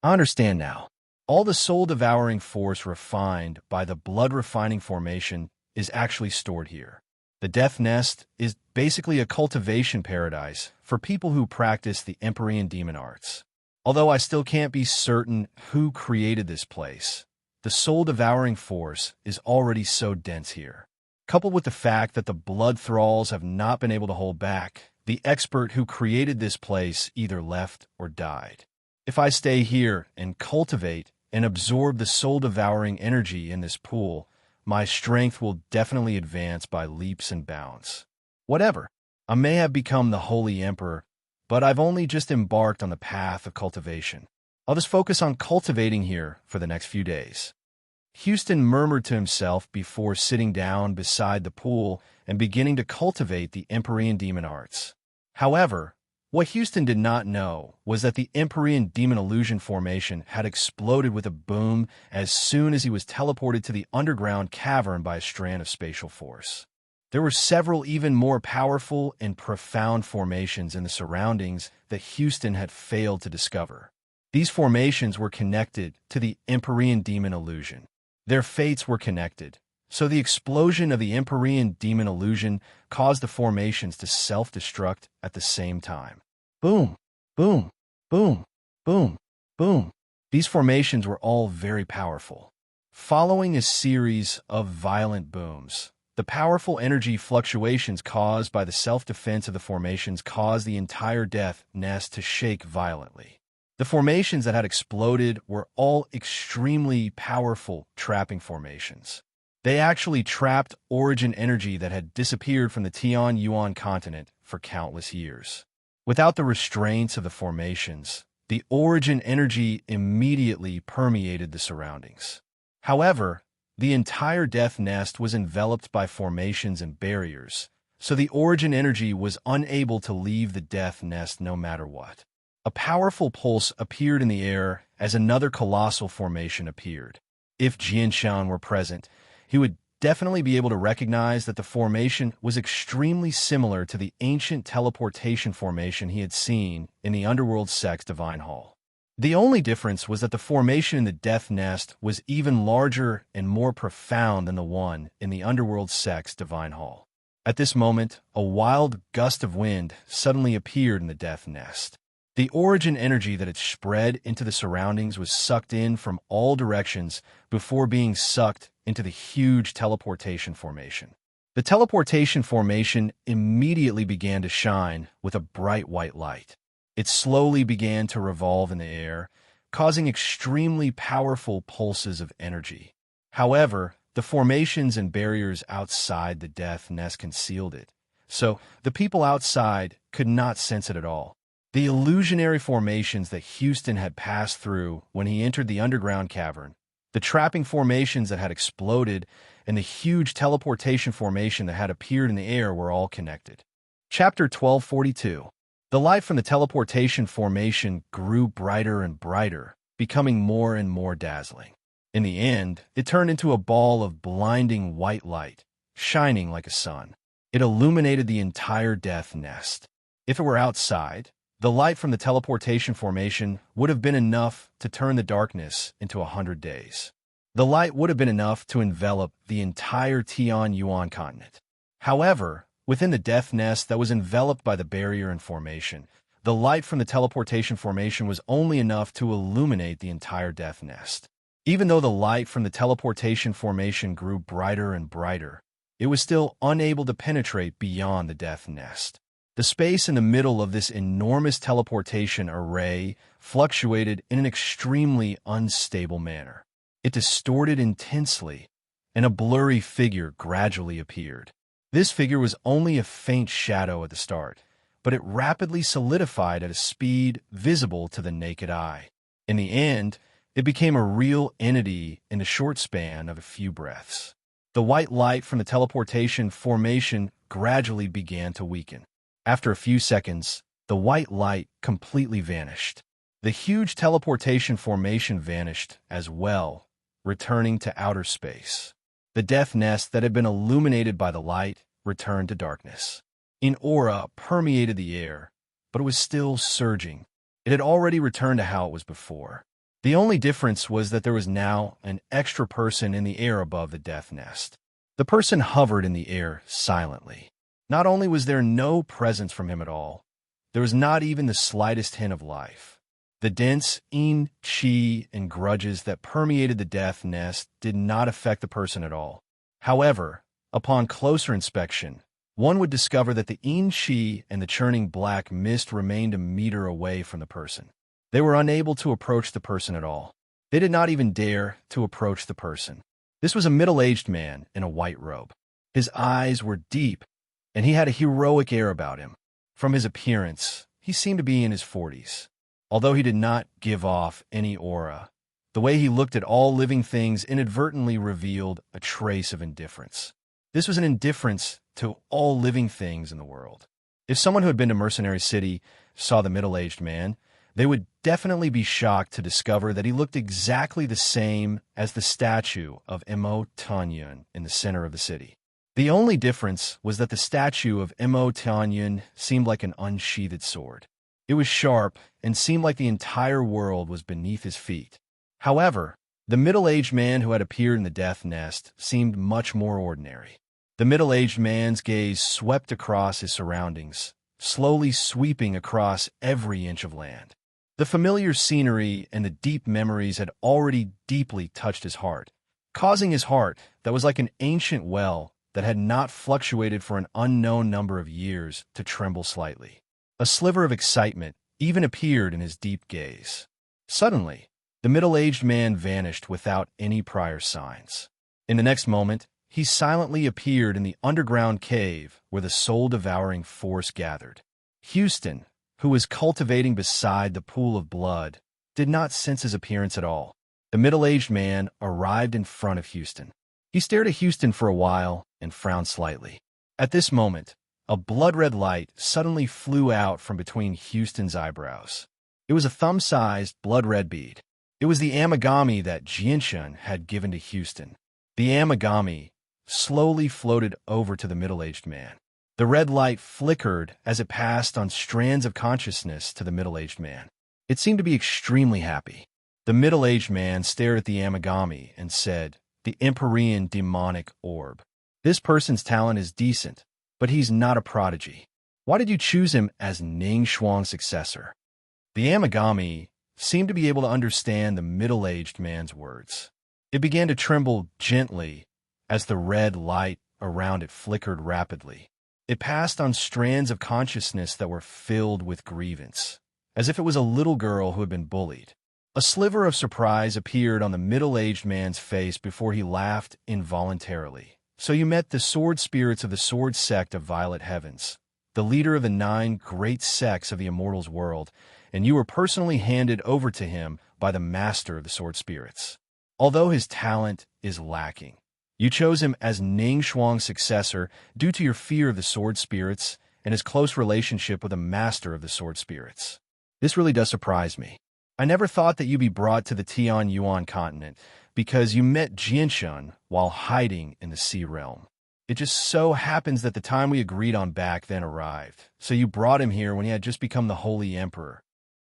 I understand now. All the soul-devouring force refined by the blood-refining formation is actually stored here. The Death Nest is basically a cultivation paradise for people who practice the Empyrean demon arts. Although I still can't be certain who created this place, the soul-devouring force is already so dense here. Coupled with the fact that the blood thralls have not been able to hold back, the expert who created this place either left or died. If I stay here and cultivate and absorb the soul-devouring energy in this pool, my strength will definitely advance by leaps and bounds. Whatever. I may have become the Holy Emperor, but I've only just embarked on the path of cultivation. I'll just focus on cultivating here for the next few days. Houston murmured to himself before sitting down beside the pool and beginning to cultivate the Empyrean demon arts. However, what Houston did not know was that the Empyrean demon illusion formation had exploded with a boom as soon as he was teleported to the underground cavern by a strand of spatial force. There were several even more powerful and profound formations in the surroundings that Houston had failed to discover. These formations were connected to the Empyrean demon illusion. Their fates were connected, so the explosion of the Empyrean demon illusion caused the formations to self-destruct at the same time. Boom, boom, boom, boom, boom. These formations were all very powerful. Following a series of violent booms, the powerful energy fluctuations caused by the self-defense of the formations caused the entire Death Nest to shake violently. The formations that had exploded were all extremely powerful trapping formations. They actually trapped origin energy that had disappeared from the Tian-Yuan continent for countless years. Without the restraints of the formations, the origin energy immediately permeated the surroundings. However, the entire Death Nest was enveloped by formations and barriers, so the origin energy was unable to leave the Death Nest no matter what. A powerful pulse appeared in the air as another colossal formation appeared. If Jianshan were present, he would definitely be able to recognize that the formation was extremely similar to the ancient teleportation formation he had seen in the Underworld Sect's Divine Hall. The only difference was that the formation in the Death Nest was even larger and more profound than the one in the Underworld Sect's Divine Hall. At this moment, a wild gust of wind suddenly appeared in the Death Nest. The origin energy that had spread into the surroundings was sucked in from all directions before being sucked into the huge teleportation formation. The teleportation formation immediately began to shine with a bright white light. It slowly began to revolve in the air, causing extremely powerful pulses of energy. However, the formations and barriers outside the Death Nest concealed it, so the people outside could not sense it at all. The illusionary formations that Houston had passed through when he entered the underground cavern, the trapping formations that had exploded, and the huge teleportation formation that had appeared in the air were all connected. Chapter 1242. The light from the teleportation formation grew brighter and brighter, becoming more and more dazzling. In the end, it turned into a ball of blinding white light, shining like a sun. It illuminated the entire Death Nest. If it were outside, the light from the teleportation formation would have been enough to turn the darkness into 100 days. The light would have been enough to envelop the entire Tian-Yuan continent. However, within the Death Nest that was enveloped by the barrier and formation, the light from the teleportation formation was only enough to illuminate the entire Death Nest. Even though the light from the teleportation formation grew brighter and brighter, it was still unable to penetrate beyond the Death Nest. The space in the middle of this enormous teleportation array fluctuated in an extremely unstable manner. It distorted intensely, and a blurry figure gradually appeared. This figure was only a faint shadow at the start, but it rapidly solidified at a speed visible to the naked eye. In the end, it became a real entity in the short span of a few breaths. The white light from the teleportation formation gradually began to weaken. After a few seconds, the white light completely vanished. The huge teleportation formation vanished as well, returning to outer space. The Death Nest that had been illuminated by the light returned to darkness. An aura permeated the air, but it was still surging. It had already returned to how it was before. The only difference was that there was now an extra person in the air above the death nest. The person hovered in the air silently. Not only was there no presence from him at all, there was not even the slightest hint of life. The dense chi and grudges that permeated the death nest did not affect the person at all. However, upon closer inspection, one would discover that the chi and the churning black mist remained a meter away from the person. They were unable to approach the person at all. They did not even dare to approach the person. This was a middle-aged man in a white robe. His eyes were deep, and he had a heroic air about him. From his appearance, he seemed to be in his 40s. Although he did not give off any aura, the way he looked at all living things inadvertently revealed a trace of indifference. This was an indifference to all living things in the world. If someone who had been to Mercenary City saw the middle-aged man, they would definitely be shocked to discover that he looked exactly the same as the statue of Embark in the center of the city. The only difference was that the statue of Embark seemed like an unsheathed sword. It was sharp and seemed like the entire world was beneath his feet. However, the middle-aged man who had appeared in the death nest seemed much more ordinary. The middle-aged man's gaze swept across his surroundings, slowly sweeping across every inch of land. The familiar scenery and the deep memories had already deeply touched his heart, causing his heart that was like an ancient well that had not fluctuated for an unknown number of years to tremble slightly. A sliver of excitement even appeared in his deep gaze. Suddenly, the middle-aged man vanished without any prior signs. In the next moment, he silently appeared in the underground cave where the soul-devouring force gathered. Houston, who was cultivating beside the pool of blood, did not sense his appearance at all. The middle-aged man arrived in front of Houston. He stared at Houston for a while and frowned slightly. At this moment, a blood-red light suddenly flew out from between Houston's eyebrows. It was a thumb-sized blood-red bead. It was the amigami that Jinshan had given to Houston. The amigami slowly floated over to the middle-aged man. The red light flickered as it passed on strands of consciousness to the middle-aged man. It seemed to be extremely happy. The middle-aged man stared at the amigami and said, "The Empyrean demonic orb. This person's talent is decent, but he's not a prodigy. Why did you choose him as Ning Shuang's successor?" The amigami seemed to be able to understand the middle-aged man's words. It began to tremble gently as the red light around it flickered rapidly. It passed on strands of consciousness that were filled with grievance, as if it was a little girl who had been bullied. A sliver of surprise appeared on the middle-aged man's face before he laughed involuntarily. "So you met the sword spirits of the sword sect of Violet Heavens, the leader of the 9 great sects of the Immortals world, and you were personally handed over to him by the master of the sword spirits. Although his talent is lacking, you chose him as Ning Shuang's successor due to your fear of the sword spirits and his close relationship with the master of the sword spirits. This really does surprise me. I never thought that you'd be brought to the Tian Yuan continent because you met Jinshan while hiding in the Sea Realm. It just so happens that the time we agreed on back then arrived, so you brought him here when he had just become the Holy Emperor."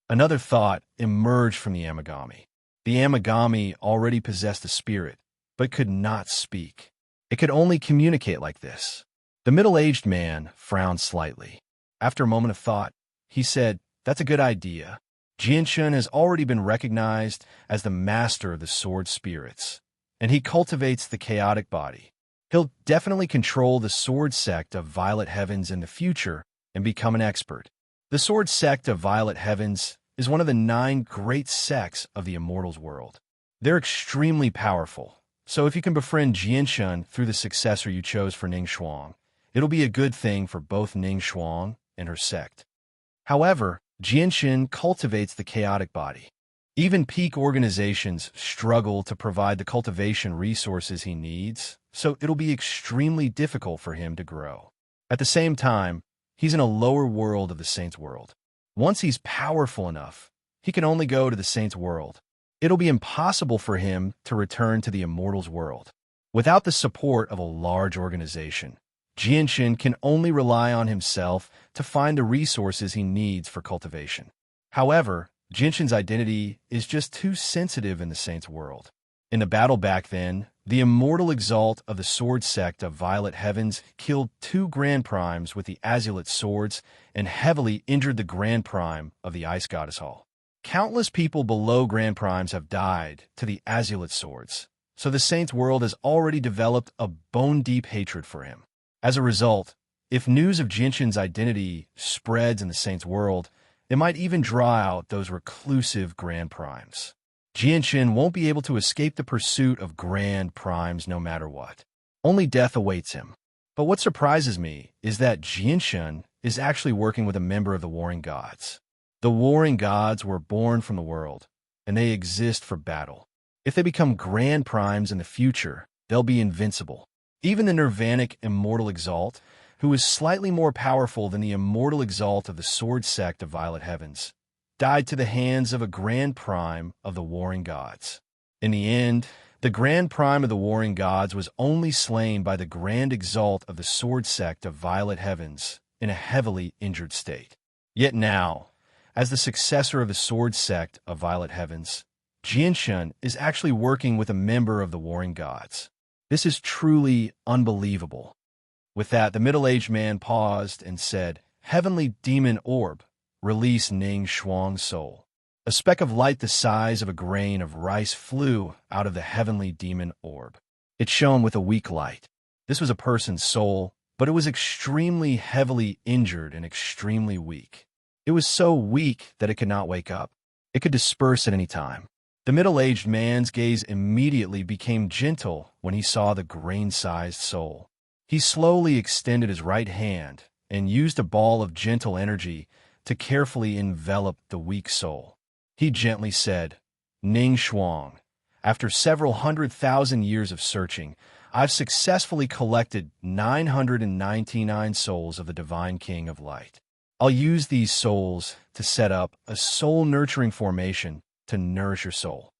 Another thought emerged from the amigami. The amigami already possessed a spirit, but could not speak. It could only communicate like this. The middle-aged man frowned slightly. After a moment of thought, he said, "That's a good idea. Jinshan has already been recognized as the master of the sword spirits, and he cultivates the chaotic body. He'll definitely control the sword sect of Violet Heavens in the future and become an expert. The sword sect of Violet Heavens is one of the 9 great sects of the Immortals world. They're extremely powerful, so if you can befriend Jinshan through the successor you chose for Ning Shuang, it'll be a good thing for both Ning Shuang and her sect. However, Jinshan cultivates the chaotic body. Even peak organizations struggle to provide the cultivation resources he needs, so it'll be extremely difficult for him to grow. At the same time, he's in a lower world of the Saints' world. Once he's powerful enough, he can only go to the Saints' world. It'll be impossible for him to return to the Immortals world. Without the support of a large organization, Jianshin can only rely on himself to find the resources he needs for cultivation. However, Jianshin's identity is just too sensitive in the Saint's world. In the battle back then, the immortal exalt of the sword sect of Violet Heavens killed 2 Grand Primes with the Azulate swords and heavily injured the Grand Prime of the Ice Goddess Hall. Countless people below Grand Primes have died to the Azulate swords, so the Saint's world has already developed a bone-deep hatred for him. As a result, if news of Jianshin's identity spreads in the Saint's world, it might even draw out those reclusive Grand Primes. Jianshin won't be able to escape the pursuit of Grand Primes no matter what. Only death awaits him. But what surprises me is that Jianshin is actually working with a member of the Warring Gods. The Warring Gods were born from the world, and they exist for battle. If they become Grand Primes in the future, they'll be invincible. Even the Nirvanic Immortal Exalt, who is slightly more powerful than the Immortal Exalt of the Sword Sect of Violet Heavens, died to the hands of a Grand Prime of the Warring Gods. In the end, the Grand Prime of the Warring Gods was only slain by the Grand Exalt of the Sword Sect of Violet Heavens in a heavily injured state. Yet now, as the successor of the Sword Sect of Violet Heavens, Jianshin is actually working with a member of the Warring Gods. This is truly unbelievable. With that, the middle-aged man paused and said, "Heavenly Demon Orb, release Ning Shuang's soul." A speck of light the size of a grain of rice flew out of the heavenly demon orb. It shone with a weak light. This was a person's soul, but it was extremely heavily injured and extremely weak. It was so weak that it could not wake up. It could disperse at any time. The middle-aged man's gaze immediately became gentle when he saw the grain-sized soul. He slowly extended his right hand and used a ball of gentle energy to carefully envelop the weak soul. He gently said, "Ning Shuang, after several 100,000 years of searching, I've successfully collected 999 souls of the Divine King of Light. I'll use these souls to set up a soul-nurturing formation to nourish your soul."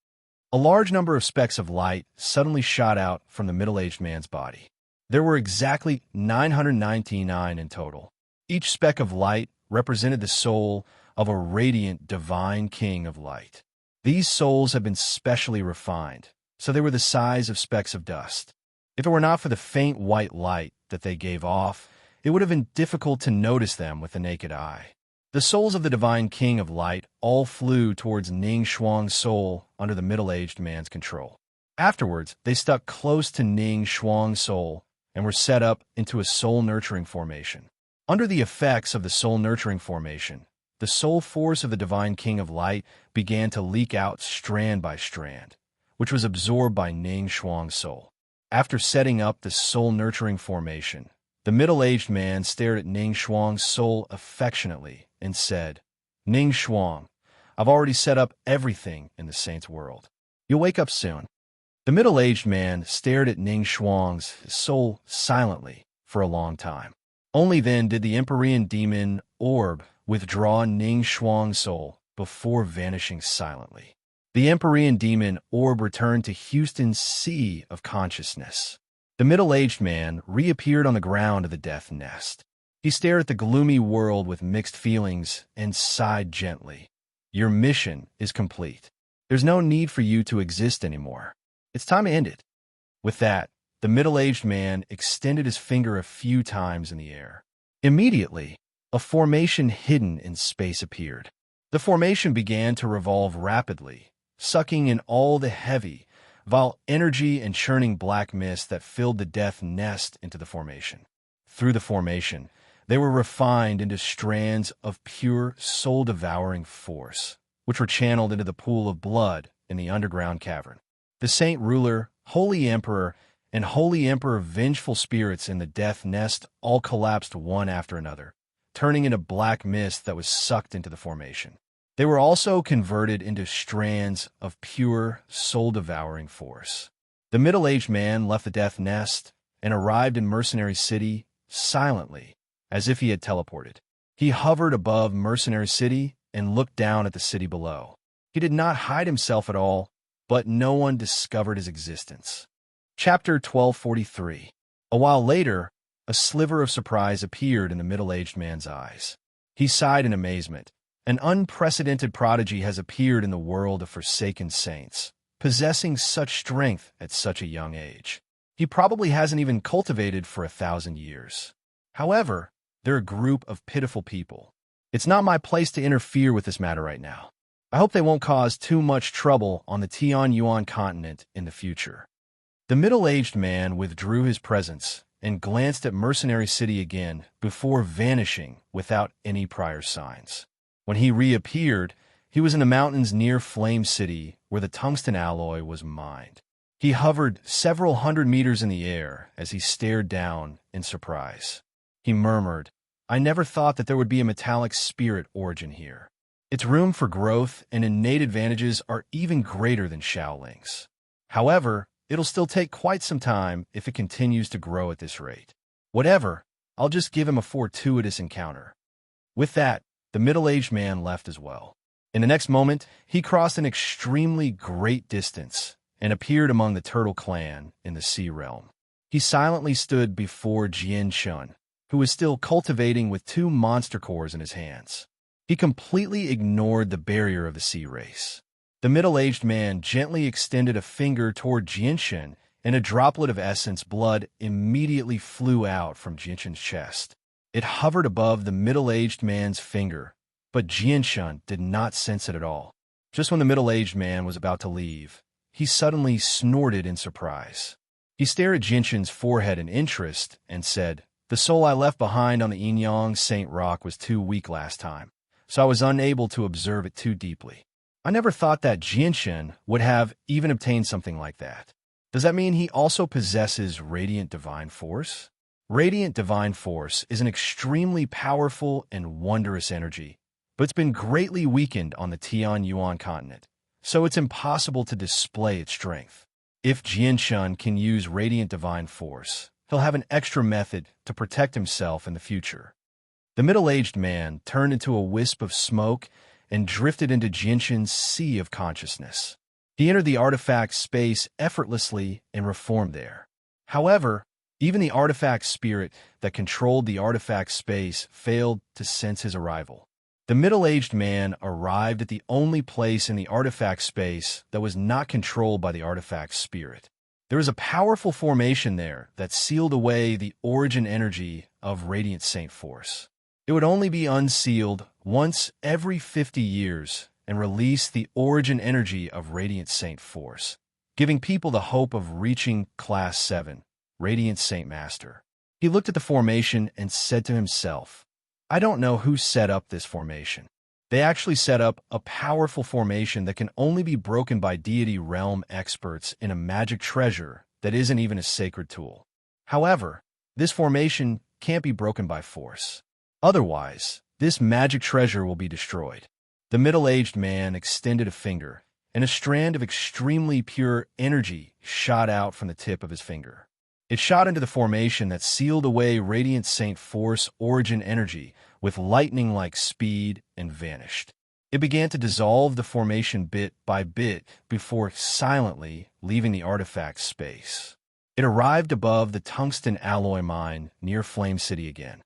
A large number of specks of light suddenly shot out from the middle-aged man's body. There were exactly 999 in total. Each speck of light represented the soul of a radiant divine king of light. These souls have been specially refined, so they were the size of specks of dust. If it were not for the faint white light that they gave off, it would have been difficult to notice them with the naked eye. The souls of the divine king of light all flew towards Ning Shuang's soul under the middle-aged man's control. Afterwards, they stuck close to Ning Shuang's soul and were set up into a soul-nurturing formation. Under the effects of the soul-nurturing formation, the soul force of the Divine King of Light began to leak out strand by strand, which was absorbed by Ning Shuang's soul. After setting up the soul-nurturing formation, the middle-aged man stared at Ning Shuang's soul affectionately and said, "Ning Shuang, I've already set up everything in the Saint's world. You'll wake up soon." The middle-aged man stared at Ning Shuang's soul silently for a long time. Only then did the Empyrean demon orb withdraw Ning Shuang's soul before vanishing silently. The Empyrean demon orb returned to Houston's sea of consciousness. The middle-aged man reappeared on the ground of the death nest. He stared at the gloomy world with mixed feelings and sighed gently. "Your mission is complete. There's no need for you to exist anymore. It's time to end it." With that, the middle-aged man extended his finger a few times in the air. Immediately, a formation hidden in space appeared. The formation began to revolve rapidly, sucking in all the heavy, vile energy and churning black mist that filled the death nest into the formation. Through the formation, they were refined into strands of pure, soul-devouring force, which were channeled into the pool of blood in the underground cavern. The Saint Ruler, Holy Emperor, and Holy Emperor vengeful spirits in the death nest all collapsed one after another, turning into black mist that was sucked into the formation. They were also converted into strands of pure, soul-devouring force. The middle-aged man left the death nest and arrived in Mercenary City silently, as if he had teleported. He hovered above Mercenary City and looked down at the city below. He did not hide himself at all, but no one discovered his existence. Chapter 1243. A while later, A sliver of surprise appeared in the middle-aged man's eyes. He sighed in amazement. An unprecedented prodigy has appeared in the world of forsaken saints, possessing such strength at such a young age. He probably hasn't even cultivated for 1,000 years. However, they're a group of pitiful people. It's not my place to interfere with this matter right now. I hope they won't cause too much trouble on the Tianyuan continent in the future. The middle-aged man withdrew his presence and glanced at Mercenary City again before vanishing without any prior signs. When he reappeared, he was in the mountains near Flame City, where the tungsten alloy was mined. He hovered several hundred meters in the air as he stared down in surprise. He murmured, "I never thought that there would be a metallic spirit origin here. Its room for growth and innate advantages are even greater than Shaoling's. However, it'll still take quite some time if it continues to grow at this rate. Whatever, I'll just give him a fortuitous encounter." With that, the middle-aged man left as well. In the next moment, he crossed an extremely great distance and appeared among the Turtle Clan in the Sea Realm. He silently stood before Jian Shun, who was still cultivating with 2 monster cores in his hands. He completely ignored the barrier of the sea race. The middle-aged man gently extended a finger toward Jianshan, and a droplet of essence blood immediately flew out from Jianshan's chest. It hovered above the middle-aged man's finger, but Jianshan did not sense it at all. Just when the middle-aged man was about to leave, he suddenly snorted in surprise. He stared at Jianshan's forehead in interest and said, "The soul I left behind on the Inyang Saint Rock was too weak last time, so I was unable to observe it too deeply." I never thought that Jianshan would have even obtained something like that. Does that mean he also possesses Radiant Divine Force? Radiant Divine Force is an extremely powerful and wondrous energy, but it's been greatly weakened on the Tianyuan continent, so it's impossible to display its strength. If Jianshan can use Radiant Divine Force, he'll have an extra method to protect himself in the future. The middle-aged man turned into a wisp of smoke and drifted into Jianshan's sea of consciousness. He entered the artifact space effortlessly and reformed there. However, even the artifact spirit that controlled the artifact space failed to sense his arrival. The middle-aged man arrived at the only place in the artifact space that was not controlled by the artifact spirit. There was a powerful formation there that sealed away the origin energy of Radiant Saint Force. It would only be unsealed once every 50 years and release the origin energy of Radiant Saint Force, giving people the hope of reaching Class 7, Radiant Saint Master. He looked at the formation and said to himself, "I don't know who set up this formation. They actually set up a powerful formation that can only be broken by deity realm experts in a magic treasure that isn't even a sacred tool. However, this formation can't be broken by force. Otherwise, this magic treasure will be destroyed." The middle-aged man extended a finger, and a strand of extremely pure energy shot out from the tip of his finger. It shot into the formation that sealed away Radiant Saint Force origin energy with lightning-like speed and vanished. It began to dissolve the formation bit by bit before silently leaving the artifact space. It arrived above the tungsten alloy mine near Flame City again.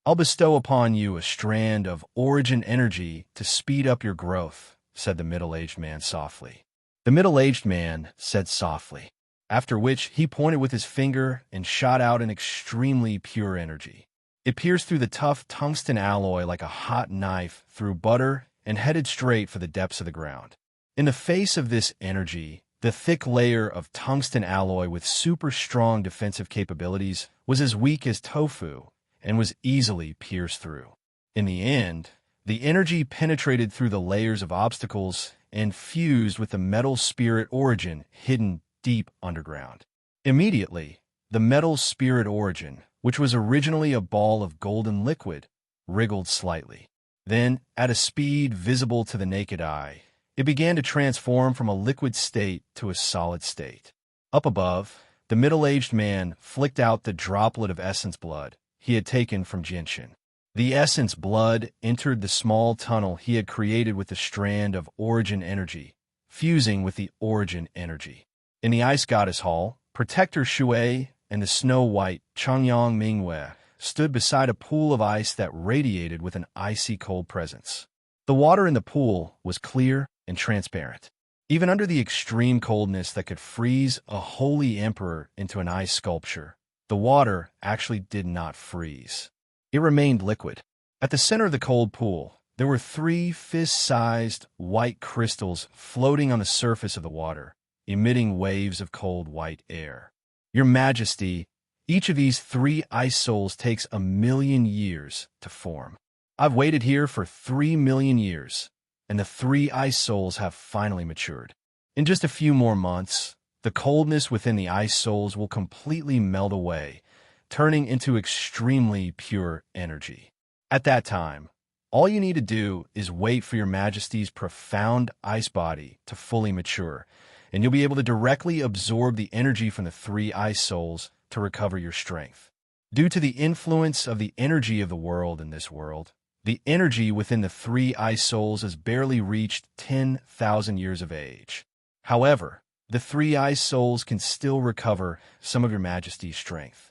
"I'll bestow upon you a strand of origin energy to speed up your growth," said the middle-aged man softly. The middle-aged man said softly, after which he pointed with his finger and shot out an extremely pure energy. It pierced through the tough tungsten alloy like a hot knife through butter and headed straight for the depths of the ground. In the face of this energy, the thick layer of tungsten alloy with super strong defensive capabilities was as weak as tofu and was easily pierced through. In the end, the energy penetrated through the layers of obstacles and fused with the metal spirit origin hidden deep underground. Immediately, the metal spirit origin, which was originally a ball of golden liquid, wriggled slightly. Then, at a speed visible to the naked eye, it began to transform from a liquid state to a solid state. Up above, the middle-aged man flicked out the droplet of essence blood he had taken from Jianshan. The essence blood entered the small tunnel he had created with the strand of origin energy, fusing with the origin energy. In the Ice Goddess Hall, Protector Shui and the snow-white Changyang Mingwei stood beside a pool of ice that radiated with an icy cold presence. The water in the pool was clear and transparent. Even under the extreme coldness that could freeze a holy emperor into an ice sculpture, the water actually did not freeze. It remained liquid. At the center of the cold pool, there were 3 fist-sized white crystals floating on the surface of the water, emitting waves of cold white air. Your Majesty, each of these 3 ice souls takes 1,000,000 years to form. I've waited here for 3,000,000 years, and the 3 ice souls have finally matured. In just a few more months, the coldness within the ice souls will completely melt away, turning into extremely pure energy. At that time, all you need to do is wait for your Majesty's profound ice body to fully mature, and you'll be able to directly absorb the energy from the 3 ice souls to recover your strength. Due to the influence of the energy of the world in this world, the energy within the 3 ice souls has barely reached 10,000 years of age. However, the 3 ice souls can still recover some of your Majesty's strength.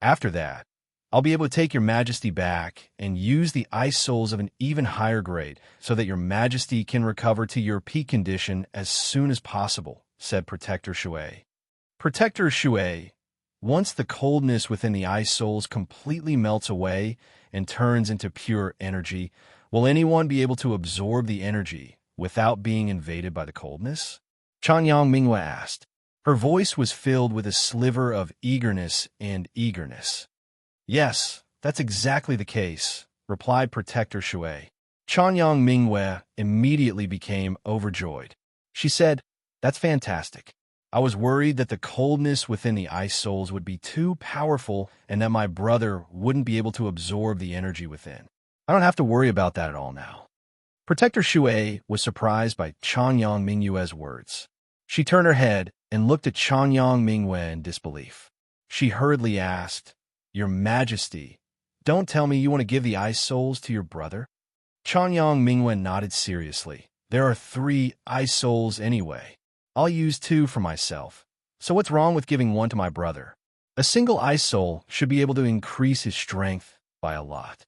After that, I'll be able to take your Majesty back and use the ice souls of an even higher grade so that your Majesty can recover to your peak condition as soon as possible, said Protector Shui. Protector Shui, once the coldness within the ice souls completely melts away and turns into pure energy, will anyone be able to absorb the energy without being invaded by the coldness? Changyang Mingwei asked. Her voice was filled with a sliver of eagerness and eagerness. Yes, that's exactly the case, replied Protector Shui. Changyang Mingwei immediately became overjoyed. She said, "That's fantastic. I was worried that the coldness within the ice souls would be too powerful and that my brother wouldn't be able to absorb the energy within. I don't have to worry about that at all now." Protector Shui was surprised by Changyang Mingwei's words. She turned her head and looked at Changyang Mingwei in disbelief. She hurriedly asked, "Your Majesty, don't tell me you want to give the ice souls to your brother?" Changyang Mingwei nodded seriously. "There are 3 ice souls anyway. I'll use 2 for myself. So what's wrong with giving 1 to my brother? A single ice soul should be able to increase his strength by a lot."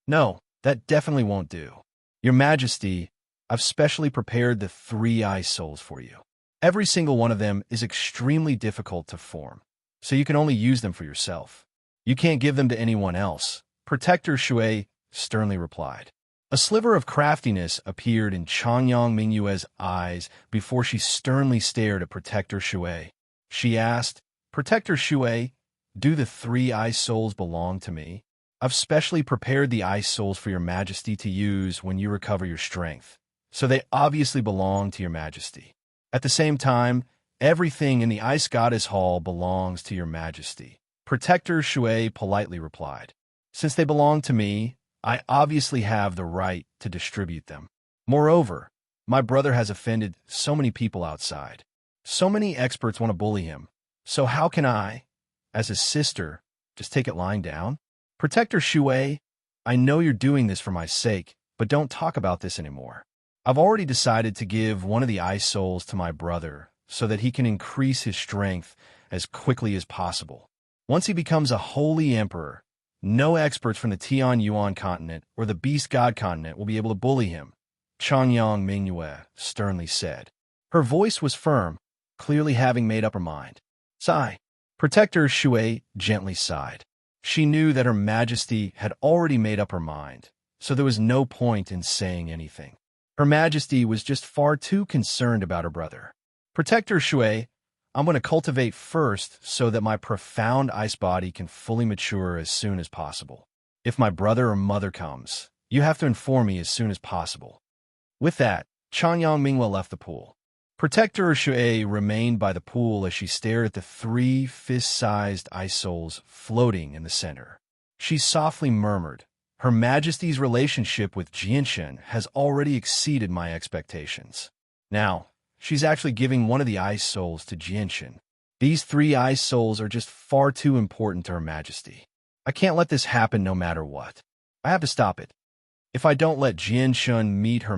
"No, that definitely won't do. Your Majesty, I've specially prepared the 3 ice souls for you. Every single one of them is extremely difficult to form, so you can only use them for yourself. You can't give them to anyone else," Protector Shui sternly replied. A sliver of craftiness appeared in Changyang Mingwei's eyes before she sternly stared at Protector Shui. She asked, "Protector Shui, do the 3 ice souls belong to me? I've specially prepared the ice souls for your Majesty to use when you recover your strength, so they obviously belong to your Majesty. At the same time, everything in the Ice Goddess Hall belongs to your Majesty," Protector Shui politely replied. "Since they belong to me, I obviously have the right to distribute them. Moreover, my brother has offended so many people outside. So many experts want to bully him. So how can I, as his sister, just take it lying down? Protector Shui, I know you're doing this for my sake, but don't talk about this anymore. I've already decided to give 1 of the ice souls to my brother so that he can increase his strength as quickly as possible. Once he becomes a holy emperor, no experts from the Tian Yuan continent or the Beast God continent will be able to bully him," Changyang Mingwei sternly said. Her voice was firm, clearly having made up her mind. "Sigh." Protector Shui gently sighed. She knew that her Majesty had already made up her mind, so there was no point in saying anything. Her Majesty was just far too concerned about her brother. "Protector Shui, I'm going to cultivate first so that my profound ice body can fully mature as soon as possible. If my brother or mother comes, you have to inform me as soon as possible." With that, Changyang Mingwei left the pool. Protector Shui remained by the pool as she stared at the 3 fist-sized ice souls floating in the center. She softly murmured, "Her Majesty's relationship with Jianshen has already exceeded my expectations. Now, she's actually giving 1 of the ice souls to Jianshen. These 3 ice souls are just far too important to Her Majesty. I can't let this happen no matter what. I have to stop it. If I don't let Jianshen meet Her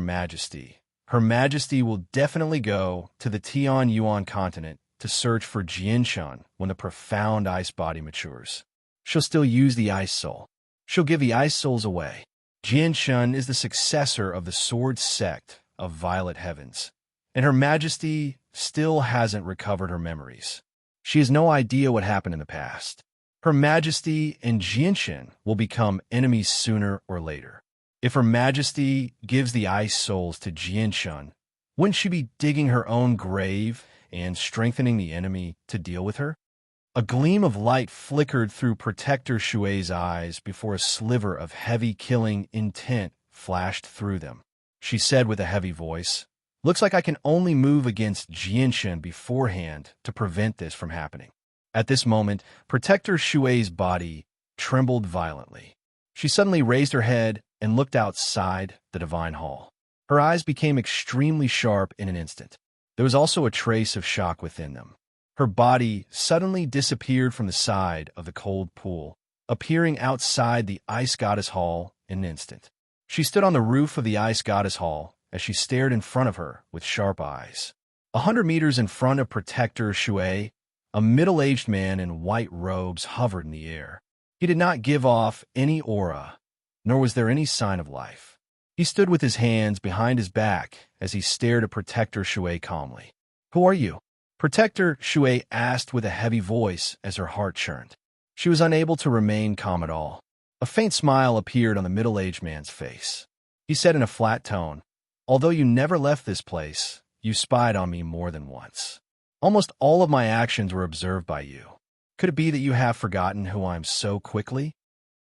Majesty will definitely go to the Tian Yuan continent to search for Jianshan when the profound ice body matures. She'll still use the ice soul. She'll give the ice souls away. Jianshan is the successor of the sword sect of Violet Heavens, and Her Majesty still hasn't recovered her memories. She has no idea what happened in the past. Her Majesty and Jianshan will become enemies sooner or later. If Her Majesty gives the ice souls to Jianshan, wouldn't she be digging her own grave and strengthening the enemy to deal with her? A gleam of light flickered through Protector Shui's eyes before a sliver of heavy killing intent flashed through them. She said with a heavy voice, "Looks like I can only move against Jianshan beforehand to prevent this from happening." At this moment, Protector Shui's body trembled violently. She suddenly raised her head and looked outside the divine hall. Her eyes became extremely sharp in an instant. There was also a trace of shock within them. Her body suddenly disappeared from the side of the cold pool, appearing outside the Ice Goddess Hall in an instant. She stood on the roof of the Ice Goddess Hall as she stared in front of her with sharp eyes. 100 meters in front of Protector Shui, a middle-aged man in white robes hovered in the air. He did not give off any aura, nor was there any sign of life. He stood with his hands behind his back as he stared at Protector Shui calmly. "Who are you?" Protector Shui asked with a heavy voice as her heart churned. She was unable to remain calm at all. A faint smile appeared on the middle-aged man's face. He said in a flat tone, "Although you never left this place, you spied on me more than once. Almost all of my actions were observed by you. Could it be that you have forgotten who I am so quickly?"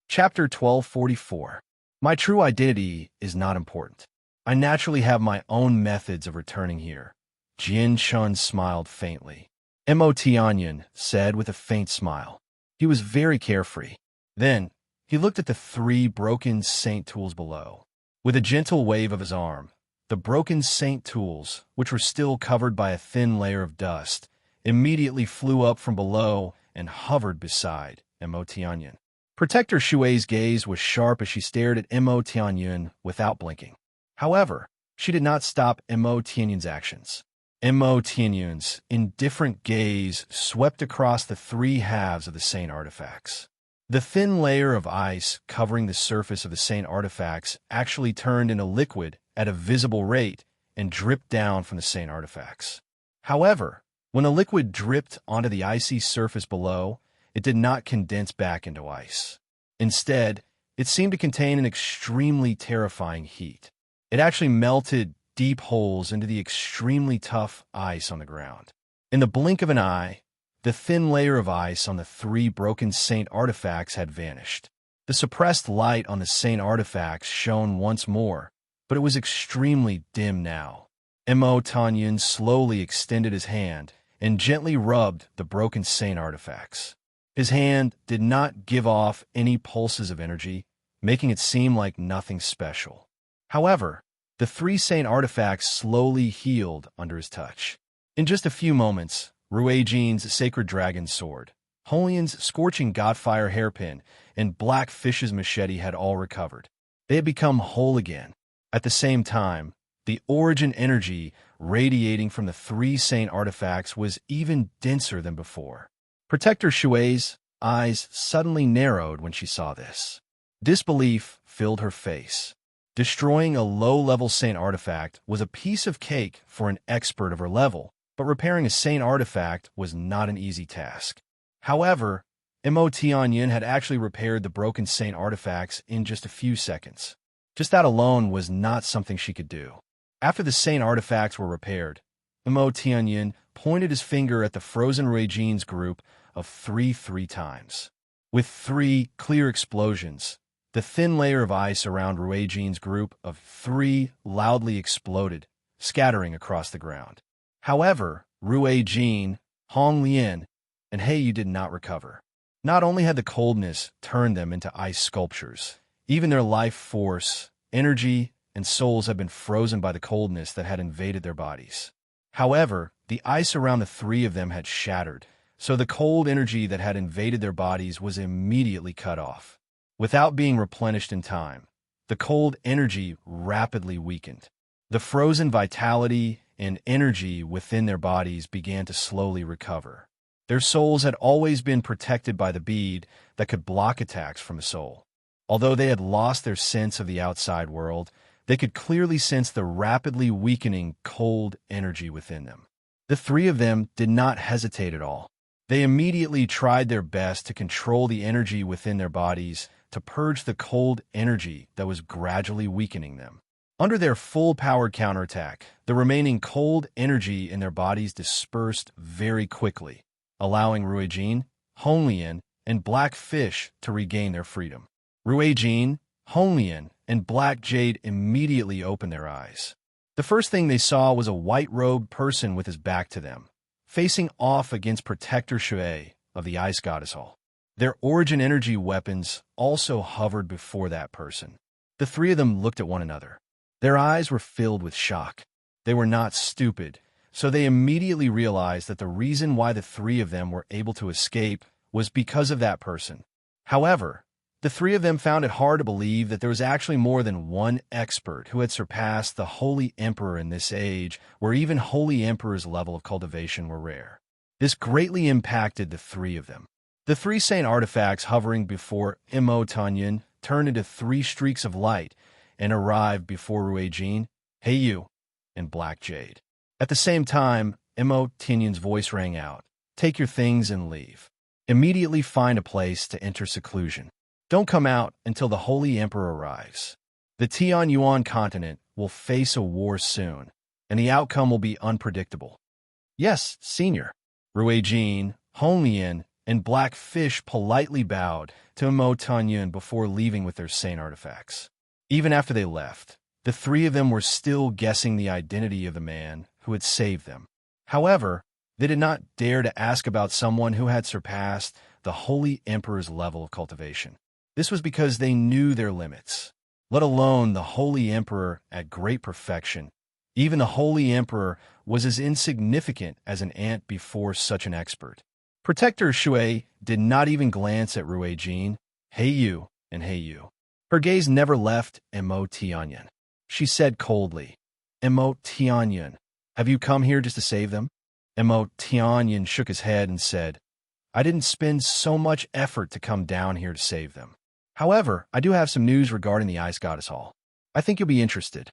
Chapter 1244. My true identity is not important. I naturally have my own methods of returning here. Jianshan smiled faintly. Mo Tianyan said with a faint smile. He was very carefree. Then, he looked at the 3 broken saint tools below. With a gentle wave of his arm, the broken saint tools, which were still covered by a thin layer of dust, immediately flew up from below and hovered beside Mo Tianyan. Protector Shui's gaze was sharp as she stared at Mo Tianyan without blinking. However, she did not stop Mo Tianyan's actions. Mo Tianyan's indifferent gaze swept across the 3 halves of the saint artifacts. The thin layer of ice covering the surface of the saint artifacts actually turned into liquid at a visible rate and dripped down from the saint artifacts. However, when the liquid dripped onto the icy surface below, it did not condense back into ice. Instead, it seemed to contain an extremely terrifying heat. It actually melted deep holes into the extremely tough ice on the ground. In the blink of an eye, the thin layer of ice on the 3 broken saint artifacts had vanished. The suppressed light on the saint artifacts shone once more, but it was extremely dim now. Mo Tianyan slowly extended his hand and gently rubbed the broken saint artifacts. His hand did not give off any pulses of energy, making it seem like nothing special. However, the 3 saint artifacts slowly healed under his touch. In just a few moments, Ruijin's sacred dragon sword, Holian's scorching godfire hairpin, and Blackfish's machete had all recovered. They had become whole again. At the same time, the origin energy radiating from the 3 saint artifacts was even denser than before. Protector Shui's eyes suddenly narrowed when she saw this. Disbelief filled her face. Destroying a low-level saint artifact was a piece of cake for an expert of her level, but repairing a saint artifact was not an easy task. However, Mo Tianyan had actually repaired the broken saint artifacts in just a few seconds. Just that alone was not something she could do. After the saint artifacts were repaired, Mo Tianyan pointed his finger at the frozen Ruijin's group of 3 times. With 3 clear explosions, the thin layer of ice around Ruijin's group of 3 loudly exploded, scattering across the ground. However, Ruijin, Hong Lian, and Heiyu did not recover. Not only had the coldness turned them into ice sculptures, even their life force, energy, and souls had been frozen by the coldness that had invaded their bodies. However, the ice around the 3 of them had shattered, so the cold energy that had invaded their bodies was immediately cut off. Without being replenished in time, the cold energy rapidly weakened. The frozen vitality and energy within their bodies began to slowly recover. Their souls had always been protected by the bead that could block attacks from the soul. Although they had lost their sense of the outside world, they could clearly sense the rapidly weakening cold energy within them. The three of them did not hesitate at all. They immediately tried their best to control the energy within their bodies to purge the cold energy that was gradually weakening them. Under their full-powered counterattack, the remaining cold energy in their bodies dispersed very quickly, allowing Ruijin, Honglian, and Black Fish to regain their freedom. Ruijin, Honglian, and Black Jade immediately opened their eyes. The first thing they saw was a white-robed person with his back to them, facing off against Protector Shui of the Ice Goddess Hall. Their origin energy weapons also hovered before that person. The three of them looked at one another. Their eyes were filled with shock. They were not stupid, so they immediately realized that the reason why the three of them were able to escape was because of that person. However, the three of them found it hard to believe that there was actually more than one expert who had surpassed the Holy Emperor in this age, where even Holy Emperor's level of cultivation were rare. This greatly impacted the three of them. The three saint artifacts hovering before Mo Tanyan turned into three streaks of light and arrived before Ruijin, Heiyu, and Black Jade. At the same time, Mo Tanyan's voice rang out, "Take your things and leave. Immediately find a place to enter seclusion. Don't come out until the Holy Emperor arrives. The Tian Yuan continent will face a war soon, and the outcome will be unpredictable." "Yes, Senior." Ruijin, Honglian, and Black Fish politely bowed to Mo Tanyan before leaving with their saint artifacts. Even after they left, the three of them were still guessing the identity of the man who had saved them. However, they did not dare to ask about someone who had surpassed the Holy Emperor's level of cultivation. This was because they knew their limits, let alone the Holy Emperor at great perfection. Even the Holy Emperor was as insignificant as an ant before such an expert. Protector Shui did not even glance at Ruijin, Heiyu, and Heiyu. Her gaze never left Mo Tianyan. She said coldly, "Mo Tianyan, have you come here just to save them?" Mo Tianyan shook his head and said, "I didn't spend so much effort to come down here to save them. However, I do have some news regarding the Ice Goddess Hall. I think you'll be interested."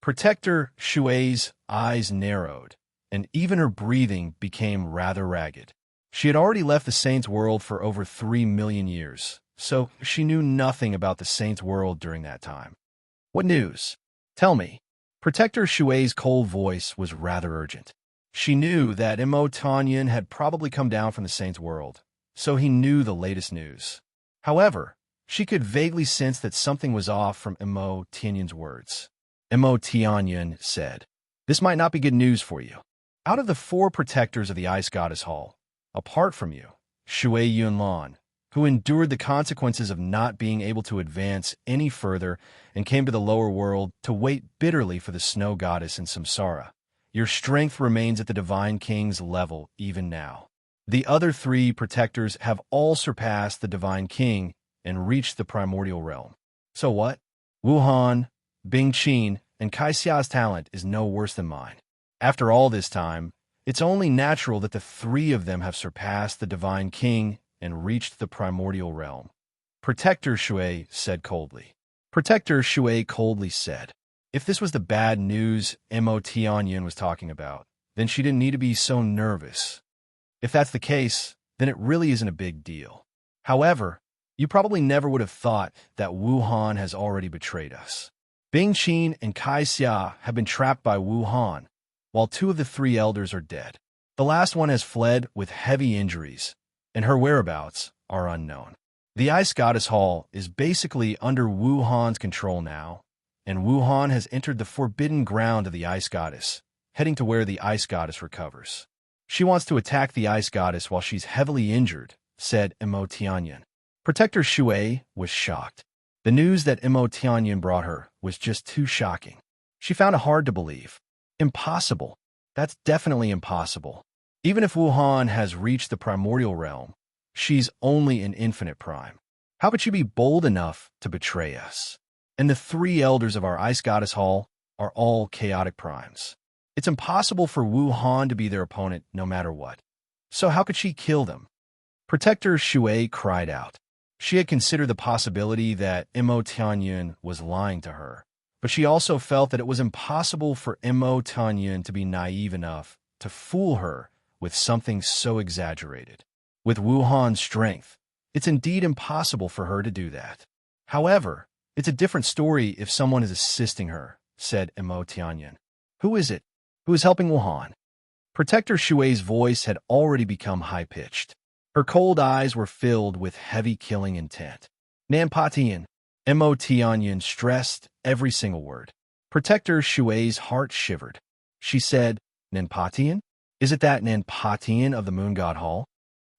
Protector Shui's eyes narrowed, and even her breathing became rather ragged. She had already left the Saints' world for over 3 million years, so she knew nothing about the Saints' world during that time. "What news? Tell me." Protector Shui's cold voice was rather urgent. She knew that Mo Tanyan had probably come down from the Saints' world, so he knew the latest news. However, she could vaguely sense that something was off from Mo Tianyan's words. Mo Tianyan said, "This might not be good news for you. Out of the 4 protectors of the Ice Goddess Hall, apart from you, Shui Yunlan, who endured the consequences of not being able to advance any further and came to the lower world to wait bitterly for the snow goddess in Samsara, your strength remains at the Divine King's level even now. The other 3 protectors have all surpassed the Divine King and reached the primordial realm. So what? Wuhan, Bingqin, and Kaixia's talent is no worse than mine. After all this time, it's only natural that the 3 of them have surpassed the Divine King and reached the primordial realm." Protector Shui said coldly. Protector Shui coldly said, if this was the bad news Mo Tianyan was talking about, then she didn't need to be so nervous. If that's the case, then it really isn't a big deal. However, you probably never would have thought that Wuhan has already betrayed us. Bingqin and Kaixia have been trapped by Wuhan, while 2 of the 3 elders are dead. The last one has fled with heavy injuries, and her whereabouts are unknown. The Ice Goddess Hall is basically under Wuhan's control now, and Wuhan has entered the forbidden ground of the Ice Goddess, heading to where the Ice Goddess recovers. She wants to attack the Ice Goddess while she's heavily injured, said Mo Tianyan. Protector Shui was shocked. The news that Mo Tianyan brought her was just too shocking. She found it hard to believe. Impossible. That's definitely impossible. Even if Wuhan has reached the primordial realm, she's only an infinite prime. How could she be bold enough to betray us? And the 3 elders of our Ice Goddess Hall are all chaotic primes. It's impossible for Wu Han to be their opponent no matter what. So how could she kill them? Protector Shui cried out. She had considered the possibility that Mo Tianyun was lying to her, but she also felt that it was impossible for Mo Tianyun to be naive enough to fool her with something so exaggerated. With Wu Han's strength, it's indeed impossible for her to do that. However, it's a different story if someone is assisting her, said Mo Tianyun. Who is it? Who is helping Wu Han? Protector Shui's voice had already become high-pitched. Her cold eyes were filled with heavy killing intent. Nanpatian. Mo Tianyun stressed every single word. Protector Shui's heart shivered. She said, Nanpatian? Is it that Nanpatian of the Moon God Hall?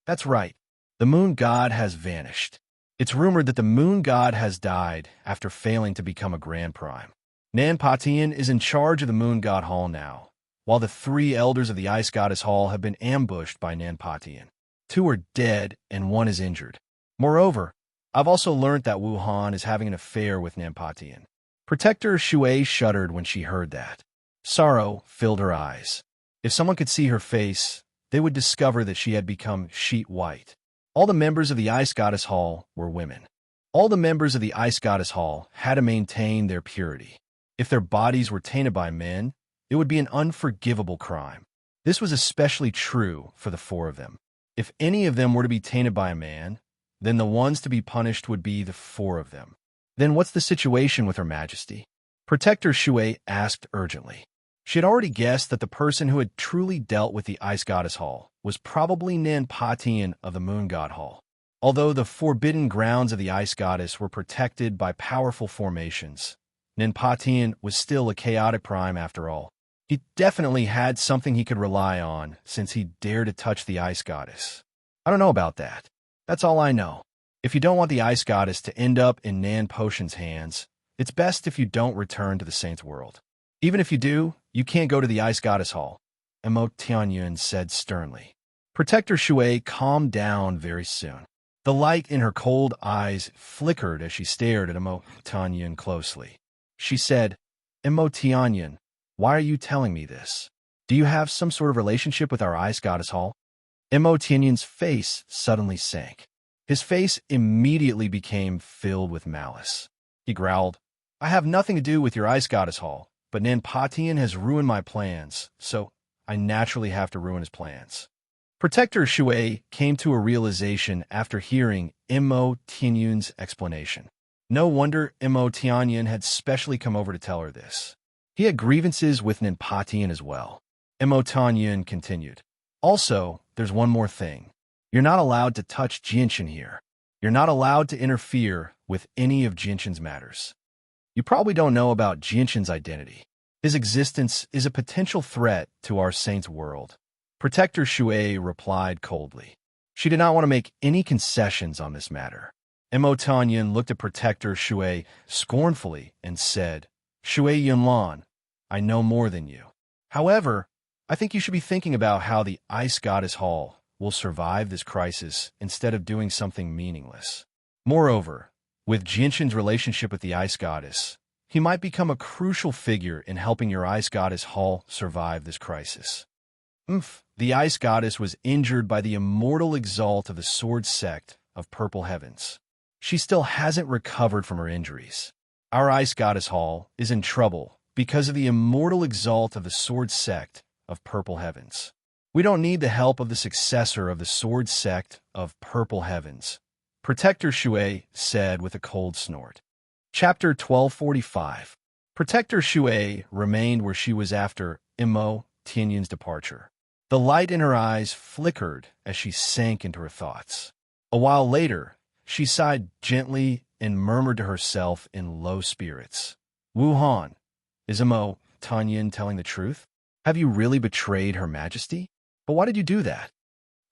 That's right. The Moon God has vanished. It's rumored that the Moon God has died after failing to become a Grand Prime. Nanpatian is in charge of the Moon God Hall now, while the 3 elders of the Ice Goddess Hall have been ambushed by Nanpatian. 2 are dead and 1 is injured. Moreover, I've also learned that Wu Han is having an affair with Nanpatian. Protector Shui shuddered when she heard that. Sorrow filled her eyes. If someone could see her face, they would discover that she had become sheet white. All the members of the Ice Goddess Hall were women. All the members of the Ice Goddess Hall had to maintain their purity. If their bodies were tainted by men, it would be an unforgivable crime. This was especially true for the 4 of them. If any of them were to be tainted by a man, then the ones to be punished would be the 4 of them. Then what's the situation with Her Majesty? Protector Shui asked urgently. She had already guessed that the person who had truly dealt with the Ice Goddess Hall was probably Nanpatian of the Moon God Hall. Although the forbidden grounds of the Ice Goddess were protected by powerful formations, Nanpatian was still a chaotic prime after all. He definitely had something he could rely on since he dared to touch the Ice Goddess. I don't know about that. That's all I know. If you don't want the Ice Goddess to end up in Nan Potion's hands, it's best if you don't return to the Saints' World. Even if you do, you can't go to the Ice Goddess Hall, Mo Tianyun said sternly. Protector Shui calmed down very soon. The light in her cold eyes flickered as she stared at Mo Tianyun closely. She said, Mo Tianyun, why are you telling me this? Do you have some sort of relationship with our Ice Goddess Hall? Mo Tianyun's face suddenly sank. His face immediately became filled with malice. He growled, I have nothing to do with your Ice Goddess Hall, but Nanpatian has ruined my plans, so I naturally have to ruin his plans. Protector Shui came to a realization after hearing Mo Tianyun's explanation. No wonder Mo Tianyun had specially come over to tell her this. He had grievances with Nanpatian as well. Mo Tianyun continued. Also, there's one more thing. You're not allowed to touch Jinshin here. You're not allowed to interfere with any of Jinshin's matters. You probably don't know about Jinshin's identity. His existence is a potential threat to our Saints' World. Protector Shui replied coldly. She did not want to make any concessions on this matter. Mo Tianyun looked at Protector Shui scornfully and said, Shui Yunlan, I know more than you. However, I think you should be thinking about how the Ice Goddess Hall will survive this crisis instead of doing something meaningless. Moreover, with Jinshin's relationship with the Ice Goddess, he might become a crucial figure in helping your Ice Goddess Hall survive this crisis. The Ice Goddess was injured by the immortal exalt of the Sword Sect of Purple Heavens. She still hasn't recovered from her injuries. Our Ice Goddess Hall is in trouble because of the immortal exalt of the Sword Sect of Purple Heavens. We don't need the help of the successor of the Sword Sect of Purple Heavens, Protector Shui said with a cold snort. Chapter 1245. Protector Shui remained where she was after Mo Tianyun's departure. The light in her eyes flickered as she sank into her thoughts. A while later, she sighed gently and murmured to herself in low spirits. Wu Han, is Mo Tianyun telling the truth? Have you really betrayed Her Majesty? But why did you do that?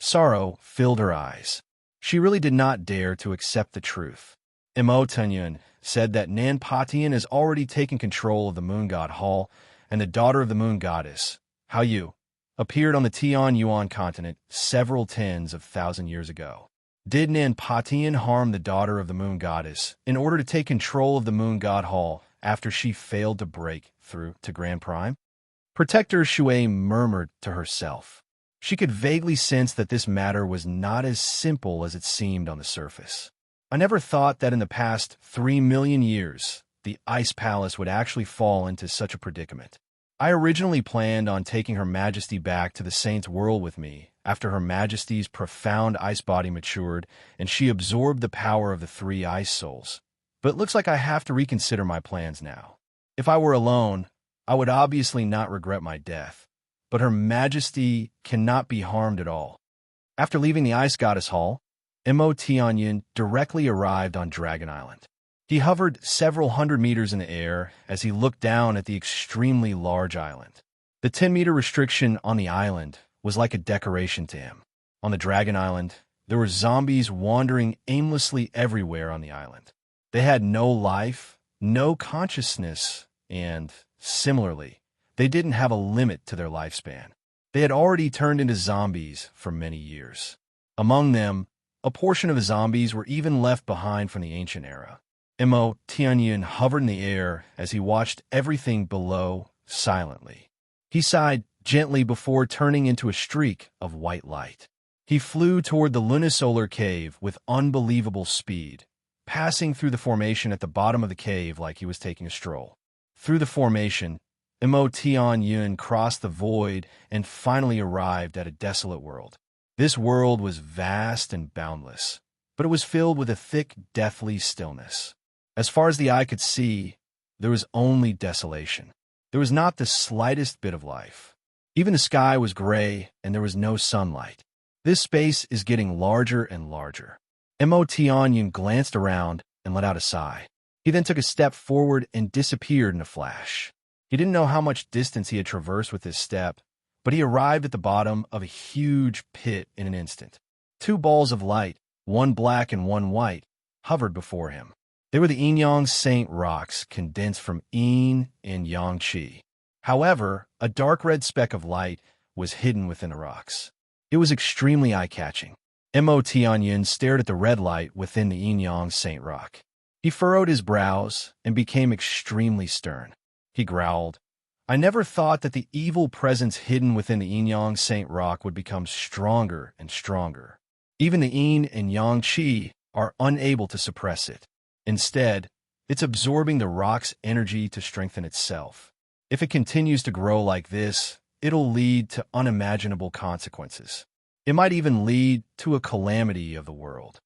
Sorrow filled her eyes. She really did not dare to accept the truth. Mo Tianyun said that Nanpatian has already taken control of the Moon God Hall, and the daughter of the Moon Goddess, Hao Yu, appeared on the Tian Yuan continent several tens of thousand years ago. Did Nanpatian harm the daughter of the Moon Goddess in order to take control of the Moon God Hall after she failed to break through to Grand Prime? Protector Shui murmured to herself. She could vaguely sense that this matter was not as simple as it seemed on the surface. I never thought that in the past 3 million years, the Ice Palace would actually fall into such a predicament. I originally planned on taking Her Majesty back to the Saint's world with me after Her Majesty's profound ice body matured and she absorbed the power of the 3 ice souls. But it looks like I have to reconsider my plans now. If I were alone, I would obviously not regret my death, but Her Majesty cannot be harmed at all. After leaving the Ice Goddess Hall, Mo Tianyin directly arrived on Dragon Island. He hovered several hundred meters in the air as he looked down at the extremely large island. The 10-meter restriction on the island was like a decoration to him. On the Dragon Island, there were zombies wandering aimlessly everywhere on the island. They had no life, no consciousness, and, similarly, they didn't have a limit to their lifespan. They had already turned into zombies for many years. Among them, a portion of the zombies were even left behind from the ancient era. Mo Tianyin hovered in the air as he watched everything below silently. He sighed gently before turning into a streak of white light. He flew toward the lunisolar cave with unbelievable speed, passing through the formation at the bottom of the cave like he was taking a stroll. Through the formation, Mo Tianyin crossed the void and finally arrived at a desolate world. This world was vast and boundless, but it was filled with a thick, deathly stillness. As far as the eye could see, there was only desolation. There was not the slightest bit of life. Even the sky was gray, and there was no sunlight. This space is getting larger and larger. Mo Tianyin glanced around and let out a sigh. He then took a step forward and disappeared in a flash. He didn't know how much distance he had traversed with his step, but he arrived at the bottom of a huge pit in an instant. 2 balls of light, one black and one white, hovered before him. They were the Yin-Yang Saint rocks condensed from Yin and Yang Qi. However, a dark red speck of light was hidden within the rocks. It was extremely eye-catching. Mo Tianyin stared at the red light within the Yin-Yang Saint rock. He furrowed his brows and became extremely stern. He growled, "I never thought that the evil presence hidden within the Yin-Yang Saint rock would become stronger and stronger. Even the Yin and Yang Qi are unable to suppress it. Instead, it's absorbing the rock's energy to strengthen itself. If it continues to grow like this, it'll lead to unimaginable consequences. It might even lead to a calamity of the world.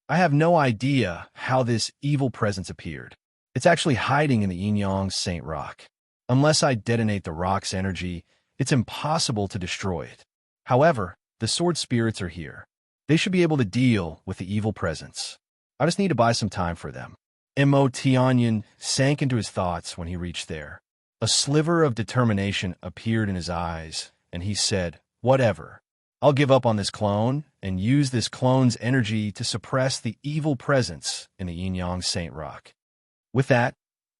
I have no idea how this evil presence appeared. It's actually hiding in the Yin-Yang Saint rock. Unless I detonate the rock's energy, it's impossible to destroy it. However, the sword spirits are here. They should be able to deal with the evil presence. I just need to buy some time for them." Mo Tianyin sank into his thoughts when he reached there. A sliver of determination appeared in his eyes, and he said, "Whatever. I'll give up on this clone and use this clone's energy to suppress the evil presence in the Yin-Yang Saint rock." With that,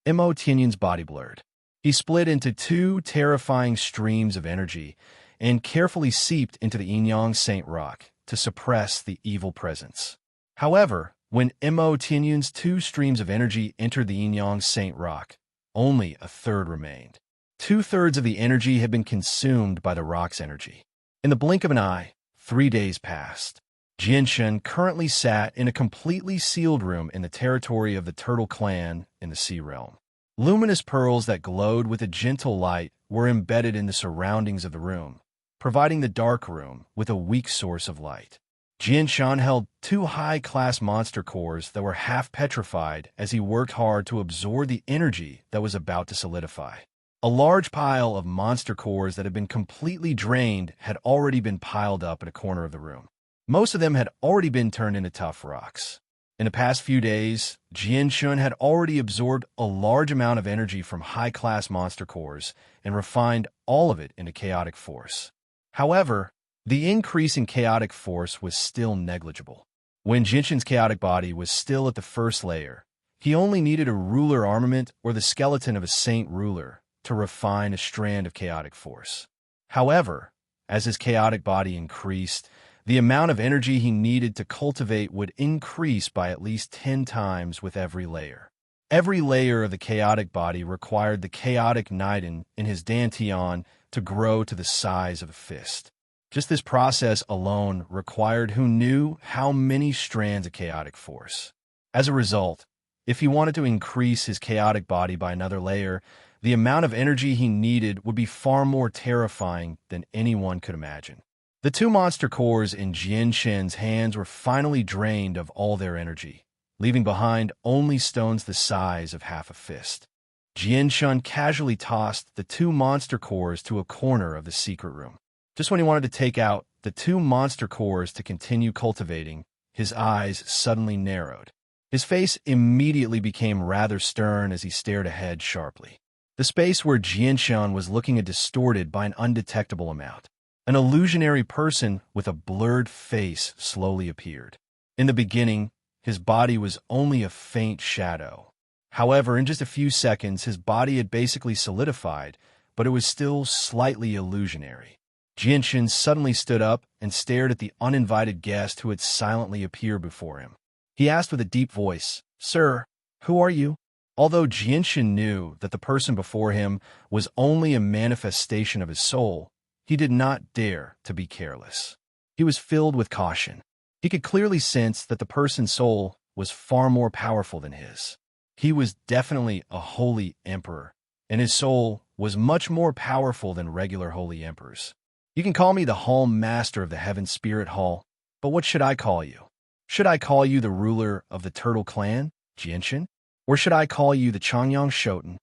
Mo Tianyin's body blurred. He split into 2 terrifying streams of energy and carefully seeped into the Yin-Yang Saint rock to suppress the evil presence. However, when Mo Tianyin's 2 streams of energy entered the Yin-Yang Saint rock, only a third remained. 2/3 of the energy had been consumed by the rock's energy. In the blink of an eye, 3 days passed. Jinshen currently sat in a completely sealed room in the territory of the Turtle Clan in the Sea Realm. Luminous pearls that glowed with a gentle light were embedded in the surroundings of the room, providing the dark room with a weak source of light. Jinshan held 2 high-class monster cores that were half petrified as he worked hard to absorb the energy that was about to solidify. A large pile of monster cores that had been completely drained had already been piled up in a corner of the room. Most of them had already been turned into tough rocks. In the past few days, Jinshan had already absorbed a large amount of energy from high-class monster cores and refined all of it into chaotic force. However, the increase in chaotic force was still negligible. When Jinshan's chaotic body was still at the first layer, he only needed a ruler armament or the skeleton of a saint ruler to refine a strand of chaotic force. However, as his chaotic body increased, the amount of energy he needed to cultivate would increase by at least 10 times with every layer. Every layer of the chaotic body required the chaotic Niden in his dantian to grow to the size of a fist. Just this process alone required who knew how many strands of chaotic force. As a result, if he wanted to increase his chaotic body by another layer, the amount of energy he needed would be far more terrifying than anyone could imagine. The two monster cores in Jianshen's hands were finally drained of all their energy, leaving behind only stones the size of half a fist. Jianshen casually tossed the two monster cores to a corner of the secret room. Just when he wanted to take out the two monster cores to continue cultivating, his eyes suddenly narrowed. His face immediately became rather stern as he stared ahead sharply. The space where Jianshen was looking at distorted by an undetectable amount. An illusionary person with a blurred face slowly appeared. In the beginning, his body was only a faint shadow. However, in just a few seconds, his body had basically solidified, but it was still slightly illusionary. Jianshen suddenly stood up and stared at the uninvited guest who had silently appeared before him. He asked with a deep voice, "Sir, who are you?" Although Jianshen knew that the person before him was only a manifestation of his soul, he did not dare to be careless. He was filled with caution. He could clearly sense that the person's soul was far more powerful than his. He was definitely a holy emperor, and his soul was much more powerful than regular holy emperors. "You can call me the Hall Master of the Heaven Spirit Hall, but what should I call you? Should I call you the ruler of the Turtle Clan, Jianshen? Or should I call you the Changyang Shoten?"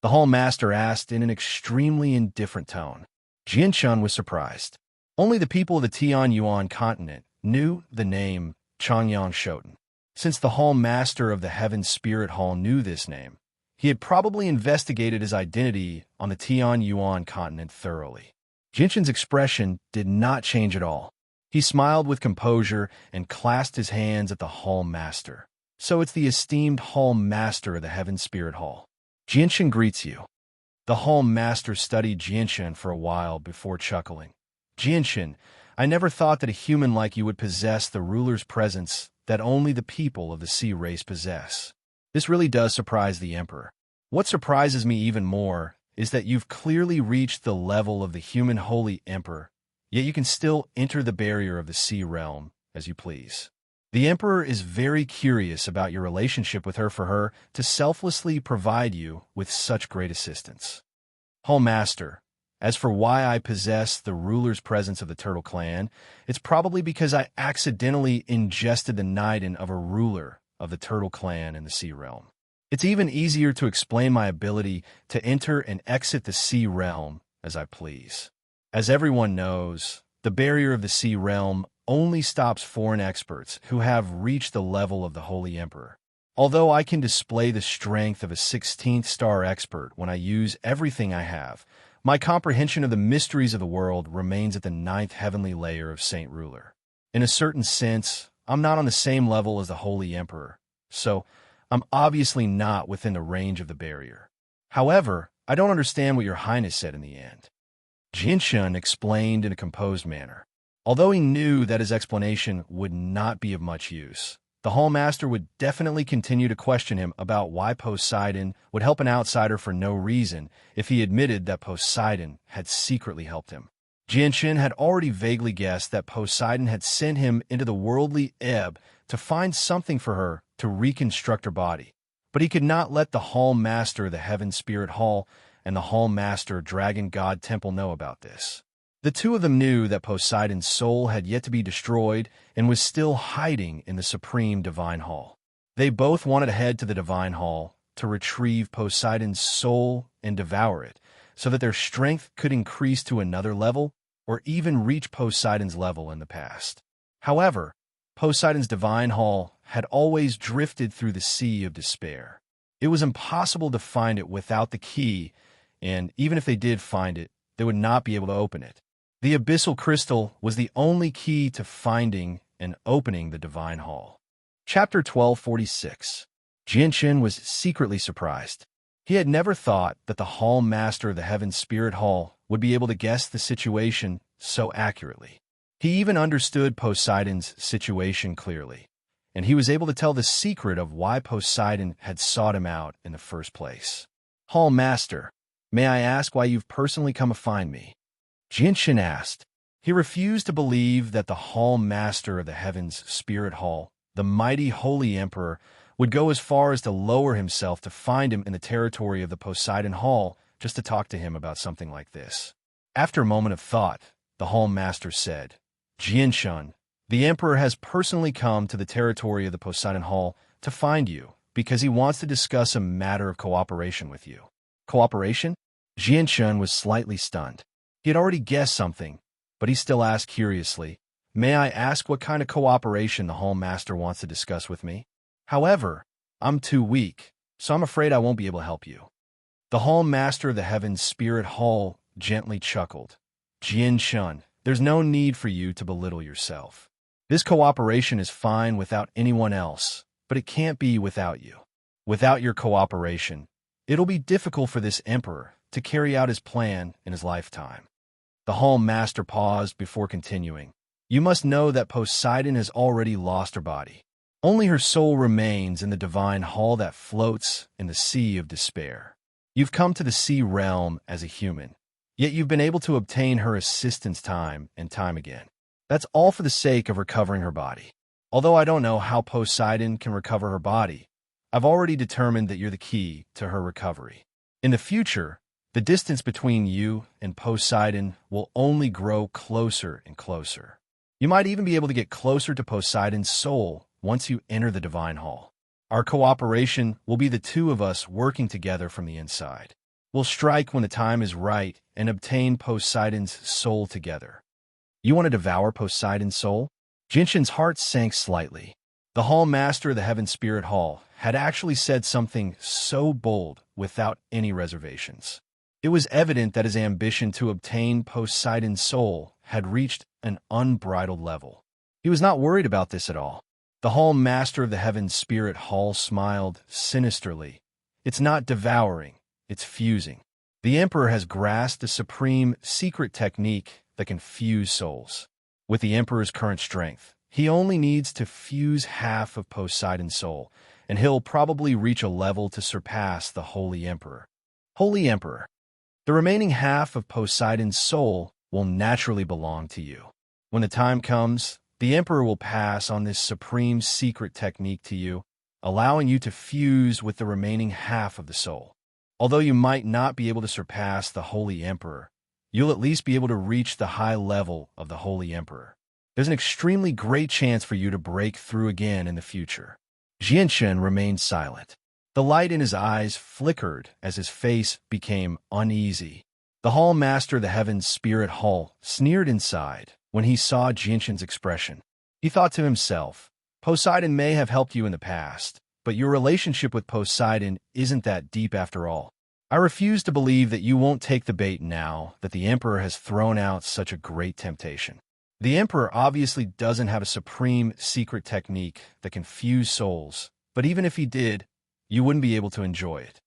The Hall Master asked in an extremely indifferent tone. Jianshen was surprised. Only the people of the Tianyuan continent knew the name Changyang Shoten. Since the Hall Master of the Heaven Spirit Hall knew this name, he had probably investigated his identity on the Tianyuan continent thoroughly. Jianshen's expression did not change at all. He smiled with composure and clasped his hands at the Hall Master. "So it's the esteemed Hall Master of the Heaven Spirit Hall. Jianshen greets you." The Hall Master studied Jianshen for a while before chuckling. "Jianshen, I never thought that a human like you would possess the ruler's presence that only the people of the sea race possess. This really does surprise the Emperor. What surprises me even more is that you've clearly reached the level of the human holy Emperor, yet you can still enter the barrier of the sea realm as you please. The Emperor is very curious about your relationship with her for her to selflessly provide you with such great assistance. Hall Master, as for why I possess the ruler's presence of the Turtle Clan, it's probably because I accidentally ingested the Niden of a ruler of the Turtle Clan in the Sea Realm. It's even easier to explain my ability to enter and exit the Sea Realm as I please. As everyone knows, the barrier of the Sea Realm only stops foreign experts who have reached the level of the Holy Emperor. Although I can display the strength of a 16th star expert when I use everything I have, my comprehension of the mysteries of the world remains at the 9th heavenly layer of Saint Ruler. In a certain sense, I'm not on the same level as the Holy Emperor, so I'm obviously not within the range of the barrier. However, I don't understand what your Highness said in the end. Jianshen explained in a composed manner. Although he knew that his explanation would not be of much use, the Hall Master would definitely continue to question him about why Poseidon would help an outsider for no reason if he admitted that Poseidon had secretly helped him. Jianshen had already vaguely guessed that Poseidon had sent him into the worldly ebb to find something for her to reconstruct her body, but he could not let the Hall Master of the Heaven Spirit Hall and the Hall Master Dragon God Temple know about this. The two of them knew that Poseidon's soul had yet to be destroyed and was still hiding in the Supreme Divine Hall. They both wanted to head to the Divine Hall to retrieve Poseidon's soul and devour it, so that their strength could increase to another level or even reach Poseidon's level in the past. However, Poseidon's Divine Hall had always drifted through the sea of despair. It was impossible to find it without the key, and even if they did find it, they would not be able to open it. The Abyssal Crystal was the only key to finding and opening the Divine Hall. Chapter 1246. Jianshen was secretly surprised. He had never thought that the Hall Master of the Heaven Spirit Hall would be able to guess the situation so accurately. He even understood Poseidon's situation clearly, and he was able to tell the secret of why Poseidon had sought him out in the first place. "Hall Master, may I ask why you've personally come to find me?" Jinshin asked. He refused to believe that the Hall Master of the Heavens Spirit Hall, the mighty Holy Emperor, would go as far as to lower himself to find him in the territory of the Poseidon Hall just to talk to him about something like this. After a moment of thought, the Hall Master said, "Jinshin, the Emperor has personally come to the territory of the Poseidon Hall to find you because he wants to discuss a matter of cooperation with you." Cooperation? Jinshin was slightly stunned. He had already guessed something, but he still asked curiously, "May I ask what kind of cooperation the Hall Master wants to discuss with me? However, I'm too weak, so I'm afraid I won't be able to help you." The Hall Master of the Heavens Spirit Hall gently chuckled. "Jinshin, there's no need for you to belittle yourself. This cooperation is fine without anyone else, but it can't be without you. Without your cooperation, it'll be difficult for this Emperor to carry out his plan in his lifetime." The Hall Master paused before continuing. "You must know that Poseidon has already lost her body. Only her soul remains in the divine hall that floats in the sea of despair. You've come to the sea realm as a human, yet you've been able to obtain her assistance time and time again. That's all for the sake of recovering her body. Although I don't know how Poseidon can recover her body, I've already determined that you're the key to her recovery. In the future, the distance between you and Poseidon will only grow closer and closer. You might even be able to get closer to Poseidon's soul once you enter the divine hall. Our cooperation will be the two of us working together from the inside. We'll strike when the time is right and obtain Poseidon's soul together." "You want to devour Poseidon's soul?" Jinshin's heart sank slightly. The Hall Master of the Heaven Spirit Hall had actually said something so bold without any reservations. It was evident that his ambition to obtain Poseidon's soul had reached an unbridled level. He was not worried about this at all. The Hall Master of the Heaven Spirit Hall smiled sinisterly. "It's not devouring, it's fusing. The Emperor has grasped the supreme secret technique that can fuse souls. With the Emperor's current strength, he only needs to fuse half of Poseidon's soul, and he'll probably reach a level to surpass the Holy Emperor." Holy Emperor. The remaining half of Poseidon's soul will naturally belong to you. When the time comes, the Emperor will pass on this supreme secret technique to you, allowing you to fuse with the remaining half of the soul. Although you might not be able to surpass the Holy Emperor, you'll at least be able to reach the high level of the Holy Emperor. There's an extremely great chance for you to break through again in the future. Jinshin remained silent. The light in his eyes flickered as his face became uneasy. The Hall Master of the Heaven's Spirit Hall sneered inside when he saw Jinshin's expression. He thought to himself, "Poseidon may have helped you in the past, but your relationship with Poseidon isn't that deep after all. I refuse to believe that you won't take the bait now that the Emperor has thrown out such a great temptation. The Emperor obviously doesn't have a supreme secret technique that can fuse souls, but even if he did, you wouldn't be able to enjoy it."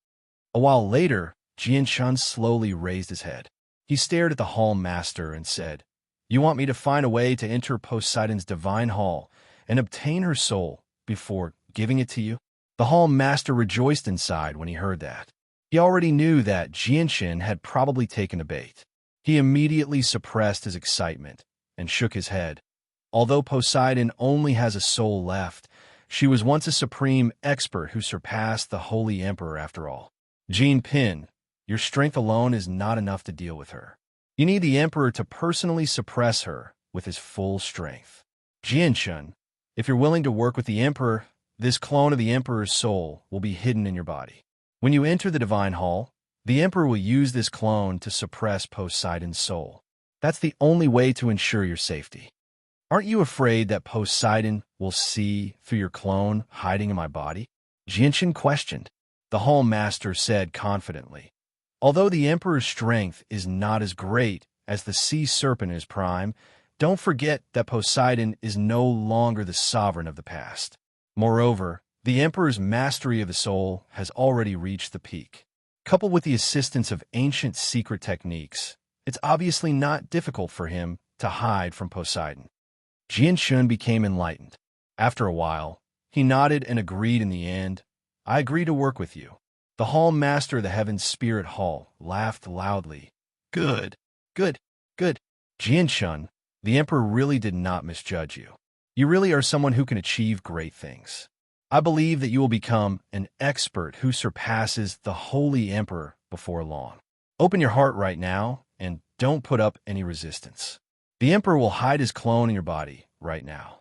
A while later, Jinshin slowly raised his head. He stared at the Hall Master and said, "You want me to find a way to enter Poseidon's divine hall and obtain her soul before giving it to you?" The Hall Master rejoiced inside when he heard that. He already knew that Jinshin had probably taken a bait. He immediately suppressed his excitement and shook his head. Although Poseidon only has a soul left, she was once a supreme expert who surpassed the Holy Emperor after all. Jinpin, your strength alone is not enough to deal with her. You need the Emperor to personally suppress her with his full strength. Jinshin, if you're willing to work with the Emperor, this clone of the Emperor's soul will be hidden in your body. When you enter the Divine Hall, the Emperor will use this clone to suppress Poseidon's soul. That's the only way to ensure your safety. Aren't you afraid that Poseidon will see through your clone hiding in my body?" Jinshin questioned. The Hall Master said confidently, "Although the Emperor's strength is not as great as the sea serpent in his prime, don't forget that Poseidon is no longer the sovereign of the past. Moreover, the Emperor's mastery of the soul has already reached the peak. Coupled with the assistance of ancient secret techniques, it's obviously not difficult for him to hide from Poseidon." Jinshin became enlightened. After a while, He nodded and agreed in the end. I agree to work with you. The Hall Master of the Heaven's Spirit Hall laughed loudly. Good, good, good. Jianshun, the Emperor really did not misjudge you. You really are someone who can achieve great things. I believe that you will become an expert who surpasses the Holy Emperor before long. Open your heart right now and don't put up any resistance. The Emperor will hide his clone in your body right now.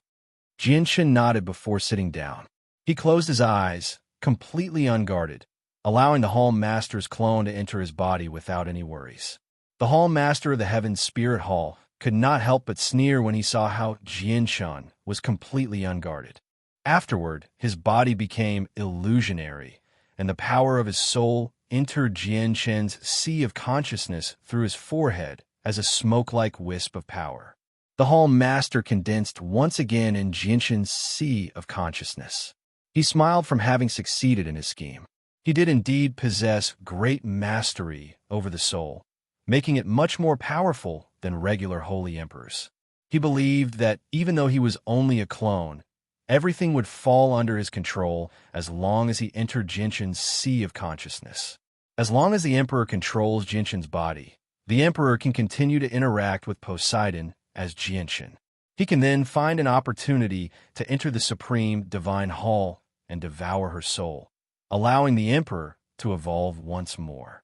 Jianshun nodded before sitting down. He closed his eyes, completely unguarded, allowing the Hall Master's clone to enter his body without any worries. The Hall Master of the Heaven's Spirit Hall could not help but sneer when he saw how Jianshun was completely unguarded. Afterward, his body became illusionary, and the power of his soul entered Jianshun's sea of consciousness through his forehead as a smoke-like wisp of power. The Hall Master condensed once again in Jianshun's sea of consciousness. He smiled from having succeeded in his scheme. He did indeed possess great mastery over the soul, making it much more powerful than regular holy emperors. He believed that even though he was only a clone, everything would fall under his control as long as he entered Jianshun's sea of consciousness. As long as the emperor controls Jianshun's body, the emperor can continue to interact with Poseidon as Jianshun. He can then find an opportunity to enter the supreme divine hall and devour her soul, allowing the emperor to evolve once more.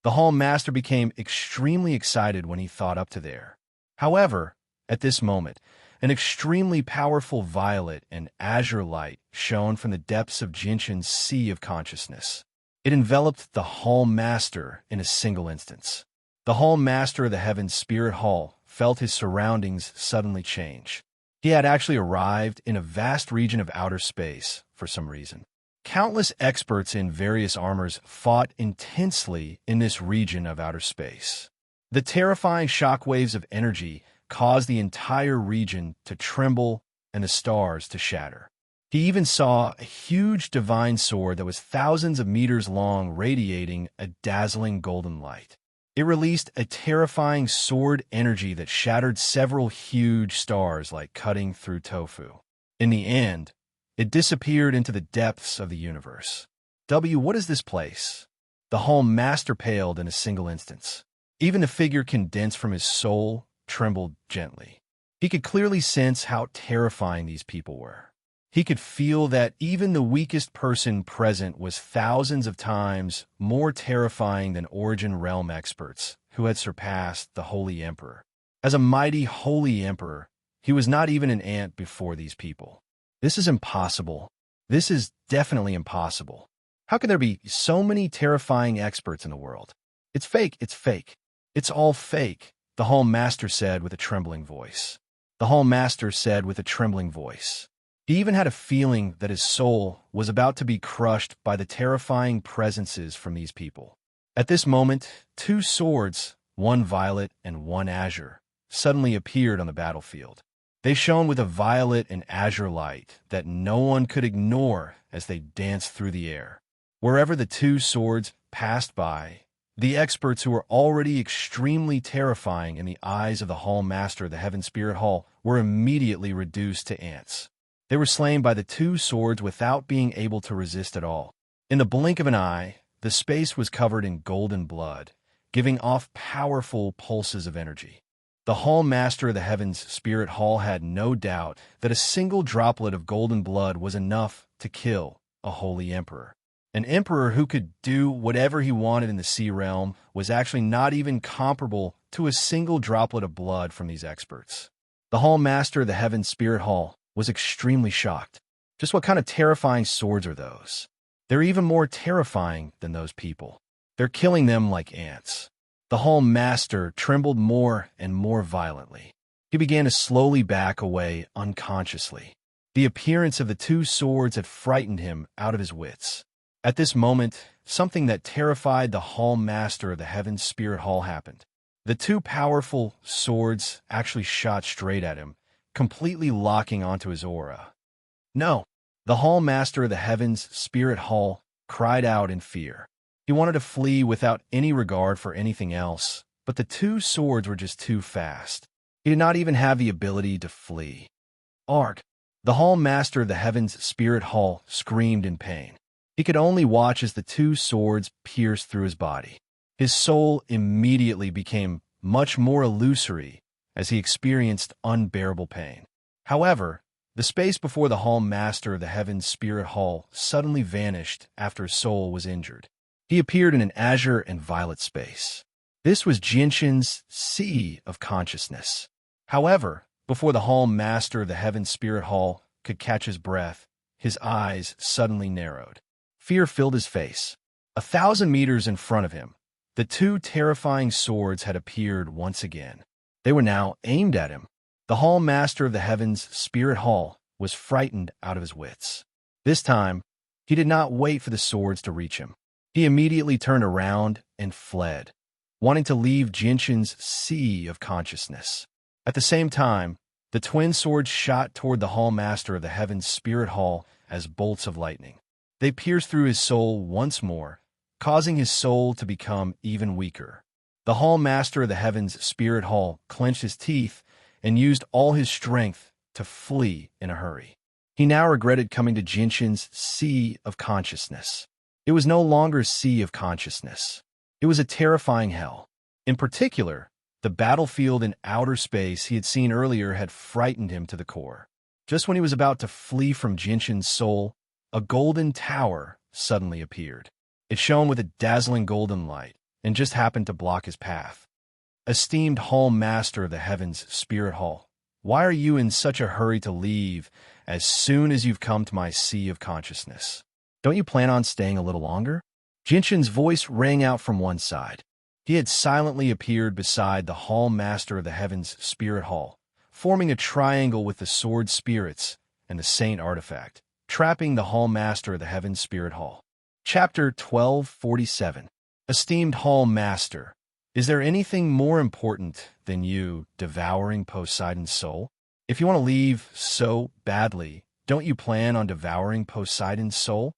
The Hall Master became extremely excited when he thought up to there. However, at this moment, an extremely powerful violet and azure light shone from the depths of Jianshun's sea of consciousness. It enveloped the Hall Master in a single instance. The Hall Master of the Heaven's Spirit Hall felt his surroundings suddenly change. He had actually arrived in a vast region of outer space for some reason. Countless experts in various armors fought intensely in this region of outer space. The terrifying shockwaves of energy caused the entire region to tremble and the stars to shatter. He even saw a huge divine sword that was thousands of meters long radiating a dazzling golden light. It released a terrifying sword energy that shattered several huge stars like cutting through tofu. In the end, it disappeared into the depths of the universe. What is this place? The Hall Master paled in a single instance. Even the figure condensed from his soul trembled gently. He could clearly sense how terrifying these people were. He could feel that even the weakest person present was thousands of times more terrifying than Origin Realm experts who had surpassed the Holy Emperor. As a mighty Holy Emperor, he was not even an ant before these people. This is impossible. This is definitely impossible. How can there be so many terrifying experts in the world? It's fake, it's fake. It's all fake, the Hall Master said with a trembling voice. The Hall Master said with a trembling voice. He even had a feeling that his soul was about to be crushed by the terrifying presences from these people. At this moment, two swords, one violet and one azure, suddenly appeared on the battlefield. They shone with a violet and azure light that no one could ignore as they danced through the air. Wherever the two swords passed by, the experts who were already extremely terrifying in the eyes of the Hall Master of the Heaven Spirit Hall were immediately reduced to ants. They were slain by the two swords without being able to resist at all. In the blink of an eye, the space was covered in golden blood, giving off powerful pulses of energy. The Hall Master of the Heaven's Spirit Hall had no doubt that a single droplet of golden blood was enough to kill a holy emperor. An emperor who could do whatever he wanted in the sea realm was actually not even comparable to a single droplet of blood from these experts. The Hall Master of the Heaven's Spirit Hall was extremely shocked. Just what kind of terrifying swords are those? They're even more terrifying than those people. They're killing them like ants. The Hall Master trembled more and more violently. He began to slowly back away unconsciously. The appearance of the two swords had frightened him out of his wits. At this moment, something that terrified the Hall Master of the Heaven's Spirit Hall happened. The two powerful swords actually shot straight at him, completely locking onto his aura. No! The Hall Master of the Heaven's Spirit Hall cried out in fear. He wanted to flee without any regard for anything else, but the two swords were just too fast. He did not even have the ability to flee. Arg! The The Hall Master of the Heavens Spirit Hall screamed in pain. He could only watch as the two swords pierced through his body. His soul immediately became much more illusory as he experienced unbearable pain. However, the space before the Hall Master of the Heavens Spirit Hall suddenly vanished after his soul was injured. He appeared in an azure and violet space. This was Jinshin's Sea of Consciousness. However, before the Hall Master of the Heavens Spirit Hall could catch his breath, his eyes suddenly narrowed. Fear filled his face. 1,000 meters in front of him, the two terrifying swords had appeared once again. They were now aimed at him. The Hall Master of the Heavens Spirit Hall was frightened out of his wits. This time, he did not wait for the swords to reach him. He immediately turned around and fled, wanting to leave Jinshin's Sea of Consciousness. At the same time, the twin swords shot toward the Hall Master of the Heavens Spirit Hall as bolts of lightning. They pierced through his soul once more, causing his soul to become even weaker. The Hall Master of the Heavens Spirit Hall clenched his teeth and used all his strength to flee in a hurry. He now regretted coming to Jinshin's Sea of Consciousness. It was no longer a Sea of Consciousness. It was a terrifying hell. In particular, the battlefield in outer space he had seen earlier had frightened him to the core. Just when he was about to flee from Jinshin's soul, a golden tower suddenly appeared. It shone with a dazzling golden light and just happened to block his path. Esteemed Hall Master of the Heavens Spirit Hall, why are you in such a hurry to leave as soon as you've come to my Sea of Consciousness? Don't you plan on staying a little longer? Jinshin's voice rang out from one side. He had silently appeared beside the Hall Master of the Heavens Spirit Hall, forming a triangle with the sword spirits and the Saint artifact, trapping the Hall Master of the Heavens Spirit Hall. Chapter 1247. Esteemed Hall Master, is there anything more important than you devouring Poseidon's soul? If you want to leave so badly, don't you plan on devouring Poseidon's soul?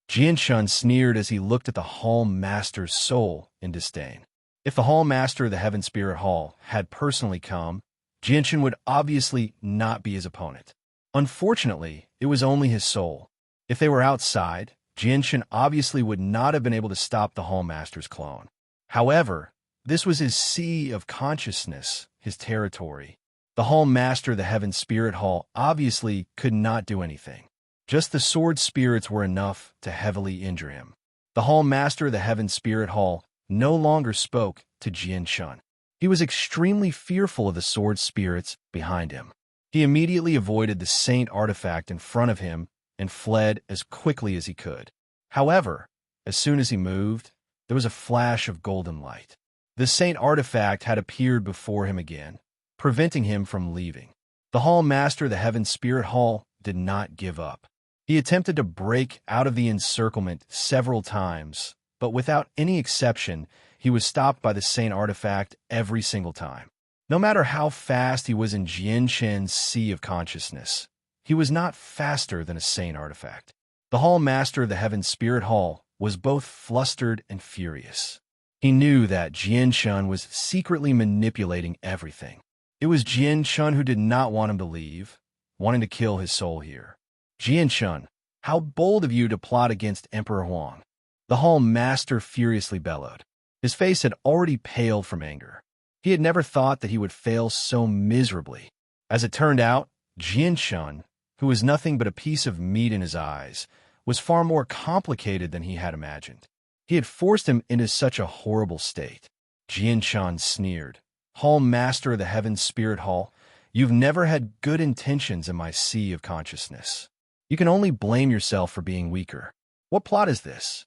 Jinshin sneered as he looked at the Hall Master's soul in disdain. If the Hall Master of the Heaven Spirit Hall had personally come, Jinshin would obviously not be his opponent. Unfortunately, it was only his soul. If they were outside, Jinshin obviously would not have been able to stop the Hall Master's clone. However, this was his Sea of Consciousness, his territory. The Hall Master of the Heaven Spirit Hall obviously could not do anything. Just the sword spirits were enough to heavily injure him. The Hall Master of the Heaven Spirit Hall no longer spoke to Jinshin. He was extremely fearful of the sword spirits behind him. He immediately avoided the Saint artifact in front of him and fled as quickly as he could. However, as soon as he moved, there was a flash of golden light. The Saint artifact had appeared before him again, preventing him from leaving. The Hall Master of the Heaven Spirit Hall did not give up. He attempted to break out of the encirclement several times, but without any exception, he was stopped by the Saint artifact every single time. No matter how fast he was in Jinshin's Sea of Consciousness, he was not faster than a Saint artifact. The Hall Master of the Heaven Spirit Hall was both flustered and furious. He knew that Jinshin was secretly manipulating everything. It was Jinshin who did not want him to leave, wanting to kill his soul here. Jinshin, how bold of you to plot against Emperor Huang. The Hall Master furiously bellowed. His face had already paled from anger. He had never thought that he would fail so miserably. As it turned out, Jinshin, who was nothing but a piece of meat in his eyes, was far more complicated than he had imagined. He had forced him into such a horrible state. Jinshin sneered. Hall Master of the Heaven Spirit Hall, you've never had good intentions in my Sea of Consciousness. You can only blame yourself for being weaker. What plot is this?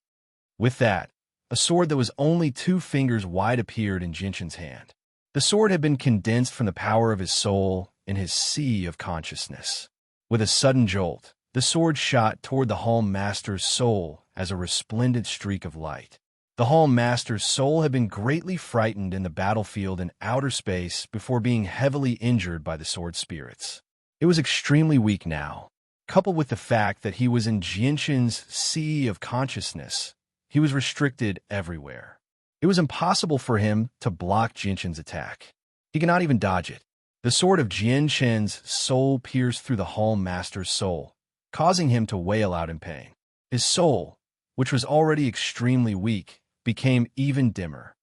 With that, a sword that was only 2 fingers wide appeared in Jinshin's hand. The sword had been condensed from the power of his soul in his Sea of Consciousness. With a sudden jolt, the sword shot toward the Hall Master's soul as a resplendent streak of light. The Hall Master's soul had been greatly frightened in the battlefield in outer space before being heavily injured by the sword spirits. It was extremely weak now. Coupled with the fact that he was in Jinshin's Sea of Consciousness, he was restricted everywhere. It was impossible for him to block Jinshin's attack. He could not even dodge it. The sword of Jian Shen's soul pierced through the Hall Master's soul, causing him to wail out in pain. His soul, which was already extremely weak, became even dimmer.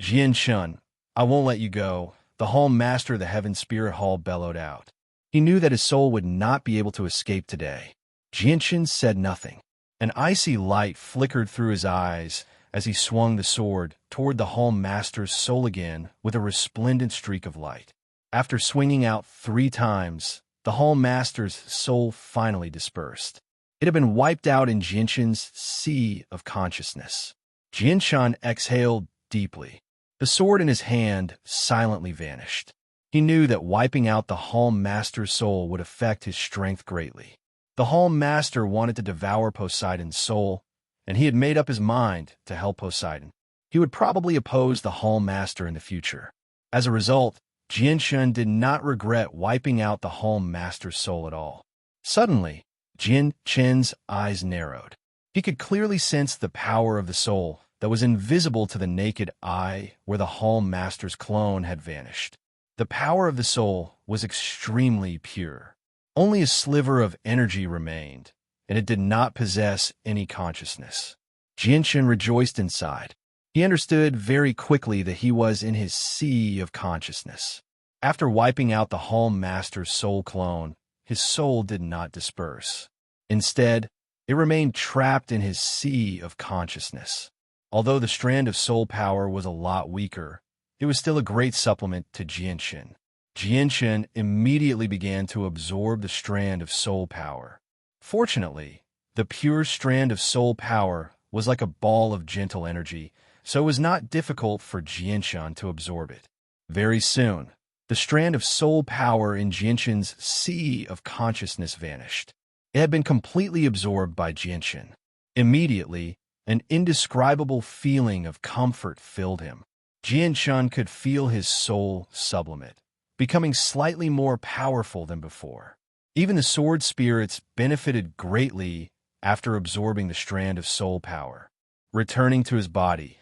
Jian Shen, I won't let you go, the Hall Master of the Heaven Spirit Hall bellowed out. He knew that his soul would not be able to escape today. Jian Shen said nothing. An icy light flickered through his eyes as he swung the sword toward the Hall Master's soul again with a resplendent streak of light. After swinging out 3 times, the Hall Master's soul finally dispersed. It had been wiped out in Jian Shen's sea of consciousness. Jian Shen exhaled deeply. The sword in his hand silently vanished. He knew that wiping out the Hall Master's soul would affect his strength greatly. The Hall Master wanted to devour Poseidon's soul, and he had made up his mind to help Poseidon. He would probably oppose the Hall Master in the future. As a result, Jian Shen did not regret wiping out the Hall Master's soul at all. Suddenly, Jian Shen's eyes narrowed. He could clearly sense the power of the soul that was invisible to the naked eye where the Hall Master's clone had vanished. The power of the soul was extremely pure. Only a sliver of energy remained, and it did not possess any consciousness. Jian Shen rejoiced inside. He understood very quickly that he was in his sea of consciousness. After wiping out the Hall Master's soul clone, his soul did not disperse. Instead, it remained trapped in his sea of consciousness. Although the strand of soul power was a lot weaker, it was still a great supplement to Jian Shen. Jian Shen immediately began to absorb the strand of soul power. Fortunately, the pure strand of soul power was like a ball of gentle energy, so it was not difficult for Jian Shen to absorb it. Very soon, the strand of soul power in Jian Shen's sea of consciousness vanished. It had been completely absorbed by Jian Shen. Immediately, an indescribable feeling of comfort filled him. Jian Shen could feel his soul sublimate, becoming slightly more powerful than before. Even the sword spirits benefited greatly after absorbing the strand of soul power. Returning to his body,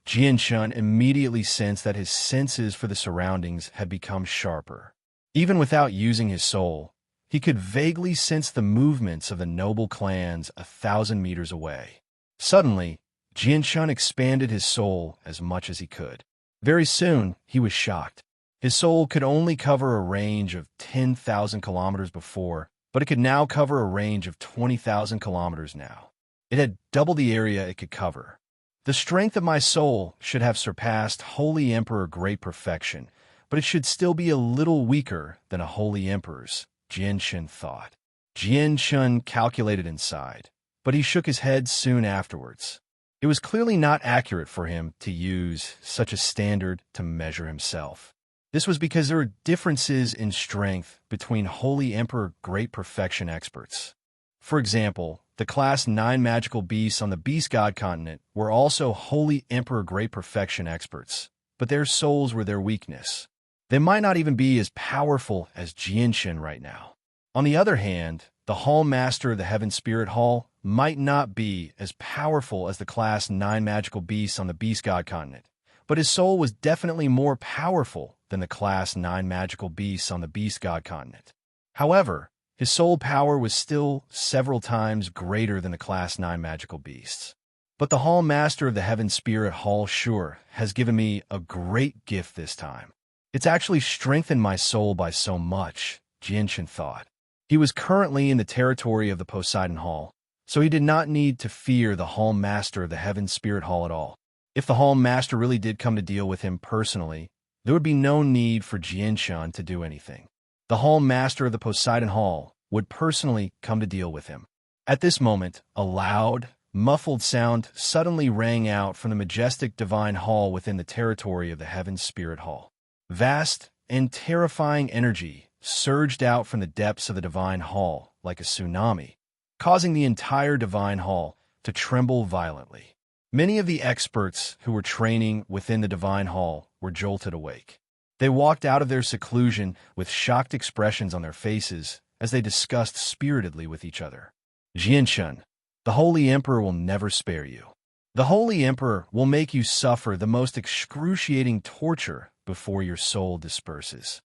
Jian Shen immediately sensed that his senses for the surroundings had become sharper. Even without using his soul, he could vaguely sense the movements of the noble clans 1,000 meters away. Suddenly, Jian Shen expanded his soul as much as he could. Very soon, he was shocked. His soul could only cover a range of 10,000 kilometers before, but it could now cover a range of 20,000 kilometers now. It had double the area it could cover. The strength of my soul should have surpassed Holy Emperor Great Perfection, but it should still be a little weaker than a Holy Emperor's, Jian Shen thought. Jian Shen calculated inside, but he shook his head soon afterwards. It was clearly not accurate for him to use such a standard to measure himself. This was because there were differences in strength between Holy Emperor Great Perfection experts. For example, the Class 9 magical beasts on the Beast God continent were also Holy Emperor Great Perfection experts, but their souls were their weakness. They might not even be as powerful as Jian Shen right now. On the other hand, the Hall Master of the Heaven Spirit Hall might not be as powerful as the Class 9 magical beasts on the Beast God continent, but his soul was definitely more powerful than the Class 9 magical beasts on the Beast God continent. However, his soul power was still several times greater than the Class 9 magical beasts. But the Hall Master of the Heaven Spirit Hall sure has given me a great gift this time. It's actually strengthened my soul by so much, Jian Shen thought. He was currently in the territory of the Poseidon Hall, so he did not need to fear the Hall Master of the Heaven Spirit Hall at all. If the Hall Master really did come to deal with him personally, there would be no need for Jian Shen to do anything. The Hall Master of the Poseidon Hall would personally come to deal with him. At this moment, a loud, muffled sound suddenly rang out from the majestic divine hall within the territory of the Heaven Spirit Hall. Vast and terrifying energy surged out from the depths of the divine hall like a tsunami, causing the entire divine hall to tremble violently. Many of the experts who were training within the divine hall were jolted awake. They walked out of their seclusion with shocked expressions on their faces as they discussed spiritedly with each other. Jian Shen, the Holy Emperor will never spare you. The Holy Emperor will make you suffer the most excruciating torture before your soul disperses.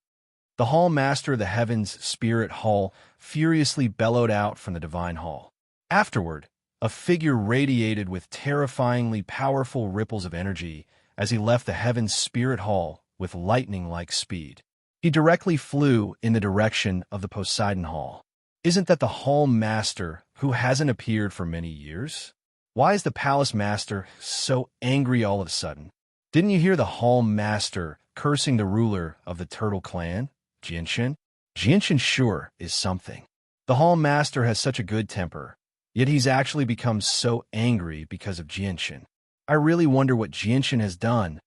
The Hall Master of the Heavens Spirit Hall furiously bellowed out from the Divine Hall. Afterward, a figure radiated with terrifyingly powerful ripples of energy as he left the Heavens Spirit Hall with lightning-like speed. He directly flew in the direction of the Poseidon Hall. Isn't that the Hall Master who hasn't appeared for many years? Why is the Palace Master so angry all of a sudden? Didn't you hear the Hall Master cursing the ruler of the Turtle Clan, Jinshin? Jinshin sure is something. The Hall Master has such a good temper, yet he's actually become so angry because of Jinshin. I really wonder what Jinshin has done.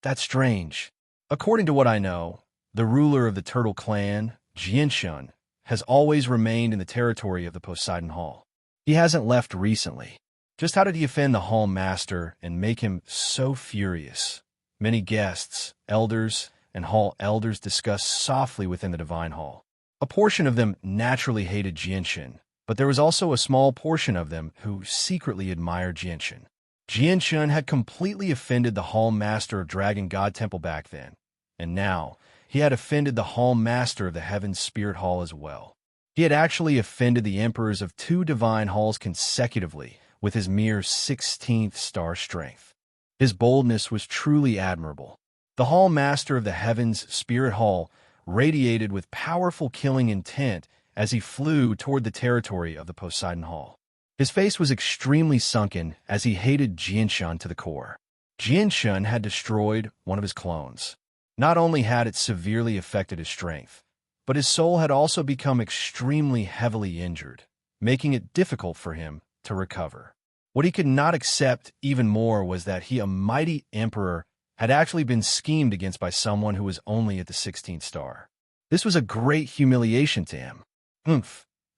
That's strange. According to what I know, the ruler of the Turtle Clan, Jinshin, has always remained in the territory of the Poseidon Hall. He hasn't left recently. Just how did he offend the Hall Master and make him so furious? Many guests, elders, and hall elders discussed softly within the Divine Hall. A portion of them naturally hated Jinshin, but there was also a small portion of them who secretly admired Jinshin. Jinshin had completely offended the Hall Master of Dragon God Temple back then, and now he had offended the Hall Master of the Heaven's Spirit Hall as well. He had actually offended the emperors of 2 divine halls consecutively with his mere 16th star strength. His boldness was truly admirable. The Hall Master of the Heaven's Spirit Hall radiated with powerful killing intent as he flew toward the territory of the Poseidon Hall. His face was extremely sunken as he hated Jinshin to the core. Jinshin had destroyed one of his clones. Not only had it severely affected his strength, but his soul had also become extremely heavily injured, making it difficult for him to recover. What he could not accept even more was that he, a mighty emperor, had actually been schemed against by someone who was only at the 16th star. This was a great humiliation to him.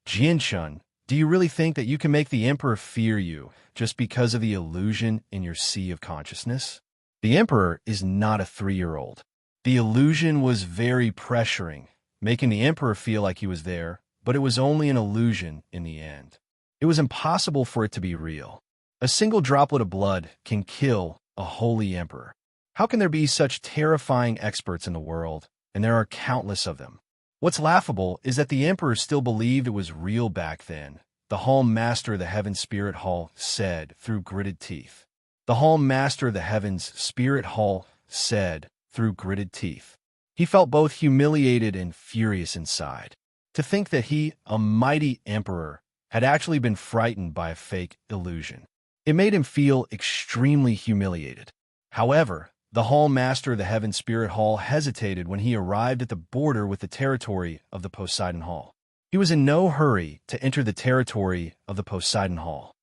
Jinshin, do you really think that you can make the emperor fear you just because of the illusion in your sea of consciousness? The emperor is not a 3-year-old. The illusion was very pressuring, making the emperor feel like he was there, but it was only an illusion in the end. It was impossible for it to be real. A single droplet of blood can kill a holy emperor. How can there be such terrifying experts in the world, and there are countless of them? What's laughable is that the emperor still believed it was real back then, the Hall Master of the Heaven's Spirit Hall said through gritted teeth. The Hall Master of the Heaven's Spirit Hall said through gritted teeth. He felt both humiliated and furious inside. To think that he, a mighty emperor, had actually been frightened by a fake illusion. It made him feel extremely humiliated. However, the Hall Master of the Heaven Spirit Hall hesitated when he arrived at the border with the territory of the Poseidon Hall. He was in no hurry to enter the territory of the Poseidon Hall.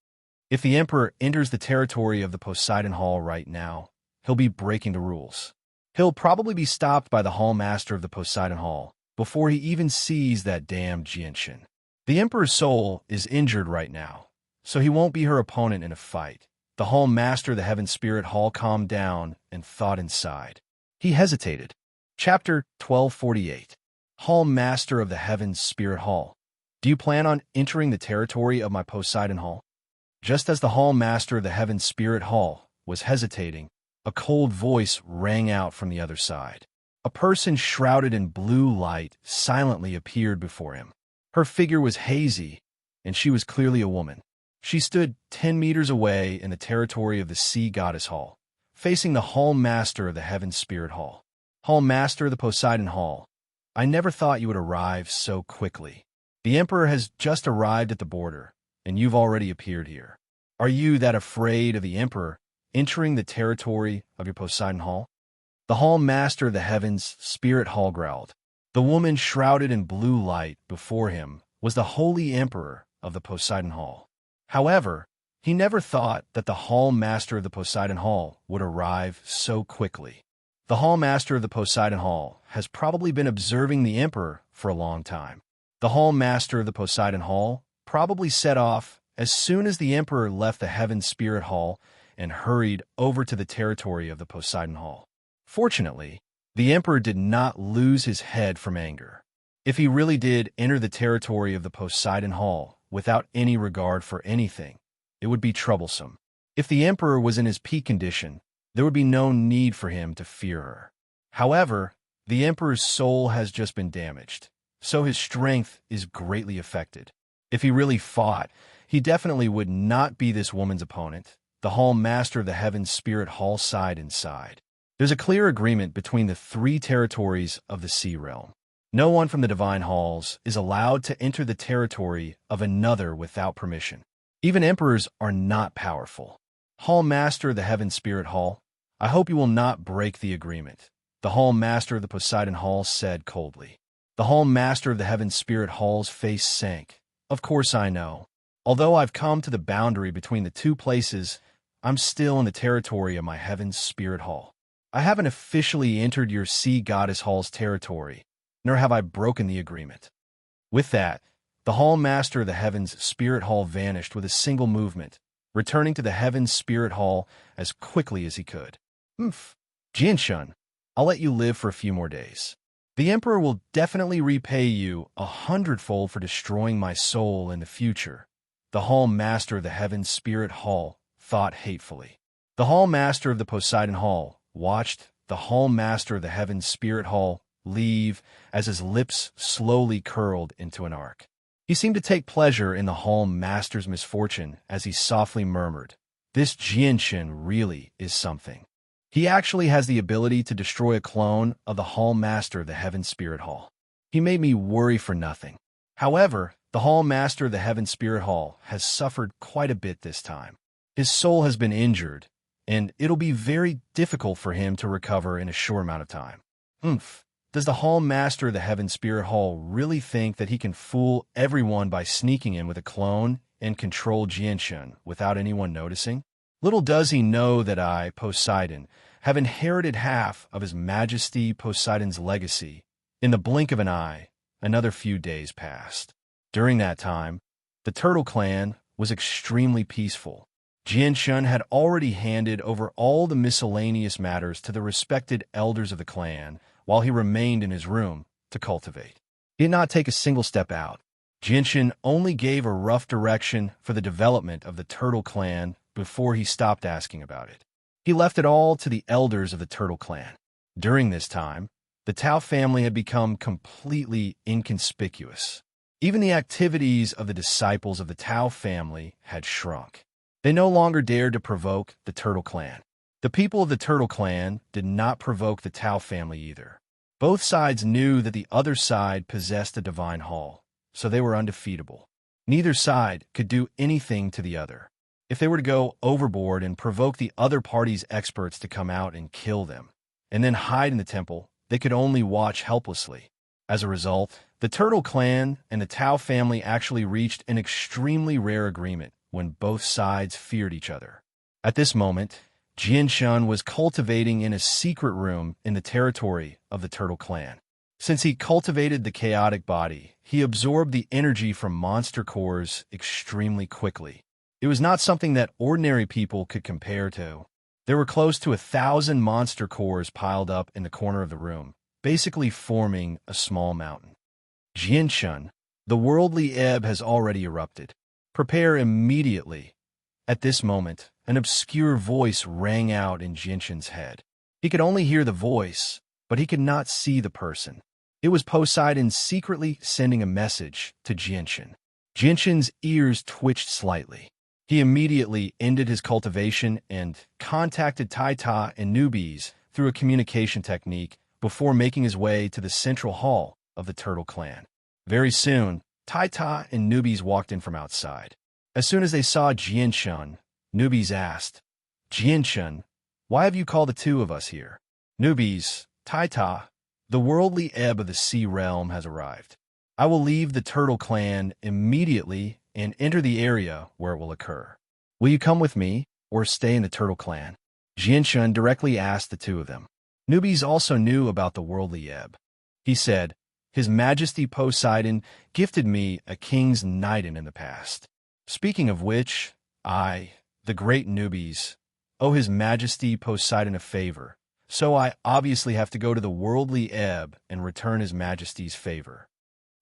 If the Emperor enters the territory of the Poseidon Hall right now, he'll be breaking the rules. He'll probably be stopped by the Hall Master of the Poseidon Hall before he even sees that damn Jinshin. The Emperor's soul is injured right now, so he won't be her opponent in a fight. The Hall Master of the Heaven Spirit Hall calmed down and thought inside. He hesitated. Chapter 1248. Hall Master of the Heaven's Spirit Hall. Do you plan on entering the territory of my Poseidon Hall? Just as the Hall Master of the Heaven's Spirit Hall was hesitating, a cold voice rang out from the other side. A person shrouded in blue light silently appeared before him. Her figure was hazy, and she was clearly a woman. She stood 10 meters away in the territory of the Sea Goddess Hall, facing the Hall Master of the Heaven's Spirit Hall. Hall Master of the Poseidon Hall, I never thought you would arrive so quickly. The Emperor has just arrived at the border, and you've already appeared here. Are you that afraid of the Emperor entering the territory of your Poseidon Hall? The Hall Master of the Heaven's Spirit Hall growled. The woman shrouded in blue light before him was the Holy Emperor of the Poseidon Hall. However, he never thought that the Hall Master of the Poseidon Hall would arrive so quickly. The Hall Master of the Poseidon Hall has probably been observing the Emperor for a long time. The Hall Master of the Poseidon Hall probably set off as soon as the Emperor left the Heaven Spirit Hall and hurried over to the territory of the Poseidon Hall. Fortunately, the Emperor did not lose his head from anger. If he really did enter the territory of the Poseidon Hall without any regard for anything, it would be troublesome. If the Emperor was in his peak condition, there would be no need for him to fear her. However, The Emperor's soul has just been damaged, so his strength is greatly affected. If he really fought, he definitely would not be this woman's opponent. The Hall Master of the Heaven's Spirit Hall sighed inside. There's a clear agreement between the three territories of the Sea Realm. No one from the Divine Halls is allowed to enter the territory of another without permission. Even emperors are not powerful. Hall Master of the Heaven Spirit Hall, I hope you will not break the agreement. The Hall Master of the Poseidon Hall said coldly. The Hall Master of the Heaven Spirit Hall's face sank. Of course I know. Although I've come to the boundary between the two places, I'm still in the territory of my Heaven's Spirit Hall. I haven't officially entered your Sea Goddess Hall's territory, nor have I broken the agreement. With that, the Hall Master of the Heaven's Spirit Hall vanished with a single movement, returning to the Heaven's Spirit Hall as quickly as he could. Jianshun, I'll let you live for a few more days. The Emperor will definitely repay you 100-fold for destroying my soul in the future. The Hall Master of the Heaven's Spirit Hall thought hatefully. The Hall Master of the Poseidon Hall watched the Hall Master of the Heaven's Spirit Hall leave as his lips slowly curled into an arc. He seemed to take pleasure in the Hall Master's misfortune as he softly murmured, "This Jianshun really is something. He actually has the ability to destroy a clone of the Hall Master of the Heaven Spirit Hall. He made me worry for nothing." However, the Hall Master of the Heaven Spirit Hall has suffered quite a bit this time. His soul has been injured, and it'll be very difficult for him to recover in a short amount of time. Does the Hall Master of the Heaven Spirit Hall really think that he can fool everyone by sneaking in with a clone and control Jianshun without anyone noticing? Little does he know that I, Poseidon, have inherited half of His Majesty Poseidon's legacy. In the blink of an eye, another few days passed. During that time, the Turtle Clan was extremely peaceful. Jianshun had already handed over all the miscellaneous matters to the respected elders of the clan, while he remained in his room to cultivate. He did not take a single step out. Jianshun only gave a rough direction for the development of the Turtle Clan before he stopped asking about it. He left it all to the elders of the Turtle Clan. During this time, the Tao family had become completely inconspicuous. Even the activities of the disciples of the Tao family had shrunk. They no longer dared to provoke the Turtle Clan. The people of the Turtle Clan did not provoke the Tao family either. Both sides knew that the other side possessed a divine hall, so they were undefeatable. Neither side could do anything to the other. If they were to go overboard and provoke the other party's experts to come out and kill them, and then hide in the temple, they could only watch helplessly. As a result, the Turtle Clan and the Tao family actually reached an extremely rare agreement when both sides feared each other. At this moment, Jianshun was cultivating in a secret room in the territory of the Turtle Clan. Since he cultivated the chaotic body, he absorbed the energy from monster cores extremely quickly. It was not something that ordinary people could compare to. There were close to 1,000 monster cores piled up in the corner of the room, basically forming a small mountain. Jianshun, the worldly ebb has already erupted. Prepare immediately. At this moment, an obscure voice rang out in Jianshun's head. He could only hear the voice, but he could not see the person. It was Poseidon secretly sending a message to Jianshun. Jianshun's ears twitched slightly. He immediately ended his cultivation and contacted Taita and newbies through a communication technique before making his way to the central hall of the Turtle Clan. Very soon, Taita and newbies walked in from outside. As soon as they saw Jianshun, newbies asked, "Jianshun, why have you called the two of us here?" Newbies, Taita, the worldly ebb of the sea realm has arrived. I will leave the Turtle Clan immediately and enter the area where it will occur. Will you come with me or stay in the Turtle Clan? Jianshun directly asked the two of them. Newbies also knew about the worldly ebb. He said, "His Majesty Poseidon gifted me a king's knighten in the past. Speaking of which, I, the great newbies, owe His Majesty Poseidon a favor, so I obviously have to go to the worldly ebb and return His Majesty's favor."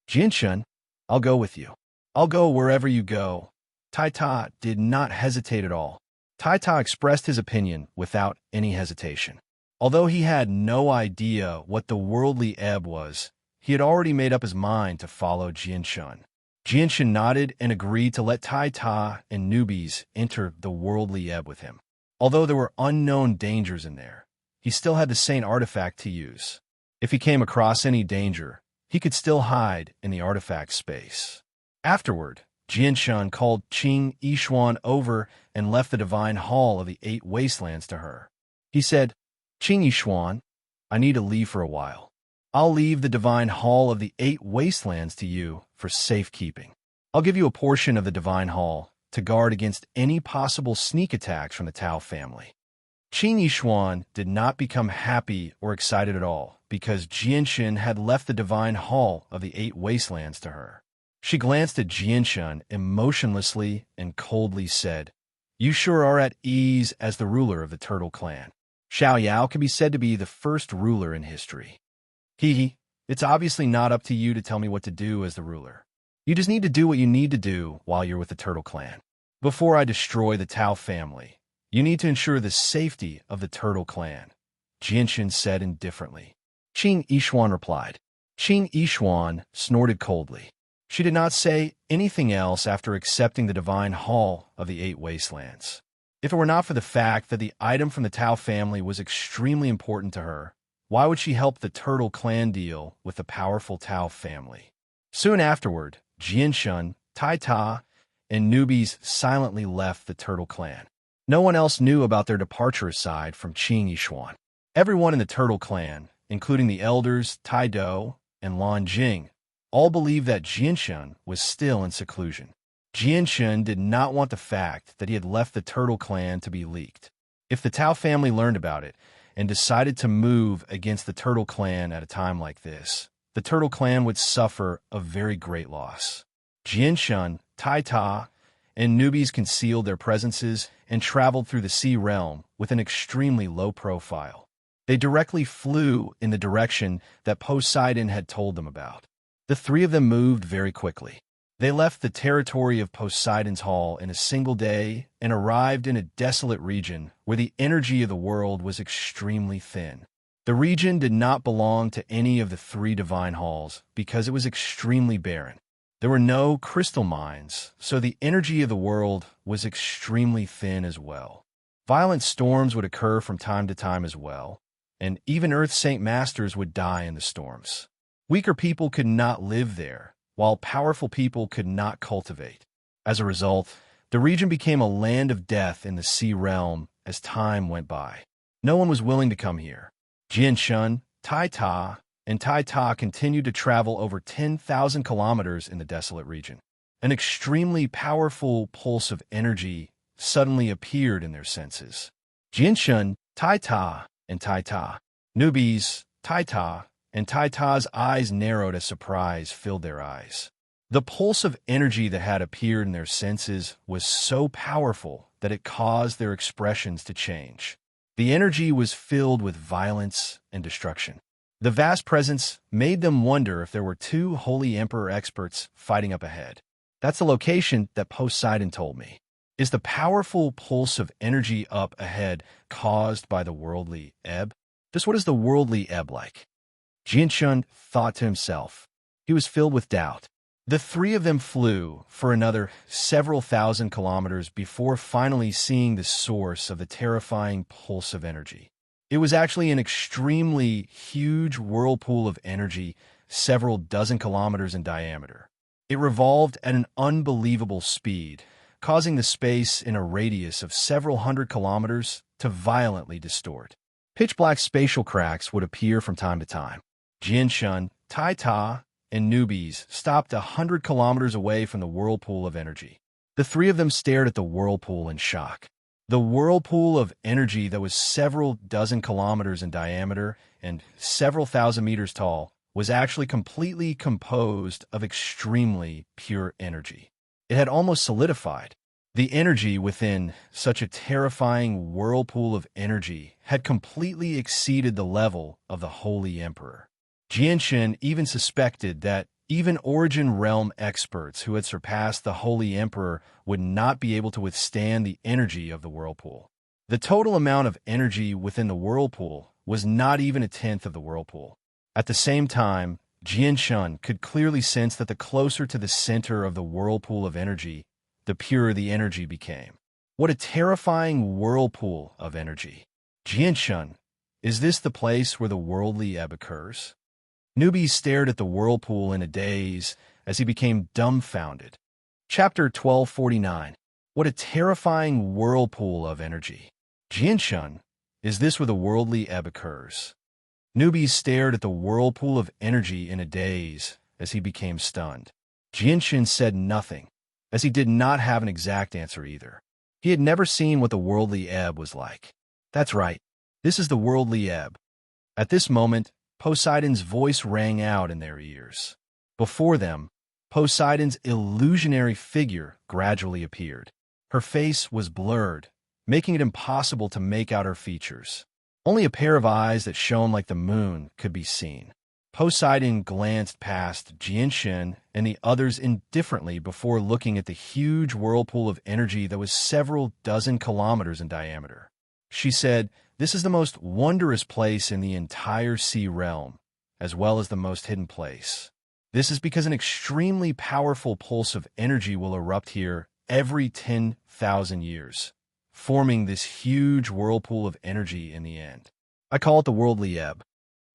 Jianshun, I'll go with you. I'll go wherever you go. Taita did not hesitate at all. Taita expressed his opinion without any hesitation. Although he had no idea what the worldly ebb was, he had already made up his mind to follow Jianshun. Jianshun nodded and agreed to let Tai Ta and newbies enter the worldly ebb with him. Although there were unknown dangers in there, he still had the same artifact to use. If he came across any danger, he could still hide in the artifact space. Afterward, Jianshun called Qing Yishuan over and left the divine hall of the 8 wastelands to her. He said, "Qing Yishuan, I need to leave for a while. I'll leave the divine hall of the 8 wastelands to you for safekeeping. I'll give you a portion of the divine hall to guard against any possible sneak attacks from the Tao family." Qing Yishuan did not become happy or excited at all because Jianshun had left the divine hall of the 8 wastelands to her. She glanced at Jianshun emotionlessly and coldly said, "You sure are at ease as the ruler of the Turtle Clan. Xiao Yao can be said to be the first ruler in history. It's obviously not up to you to tell me what to do as the ruler. You just need to do what you need to do while you're with the Turtle Clan. Before I destroy the Tao family, you need to ensure the safety of the Turtle Clan," Jianshun said indifferently. Qing Yishuan replied. Qing Yishuan snorted coldly. She did not say anything else after accepting the divine hall of the 8 wastelands. If it were not for the fact that the item from the Tao family was extremely important to her, why would she help the Turtle Clan deal with the powerful Tao family? Soon afterward, Jianshun, Tai Ta, and newbies silently left the Turtle Clan. No one else knew about their departure aside from Qing Yishuan. Everyone in the Turtle Clan, including the elders Tai Do and Lan Jing, all believed that Jianshun was still in seclusion. Jianshun did not want the fact that he had left the Turtle Clan to be leaked. If the Tao family learned about it and decided to move against the Turtle Clan at a time like this, the Turtle Clan would suffer a very great loss. Jianshun, Tai Ta, and newbies concealed their presences and traveled through the sea realm with an extremely low profile. They directly flew in the direction that Poseidon had told them about. The 3 of them moved very quickly. They left the territory of Poseidon's hall in a single day and arrived in a desolate region where the energy of the world was extremely thin. The region did not belong to any of the 3 divine halls because it was extremely barren. There were no crystal mines, so the energy of the world was extremely thin as well. Violent storms would occur from time to time as well, and even Earth's Saint Masters would die in the storms. Weaker people could not live there, while powerful people could not cultivate. As a result, the region became a land of death in the sea realm as time went by. No one was willing to come here. Jianshun, Tai Ta, and Tai Ta continued to travel over 10,000 kilometers in the desolate region. An extremely powerful pulse of energy suddenly appeared in their senses. Jianshun, Tai Ta, and Tai Ta. Newbies, Tai Ta, and Tai Ta's eyes narrowed as surprise filled their eyes. The pulse of energy that had appeared in their senses was so powerful that it caused their expressions to change. The energy was filled with violence and destruction. The vast presence made them wonder if there were 2 Holy Emperor experts fighting up ahead. That's the location that Poseidon told me. Is the powerful pulse of energy up ahead caused by the worldly ebb? Just what is the worldly ebb like? Jianshun thought to himself. He was filled with doubt. The 3 of them flew for another several thousand kilometers before finally seeing the source of the terrifying pulse of energy. It was actually an extremely huge whirlpool of energy, several dozen kilometers in diameter. It revolved at an unbelievable speed, causing the space in a radius of several hundred kilometers to violently distort. Pitch-black spatial cracks would appear from time to time. Jianshun, Tai Ta, and newbies stopped 100 kilometers away from the whirlpool of energy. The 3 of them stared at the whirlpool in shock. The whirlpool of energy that was several dozen kilometers in diameter and several thousand meters tall was actually completely composed of extremely pure energy. It had almost solidified. The energy within such a terrifying whirlpool of energy had completely exceeded the level of the Holy Emperor. Jianshun even suspected that even Origin Realm experts who had surpassed the Holy Emperor would not be able to withstand the energy of the whirlpool. The total amount of energy within the whirlpool was not even a tenth of the whirlpool. At the same time, Jianshun could clearly sense that the closer to the center of the whirlpool of energy, the purer the energy became. What a terrifying whirlpool of energy. Jianshun, is this the place where the worldly ebb occurs? Newbie stared at the whirlpool in a daze as he became dumbfounded. Chapter 1249. What a terrifying whirlpool of energy. Jianshun, is this where the worldly ebb occurs? Newbie stared at the whirlpool of energy in a daze as he became stunned. Jianshun said nothing, as he did not have an exact answer either. He had never seen what the worldly ebb was like. That's right, this is the worldly ebb. At this moment, Poseidon's voice rang out in their ears. Before them, Poseidon's illusionary figure gradually appeared. Her face was blurred, making it impossible to make out her features. Only a pair of eyes that shone like the moon could be seen. Poseidon glanced past Jianshun and the others indifferently before looking at the huge whirlpool of energy that was several dozen kilometers in diameter. She said, "This is the most wondrous place in the entire sea realm, as well as the most hidden place. This is because an extremely powerful pulse of energy will erupt here every 10,000 years, forming this huge whirlpool of energy in the end. I call it the worldly ebb.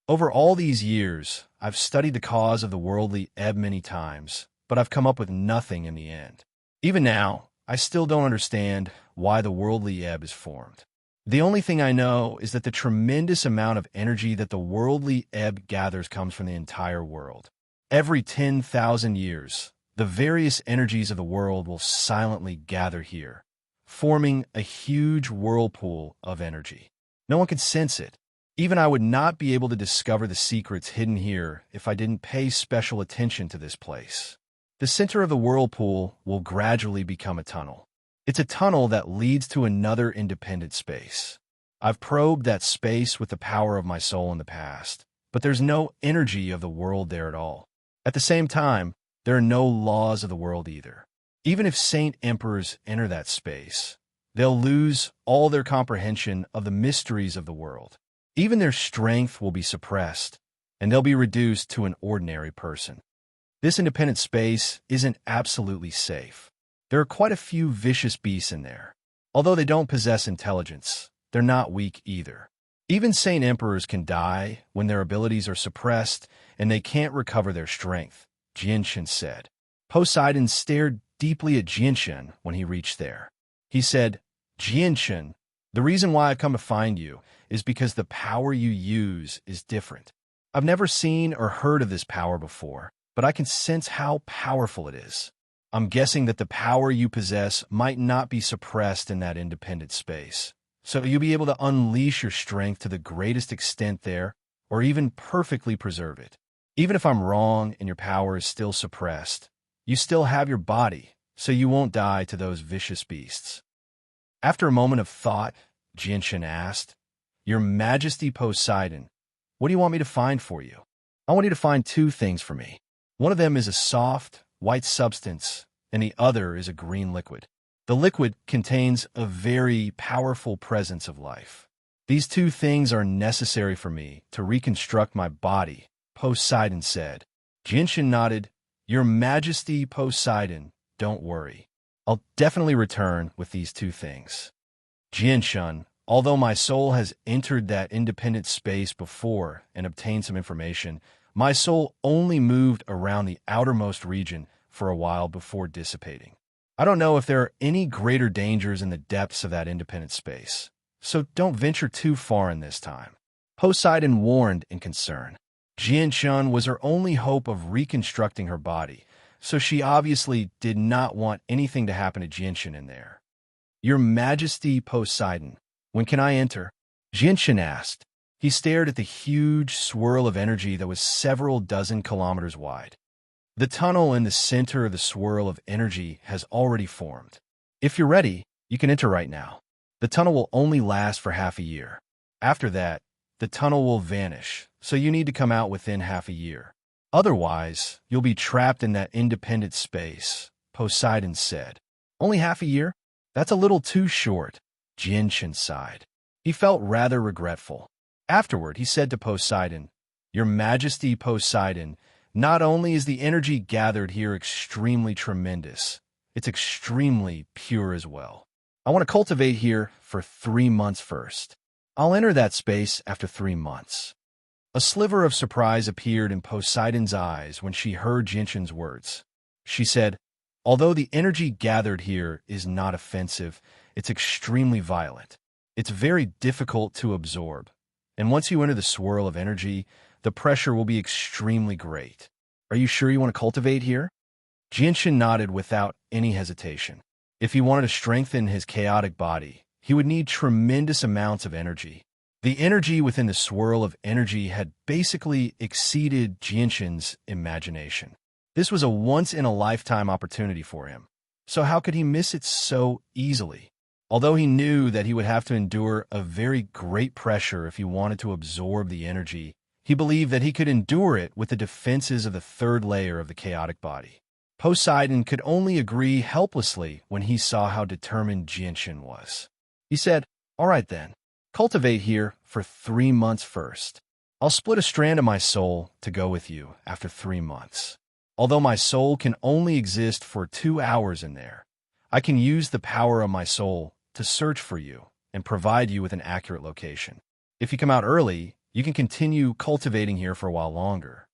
Over all these years, I've studied the cause of the worldly ebb many times, but I've come up with nothing in the end. Even now, I still don't understand why the worldly ebb is formed. The only thing I know is that the tremendous amount of energy that the worldly ebb gathers comes from the entire world. Every 10,000 years, the various energies of the world will silently gather here, forming a huge whirlpool of energy. No one can sense it. Even I would not be able to discover the secrets hidden here if I didn't pay special attention to this place. The center of the whirlpool will gradually become a tunnel. It's a tunnel that leads to another independent space. I've probed that space with the power of my soul in the past, but there's no energy of the world there at all. At the same time, there are no laws of the world either. Even if saint emperors enter that space, they'll lose all their comprehension of the mysteries of the world. Even their strength will be suppressed, and they'll be reduced to an ordinary person. This independent space isn't absolutely safe. There are quite a few vicious beasts in there. Although they don't possess intelligence, they're not weak either. Even saint emperors can die when their abilities are suppressed and they can't recover their strength, Jianshun said. Poseidon stared deeply at Jianshun when he reached there. He said, "Jianshun, the reason why I've come to find you is because the power you use is different. I've never seen or heard of this power before, but I can sense how powerful it is. I'm guessing that the power you possess might not be suppressed in that independent space, so you'll be able to unleash your strength to the greatest extent there, or even perfectly preserve it. Even if I'm wrong and your power is still suppressed, you still have your body, so you won't die to those vicious beasts." After a moment of thought, Jianshun asked, "Your Majesty Poseidon, what do you want me to find for you?" "I want you to find two things for me. One of them is a soft, white substance, and the other is a green liquid. The liquid contains a very powerful presence of life. These two things are necessary for me to reconstruct my body," Poseidon said. Jianshun nodded. "Your Majesty Poseidon, don't worry. I'll definitely return with these two things." Jianshun, although my soul has entered that independent space before and obtained some information, my soul only moved around the outermost region for a while before dissipating. I don't know if there are any greater dangers in the depths of that independent space, so don't venture too far in this time," Poseidon warned in concern. Jianshun was her only hope of reconstructing her body, so she obviously did not want anything to happen to Jianshun in there. "Your Majesty Poseidon, when can I enter?" Jianshun asked. He stared at the huge swirl of energy that was several dozen kilometers wide. The tunnel in the center of the swirl of energy has already formed. If you're ready, you can enter right now. The tunnel will only last for half a year. After that, the tunnel will vanish, so you need to come out within half a year. Otherwise, you'll be trapped in that independent space, Poseidon said. "Only half a year? That's a little too short," Jianshun sighed. He felt rather regretful. Afterward, he said to Poseidon, "Your Majesty Poseidon, not only is the energy gathered here extremely tremendous, it's extremely pure as well. I want to cultivate here for 3 months first. I'll enter that space after 3 months." A sliver of surprise appeared in Poseidon's eyes when she heard Jinshan's words. She said, "Although the energy gathered here is not offensive, it's extremely violent. It's very difficult to absorb. And once you enter the swirl of energy, the pressure will be extremely great. Are you sure you want to cultivate here?" Jinshan nodded without any hesitation. If he wanted to strengthen his chaotic body, he would need tremendous amounts of energy. The energy within the swirl of energy had basically exceeded Jinshan's imagination. This was a once-in-a-lifetime opportunity for him. So how could he miss it so easily? Although he knew that he would have to endure a very great pressure if he wanted to absorb the energy, he believed that he could endure it with the defenses of the third layer of the chaotic body. Poseidon could only agree helplessly when he saw how determined Jinshan was. He said, "All right then, cultivate here for 3 months first. I'll split a strand of my soul to go with you after 3 months. Although my soul can only exist for 2 hours in there, I can use the power of my soul to search for you and provide you with an accurate location. If you come out early, you can continue cultivating here for a while longer."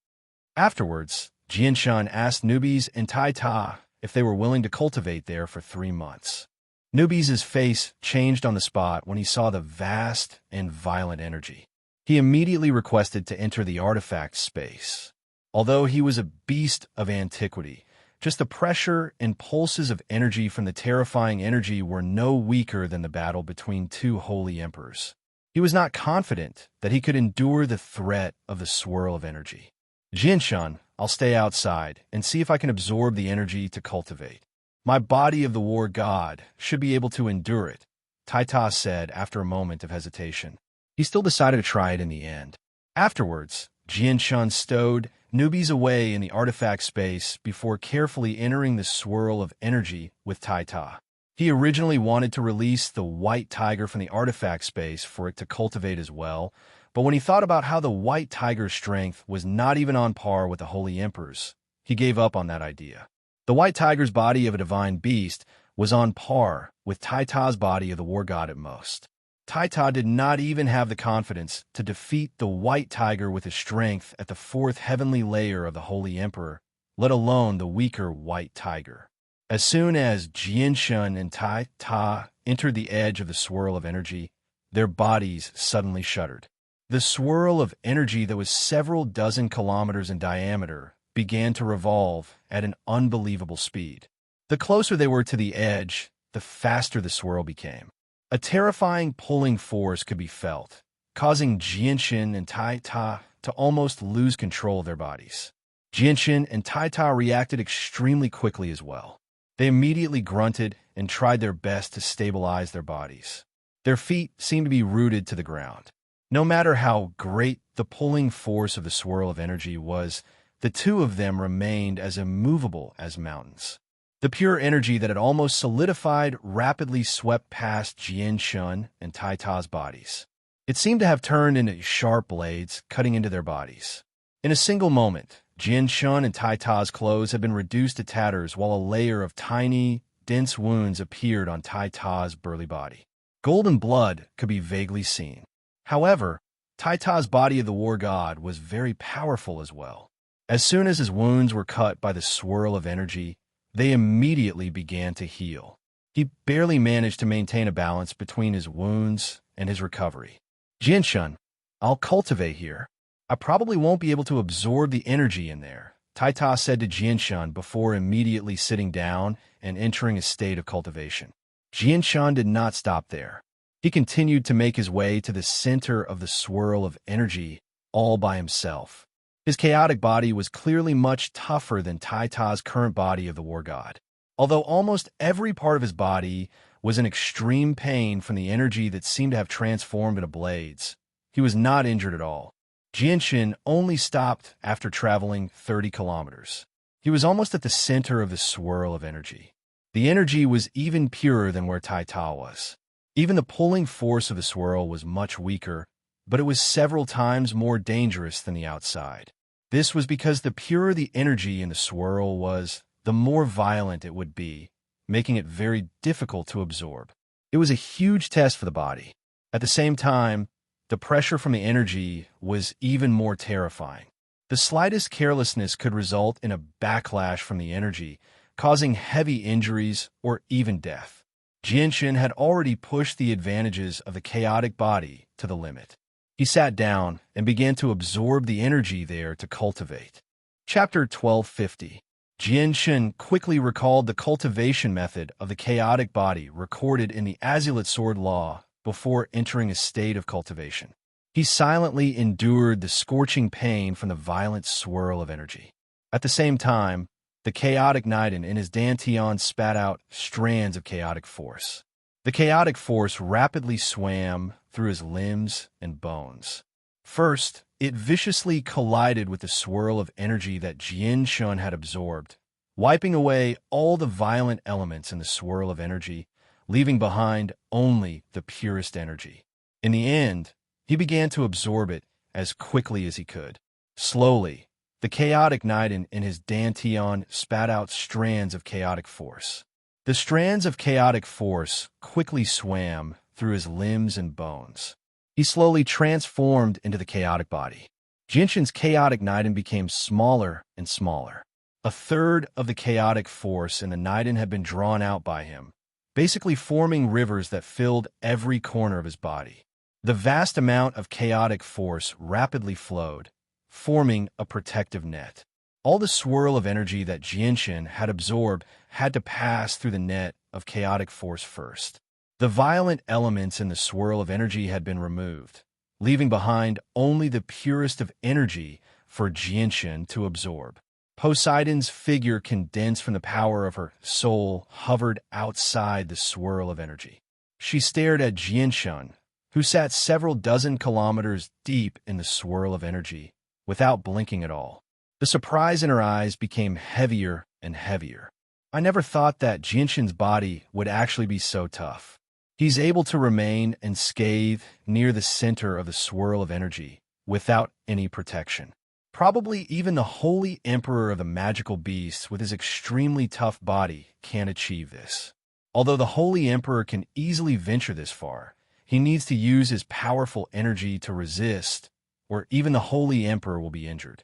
Afterwards, Jinshan asked Nubis and Taita if they were willing to cultivate there for 3 months. Nubis' face changed on the spot when he saw the vast and violent energy. He immediately requested to enter the artifact space. Although he was a beast of antiquity, just the pressure and pulses of energy from the terrifying energy were no weaker than the battle between 2 holy emperors. He was not confident that he could endure the threat of the swirl of energy. "Jinshan, I'll stay outside and see if I can absorb the energy to cultivate. My body of the war god should be able to endure it," Taita said after a moment of hesitation. He still decided to try it in the end. Afterwards, Jinshan stowed Nubis away in the artifact space before carefully entering the swirl of energy with Taita. He originally wanted to release the white tiger from the artifact space for it to cultivate as well, but when he thought about how the white tiger's strength was not even on par with the Holy Emperor's, he gave up on that idea. The white tiger's body of a divine beast was on par with Taita's body of the war god at most. Taita did not even have the confidence to defeat the white tiger with his strength at the 4th heavenly layer of the Holy Emperor, let alone the weaker white tiger. As soon as Jinshan and Taita entered the edge of the swirl of energy, their bodies suddenly shuddered. The swirl of energy that was several dozen kilometers in diameter began to revolve at an unbelievable speed. The closer they were to the edge, the faster the swirl became. A terrifying pulling force could be felt, causing Jinshan and Taita to almost lose control of their bodies. Jinshan and Taita reacted extremely quickly as well. They immediately grunted and tried their best to stabilize their bodies. Their feet seemed to be rooted to the ground. No matter how great the pulling force of the swirl of energy was, the two of them remained as immovable as mountains. The pure energy that had almost solidified rapidly swept past Jinshan and Taita's bodies. It seemed to have turned into sharp blades, cutting into their bodies. In a single moment, Jinshan and Taita's clothes had been reduced to tatters while a layer of tiny, dense wounds appeared on Taita's burly body. Golden blood could be vaguely seen. However, Taita's body of the war god was very powerful as well. As soon as his wounds were cut by the swirl of energy, they immediately began to heal. He barely managed to maintain a balance between his wounds and his recovery. "Jinshan, I'll cultivate here. I probably won't be able to absorb the energy in there," Taita said to Jinshan before immediately sitting down and entering a state of cultivation. Jinshan did not stop there. He continued to make his way to the center of the swirl of energy all by himself. His chaotic body was clearly much tougher than Taita's current body of the war god. Although almost every part of his body was in extreme pain from the energy that seemed to have transformed into blades, he was not injured at all. Jinshan only stopped after traveling 30 kilometers. He was almost at the center of the swirl of energy. The energy was even purer than where Taita was. Even the pulling force of the swirl was much weaker, but it was several times more dangerous than the outside. This was because the purer the energy in the swirl was, the more violent it would be, making it very difficult to absorb. It was a huge test for the body. At the same time, the pressure from the energy was even more terrifying. The slightest carelessness could result in a backlash from the energy, causing heavy injuries or even death. Jinshin had already pushed the advantages of the chaotic body to the limit. He sat down and began to absorb the energy there to cultivate. Chapter 1250. Jinshin quickly recalled the cultivation method of the chaotic body recorded in the Azulate Sword Law before entering a state of cultivation. He silently endured the scorching pain from the violent swirl of energy. At the same time, the chaotic Knighten in his dantian spat out strands of chaotic force. The chaotic force rapidly swam through his limbs and bones. First, it viciously collided with the swirl of energy that Jinshin had absorbed, wiping away all the violent elements in the swirl of energy, leaving behind only the purest energy. In the end, he began to absorb it as quickly as he could. Slowly, the chaotic Knighten in his dantian spat out strands of chaotic force. The strands of chaotic force quickly swam through his limbs and bones. He slowly transformed into the chaotic body. Jinshin's chaotic Knighten became smaller and smaller. A third of the chaotic force in the Knighten had been drawn out by him, basically forming rivers that filled every corner of his body. The vast amount of chaotic force rapidly flowed, forming a protective net. All the swirl of energy that Jinshin had absorbed had to pass through the net of chaotic force first. The violent elements in the swirl of energy had been removed, leaving behind only the purest of energy for Jinshin to absorb. Poseidon's figure, condensed from the power of her soul, hovered outside the swirl of energy. She stared at Jinshin, who sat several dozen kilometers deep in the swirl of energy, without blinking at all. The surprise in her eyes became heavier and heavier. I never thought that Jinshin's body would actually be so tough. He's able to remain unscathed near the center of the swirl of energy, without any protection. Probably even the Holy Emperor of the Magical Beasts with his extremely tough body can't achieve this. Although the Holy Emperor can easily venture this far, he needs to use his powerful energy to resist, or even the Holy Emperor will be injured.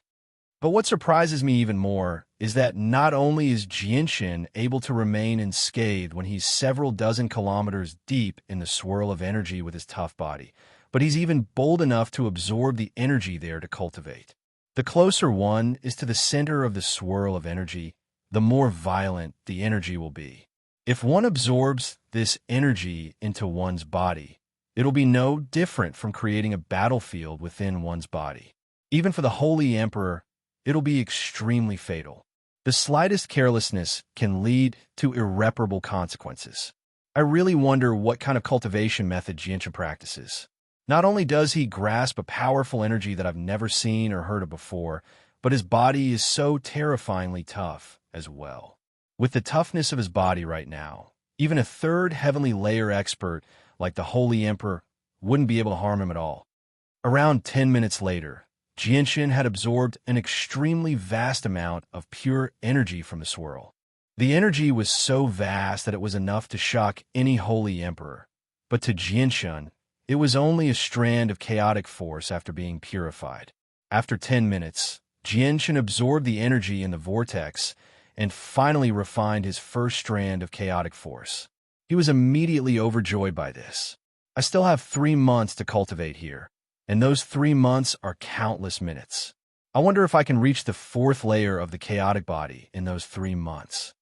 But what surprises me even more is that not only is Jinshin able to remain unscathed when he's several dozen kilometers deep in the swirl of energy with his tough body, but he's even bold enough to absorb the energy there to cultivate. The closer one is to the center of the swirl of energy, the more violent the energy will be. If one absorbs this energy into one's body, it'll be no different from creating a battlefield within one's body. Even for the Holy Emperor, it'll be extremely fatal. The slightest carelessness can lead to irreparable consequences. I really wonder what kind of cultivation method Jinshin practices. Not only does he grasp a powerful energy that I've never seen or heard of before, but his body is so terrifyingly tough as well. With the toughness of his body right now, even a third heavenly layer expert like the Holy Emperor wouldn't be able to harm him at all. Around 10 minutes later, Jinshin had absorbed an extremely vast amount of pure energy from the swirl. The energy was so vast that it was enough to shock any Holy Emperor, but to Jinshin, it was only a strand of chaotic force after being purified. After 10 minutes, Jinshin absorbed the energy in the vortex and finally refined his first strand of chaotic force. He was immediately overjoyed by this. I still have 3 months to cultivate here, and those 3 months are countless minutes. I wonder if I can reach the 4th layer of the chaotic body in those 3 months.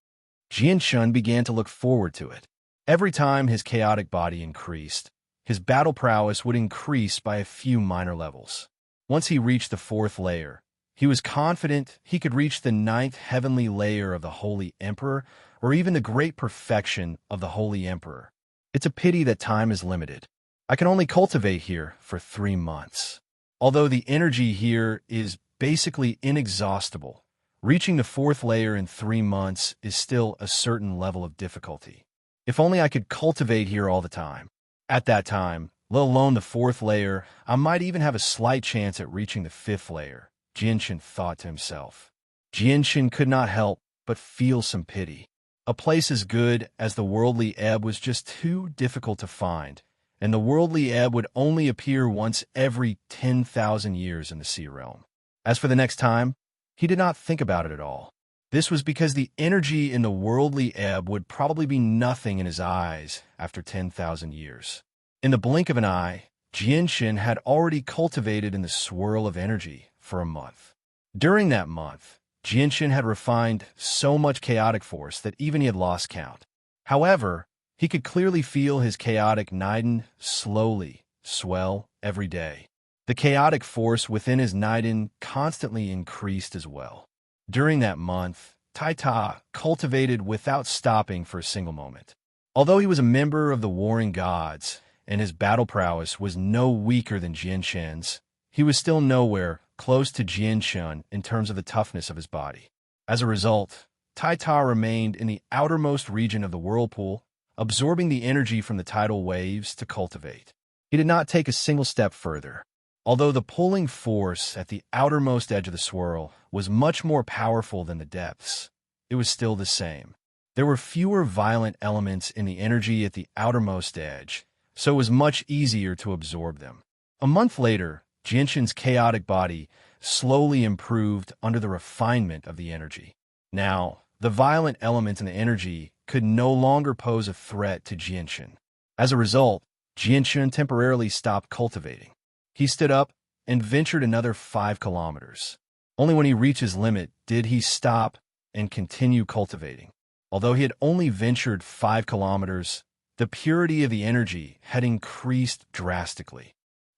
Jinshin began to look forward to it. Every time his chaotic body increased, his battle prowess would increase by a few minor levels. Once he reached the 4th layer, he was confident he could reach the 9th heavenly layer of the Holy Emperor, or even the great perfection of the Holy Emperor. It's a pity that time is limited. I can only cultivate here for 3 months. Although the energy here is basically inexhaustible, reaching the 4th layer in 3 months is still a certain level of difficulty. If only I could cultivate here all the time. At that time, let alone the fourth layer. I might even have a slight chance at reaching the fifth layer, Jinshin thought to himself. Jinshin could not help but feel some pity. A place as good as the worldly ebb was just too difficult to find, and the worldly ebb would only appear once every 10,000 years in the Sea Realm. As for the next time, he did not think about it at all. This was because the energy in the worldly ebb would probably be nothing in his eyes after 10,000 years. In the blink of an eye, Jinshin had already cultivated in the swirl of energy for a month. During that month, Jinshin had refined so much chaotic force that even he had lost count. However, he could clearly feel his chaotic Niden slowly swell every day. The chaotic force within his Niden constantly increased as well. During that month, Taita cultivated without stopping for a single moment. Although he was a member of the Warring Gods, and his battle prowess was no weaker than Jinshin's, he was still nowhere close to Jinshin in terms of the toughness of his body. As a result, Taita remained in the outermost region of the whirlpool, absorbing the energy from the tidal waves to cultivate. He did not take a single step further. Although the pulling force at the outermost edge of the swirl was much more powerful than the depths, it was still the same. There were fewer violent elements in the energy at the outermost edge, so it was much easier to absorb them. A month later, Jinshin's chaotic body slowly improved under the refinement of the energy. Now, the violent element in the energy could no longer pose a threat to Jinshin. As a result, Jinshin temporarily stopped cultivating. He stood up and ventured another 5 kilometers. Only when he reached his limit did he stop and continue cultivating. Although he had only ventured 5 kilometers, the purity of the energy had increased drastically.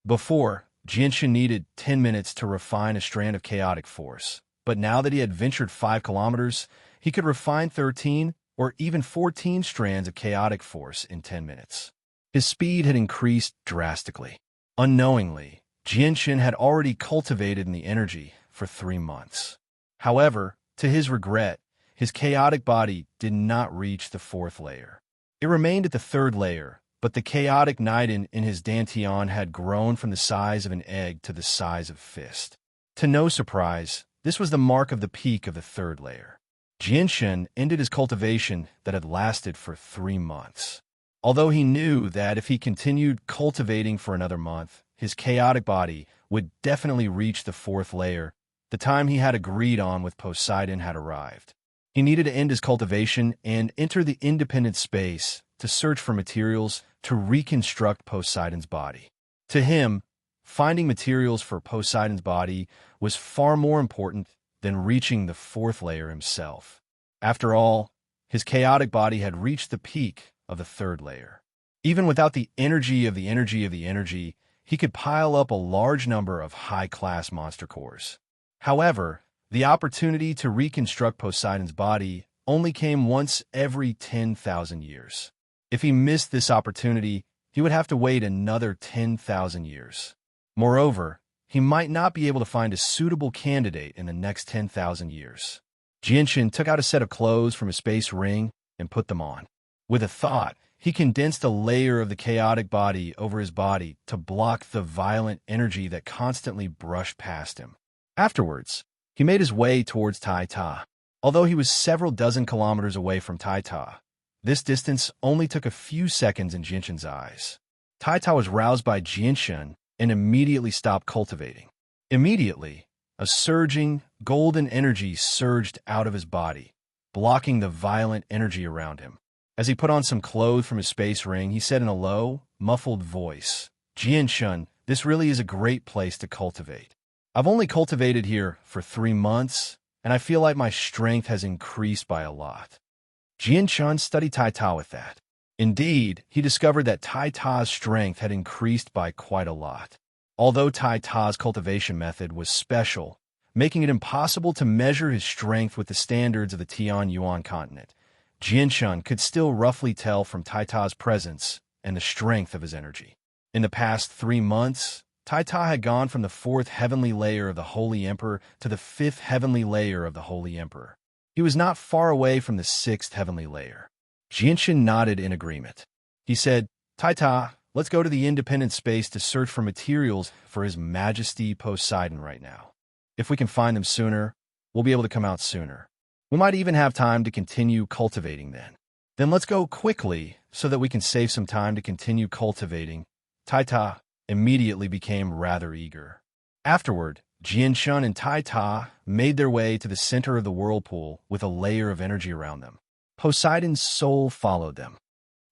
Before, Jinshin needed 10 minutes to refine a strand of chaotic force, but now that he had ventured 5 kilometers, he could refine 13 or even 14 strands of chaotic force in 10 minutes. His speed had increased drastically. Unknowingly, Jinshin had already cultivated in the energy for 3 months. However, to his regret, his chaotic body did not reach the 4th layer. It remained at the 3rd layer, but the chaotic Niden in his dantian had grown from the size of an egg to the size of a fist. To no surprise, this was the mark of the peak of the 3rd layer. Jinshin ended his cultivation that had lasted for 3 months. Although he knew that if he continued cultivating for another month, his chaotic body would definitely reach the 4th layer, the time he had agreed on with Poseidon had arrived. He needed to end his cultivation and enter the independent space to search for materials to reconstruct Poseidon's body. To him, finding materials for Poseidon's body was far more important than reaching the 4th layer himself. After all, his chaotic body had reached the peak of the 3rd layer. Even without the energy of the energy of the energy, he could pile up a large number of high-class monster cores. However, the opportunity to reconstruct Poseidon's body only came once every 10,000 years. If he missed this opportunity, he would have to wait another 10,000 years. Moreover, he might not be able to find a suitable candidate in the next 10,000 years. Jinshin took out a set of clothes from his space ring and put them on. With a thought, he condensed a layer of the chaotic body over his body to block the violent energy that constantly brushed past him. Afterwards, he made his way towards Taita. Although he was several dozen kilometers away from Taita, this distance only took a few seconds in Jinshin's eyes. Taita was roused by Jinshin and immediately stopped cultivating. Immediately, a surging, golden energy surged out of his body, blocking the violent energy around him. As he put on some clothes from his space ring, he said in a low, muffled voice, "Jinshin, this really is a great place to cultivate. I've only cultivated here for 3 months, and I feel like my strength has increased by a lot." Jinshin studied Taita with that. Indeed, he discovered that Taita's strength had increased by quite a lot. Although Taita's cultivation method was special, making it impossible to measure his strength with the standards of the Tianyuan continent, Jinshin could still roughly tell from Taita's presence and the strength of his energy. In the past 3 months, Taita had gone from the 4th heavenly layer of the Holy Emperor to the 5th heavenly layer of the Holy Emperor. He was not far away from the 6th heavenly layer. Jinshin nodded in agreement. He said, "Taita, let's go to the independent space to search for materials for His Majesty Poseidon right now. If we can find them sooner, we'll be able to come out sooner. We might even have time to continue cultivating then. Then let's go quickly so that we can save some time to continue cultivating. Taita immediately became rather eager. Afterward, Jianshun and Taita made their way to the center of the whirlpool with a layer of energy around them. Poseidon's soul followed them.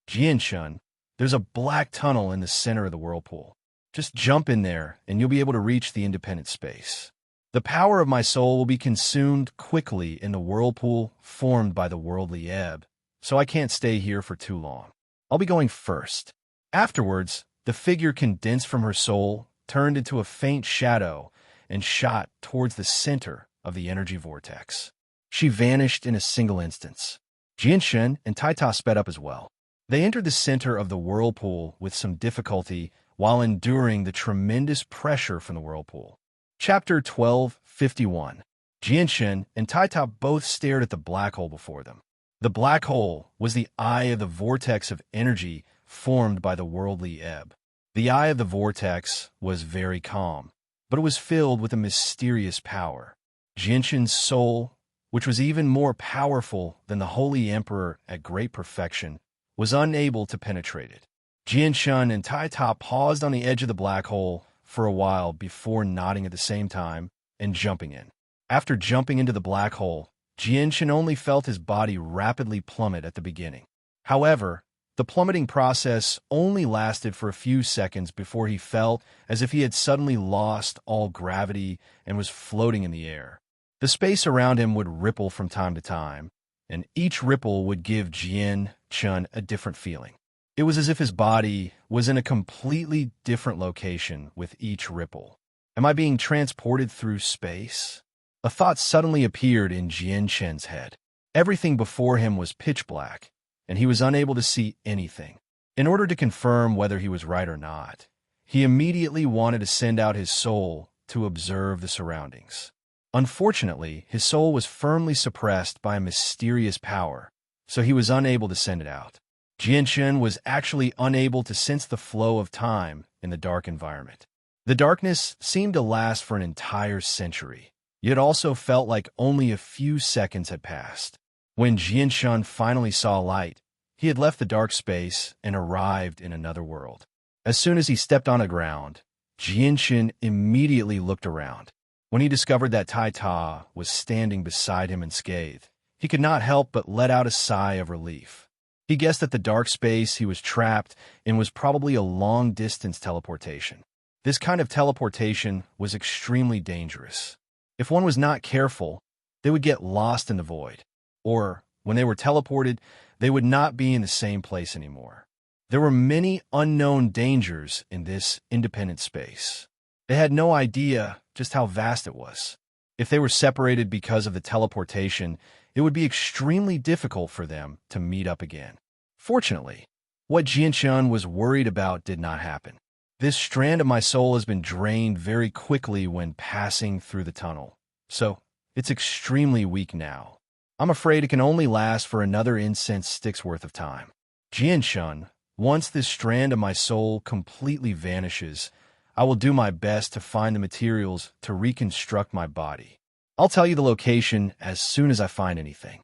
Jianshun, there's a black tunnel in the center of the whirlpool. Just jump in there and you'll be able to reach the independent space. The power of my soul will be consumed quickly in the whirlpool formed by the worldly ebb, so I can't stay here for too long. I'll be going first. Afterwards, the figure condensed from her soul, turned into a faint shadow, and shot towards the center of the energy vortex. She vanished in a single instance. Jianshun and Taita sped up as well. They entered the center of the whirlpool with some difficulty while enduring the tremendous pressure from the whirlpool. Chapter 1251. Jianshun and Taita both stared at the black hole before them. The black hole was the eye of the vortex of energy formed by the worldly ebb. The eye of the vortex was very calm, but it was filled with a mysterious power. Jianshun's soul, which was even more powerful than the Holy Emperor at great perfection, was unable to penetrate it. Jianshun and Taita paused on the edge of the black hole for a while before nodding at the same time and jumping in. After jumping into the black hole, Jianshun only felt his body rapidly plummet at the beginning. However, the plummeting process only lasted for a few seconds before he felt as if he had suddenly lost all gravity and was floating in the air. The space around him would ripple from time to time, and each ripple would give Jianshun a different feeling. It was as if his body was in a completely different location with each ripple. Am I being transported through space? A thought suddenly appeared in Jianshun's head. Everything before him was pitch black, and he was unable to see anything. In order to confirm whether he was right or not, he immediately wanted to send out his soul to observe the surroundings. Unfortunately, his soul was firmly suppressed by a mysterious power, so he was unable to send it out. Jianshun was actually unable to sense the flow of time in the dark environment. The darkness seemed to last for an entire century, yet also felt like only a few seconds had passed. When Jianshun finally saw light, he had left the dark space and arrived in another world. As soon as he stepped on the ground, Jianshun immediately looked around. When he discovered that Taita was standing beside him unscathed, he could not help but let out a sigh of relief. He guessed that the dark space he was trapped in was probably a long-distance teleportation. This kind of teleportation was extremely dangerous. If one was not careful, they would get lost in the void. Or, when they were teleported, they would not be in the same place anymore. There were many unknown dangers in this independent space. They had no idea just how vast it was. If they were separated because of the teleportation, it would be extremely difficult for them to meet up again. Fortunately, what Jianshun was worried about did not happen. This strand of my soul has been drained very quickly when passing through the tunnel, so it's extremely weak now. I'm afraid it can only last for another incense stick's worth of time. Jianshun, once this strand of my soul completely vanishes, I will do my best to find the materials to reconstruct my body. I'll tell you the location as soon as I find anything.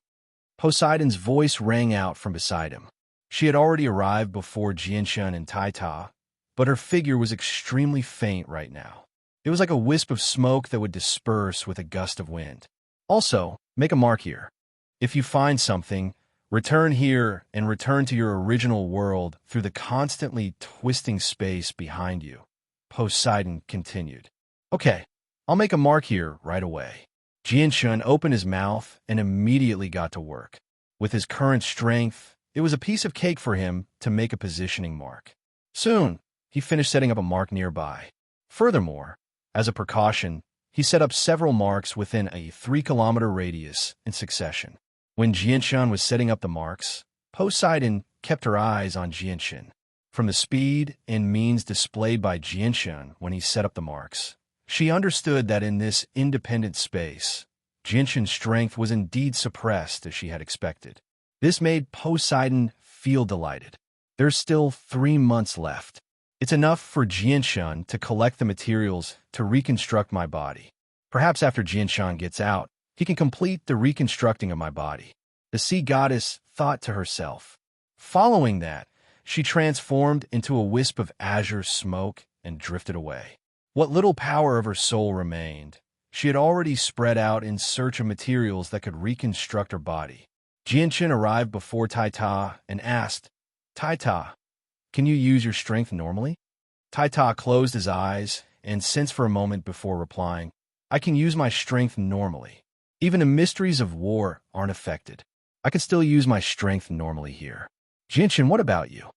Poseidon's voice rang out from beside him. She had already arrived before Jianshun and Taita, but her figure was extremely faint right now. It was like a wisp of smoke that would disperse with a gust of wind. Also, make a mark here. If you find something, return here and return to your original world through the constantly twisting space behind you. Poseidon continued. Okay, I'll make a mark here right away. Jianshun opened his mouth and immediately got to work. With his current strength, it was a piece of cake for him to make a positioning mark. Soon, he finished setting up a mark nearby. Furthermore, as a precaution, he set up several marks within a 3-kilometer radius in succession. When Jianshun was setting up the marks, Poseidon kept her eyes on Jianshun. From the speed and means displayed by Jianshun when he set up the marks, she understood that in this independent space, Jianshun's strength was indeed suppressed as she had expected. This made Poseidon feel delighted. There's still 3 months left. It's enough for Jianshan to collect the materials to reconstruct my body. Perhaps after Jianshan gets out, he can complete the reconstructing of my body. The sea goddess thought to herself. Following that, she transformed into a wisp of azure smoke and drifted away. What little power of her soul remained, she had already spread out in search of materials that could reconstruct her body. Jianshan arrived before Taita and asked, Taita, can you use your strength normally? Taita closed his eyes and sensed for a moment before replying, I can use my strength normally. Even the mysteries of war aren't affected. I can still use my strength normally here. Jianshan, what about you?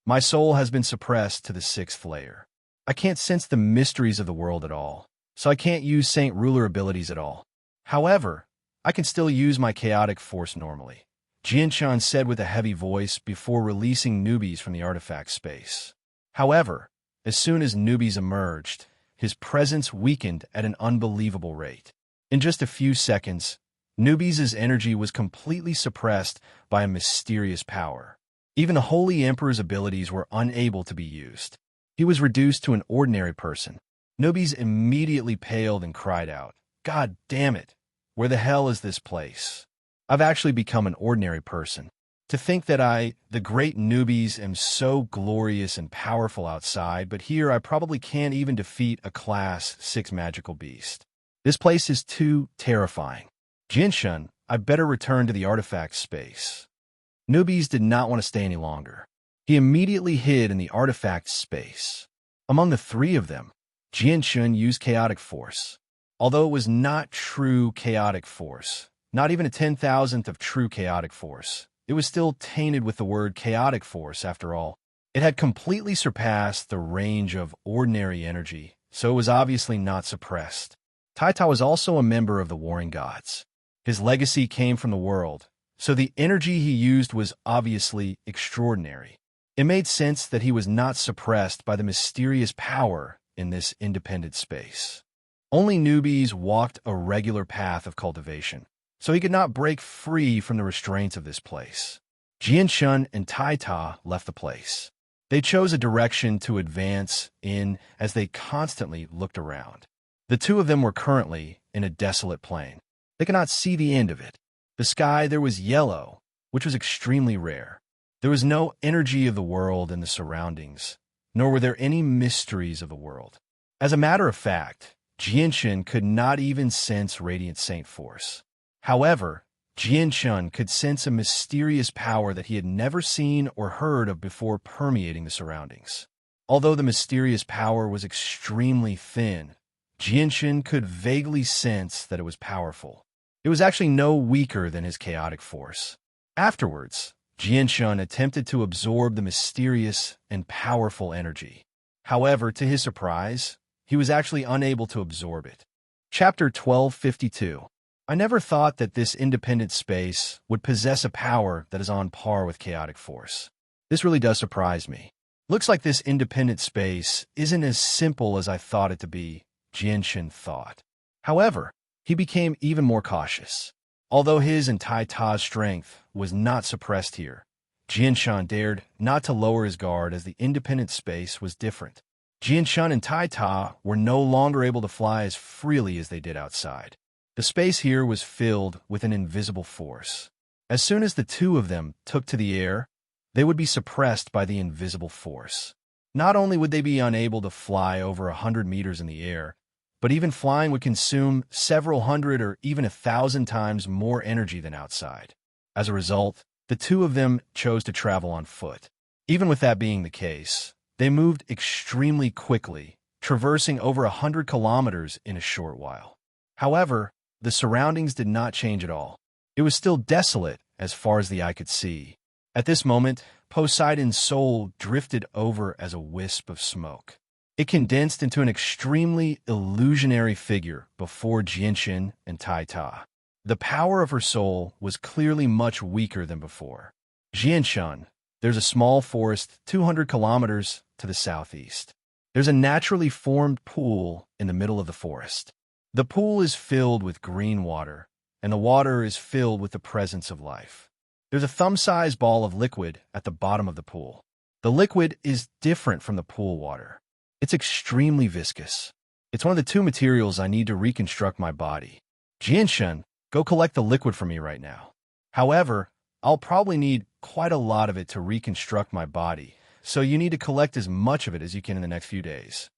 My soul has been suppressed to the 6th layer. I can't sense the mysteries of the world at all, so I can't use Saint Ruler abilities at all. However, I can still use my chaotic force normally, Jianshan said with a heavy voice before releasing newbies from the artifact space. However, as soon as newbies emerged, his presence weakened at an unbelievable rate. In just a few seconds, newbies' energy was completely suppressed by a mysterious power. Even the Holy Emperor's abilities were unable to be used. He was reduced to an ordinary person. Newbies immediately paled and cried out, God damn it! Where the hell is this place? I've actually become an ordinary person. To think that I, the great newbies, am so glorious and powerful outside, but here I probably can't even defeat a Class 6 magical beast. This place is too terrifying. Jianshan, I better return to the artifact space. Newbies did not want to stay any longer. He immediately hid in the artifact space. Among the 3 of them, Jianshan used chaotic force. Although it was not true chaotic force, not even a 10,000th of true chaotic force, it was still tainted with the word chaotic force after all. It had completely surpassed the range of ordinary energy, so it was obviously not suppressed. Taita was also a member of the Warring Gods. His legacy came from the world, so the energy he used was obviously extraordinary. It made sense that he was not suppressed by the mysterious power in this independent space. Only newbies walked a regular path of cultivation, so he could not break free from the restraints of this place. Jianshan and Taita left the place. They chose a direction to advance in as they constantly looked around. The 2 of them were currently in a desolate plain. They could not see the end of it. The sky there was yellow, which was extremely rare. There was no energy of the world in the surroundings, nor were there any mysteries of the world. As a matter of fact, Jianshan could not even sense Radiant Saint Force. However, Jianshan could sense a mysterious power that he had never seen or heard of before permeating the surroundings. Although the mysterious power was extremely thin, Jianshan could vaguely sense that it was powerful. It was actually no weaker than his chaotic force. Afterwards, Jianshan attempted to absorb the mysterious and powerful energy. However, to his surprise, he was actually unable to absorb it. Chapter 1252. I never thought that this independent space would possess a power that is on par with chaotic force. This really does surprise me. Looks like this independent space isn't as simple as I thought it to be, Jianshan thought. However, he became even more cautious. Although his and Taita's strength was not suppressed here, Jianshan dared not to lower his guard as the independent space was different. Jianshan and Taita were no longer able to fly as freely as they did outside. The space here was filled with an invisible force. As soon as the 2 of them took to the air, they would be suppressed by the invisible force. Not only would they be unable to fly over 100 meters in the air, but even flying would consume several hundred or even 1,000 times more energy than outside. As a result, the 2 of them chose to travel on foot. Even with that being the case, they moved extremely quickly, traversing over 100 kilometers in a short while. However, the surroundings did not change at all. It was still desolate as far as the eye could see. At this moment, Poseidon's soul drifted over as a wisp of smoke. It condensed into an extremely illusionary figure before Jianshan and Taita. The power of her soul was clearly much weaker than before. Jianshan, there's a small forest 200 kilometers to the southeast. There's a naturally formed pool in the middle of the forest. The pool is filled with green water, and the water is filled with the presence of life. There's a thumb-sized ball of liquid at the bottom of the pool. The liquid is different from the pool water. It's extremely viscous. It's one of the two materials I need to reconstruct my body. Jianshun, go collect the liquid for me right now. However, I'll probably need quite a lot of it to reconstruct my body, so you need to collect as much of it as you can in the next few days.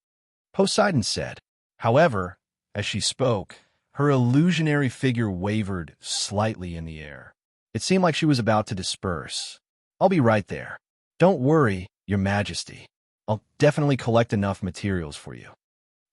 Poseidon said. However, as she spoke, her illusionary figure wavered slightly in the air. It seemed like she was about to disperse. I'll be right there. Don't worry, Your Majesty. I'll definitely collect enough materials for you.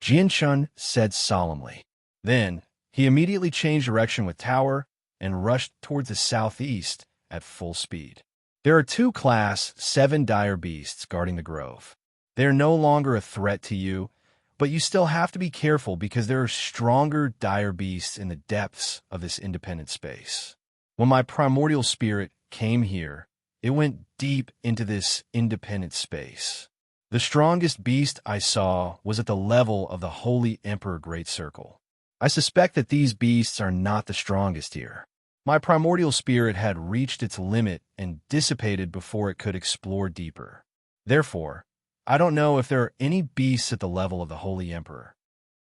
Jianshun said solemnly. Then, he immediately changed direction with Tower and rushed towards the southeast at full speed. There are two Class 7 dire beasts guarding the grove. They are no longer a threat to you, but you still have to be careful because there are stronger dire beasts in the depths of this independent space. When my primordial spirit came here, it went deep into this independent space. The strongest beast I saw was at the level of the Holy Emperor Great Circle. I suspect that these beasts are not the strongest here. My primordial spirit had reached its limit and dissipated before it could explore deeper. Therefore, I don't know if there are any beasts at the level of the Holy Emperor.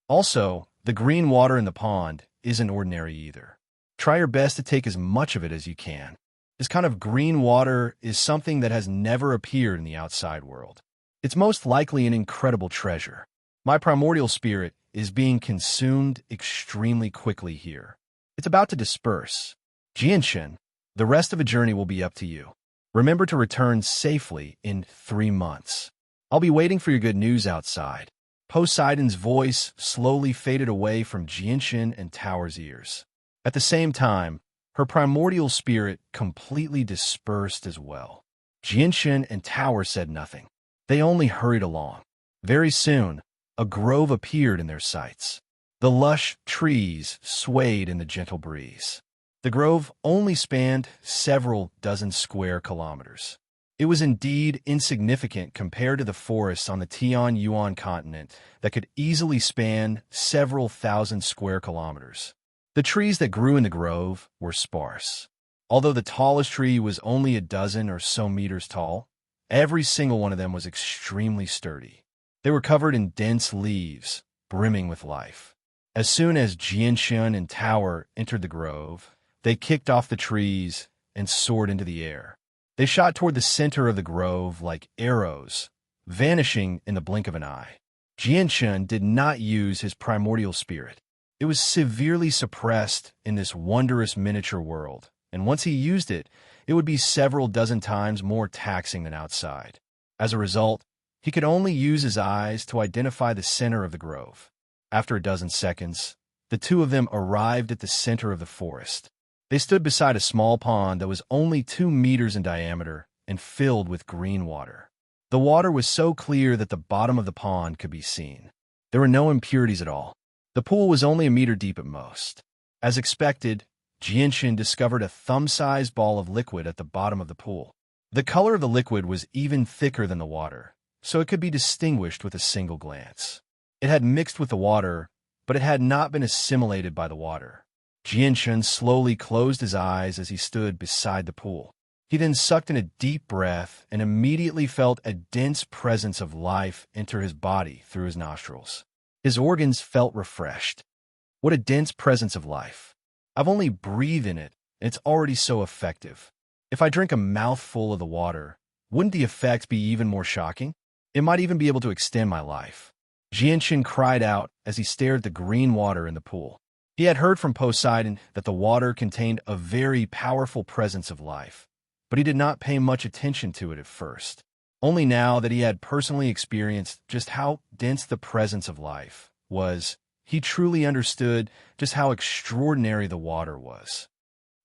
Also, the green water in the pond isn't ordinary either. Try your best to take as much of it as you can. This kind of green water is something that has never appeared in the outside world. It's most likely an incredible treasure. My primordial spirit is being consumed extremely quickly here. It's about to disperse. Jianshun, the rest of the journey will be up to you. Remember to return safely in 3 months. I'll be waiting for your good news outside. Poseidon's voice slowly faded away from Jianshun and Tower's ears. At the same time, her primordial spirit completely dispersed as well. Jianshun and Tower said nothing. They only hurried along. Very soon, a grove appeared in their sights. The lush trees swayed in the gentle breeze. The grove only spanned several dozen square kilometers. It was indeed insignificant compared to the forests on the Tianyuan continent that could easily span several thousand square kilometers. The trees that grew in the grove were sparse. Although the tallest tree was only a dozen or so meters tall, every single one of them was extremely sturdy. They were covered in dense leaves, brimming with life. As soon as Jianshun and Tower entered the grove, they kicked off the trees and soared into the air. They shot toward the center of the grove like arrows, vanishing in the blink of an eye. Jianshun did not use his primordial spirit. It was severely suppressed in this wondrous miniature world, and once he used it, it would be several dozen times more taxing than outside. As a result, he could only use his eyes to identify the center of the grove. After a dozen seconds, the two of them arrived at the center of the forest. They stood beside a small pond that was only 2 meters in diameter and filled with green water. The water was so clear that the bottom of the pond could be seen. There were no impurities at all. The pool was only a meter deep at most. As expected, Jianshun discovered a thumb-sized ball of liquid at the bottom of the pool. The color of the liquid was even thicker than the water, so it could be distinguished with a single glance. It had mixed with the water, but it had not been assimilated by the water. Jianshun slowly closed his eyes as he stood beside the pool. He then sucked in a deep breath and immediately felt a dense presence of life enter his body through his nostrils. His organs felt refreshed. What a dense presence of life. I've only breathed in it, and it's already so effective. If I drink a mouthful of the water, wouldn't the effect be even more shocking? It might even be able to extend my life. Jianshun cried out as he stared at the green water in the pool. He had heard from Poseidon that the water contained a very powerful presence of life, but he did not pay much attention to it at first. Only now that he had personally experienced just how dense the presence of life was, he truly understood just how extraordinary the water was.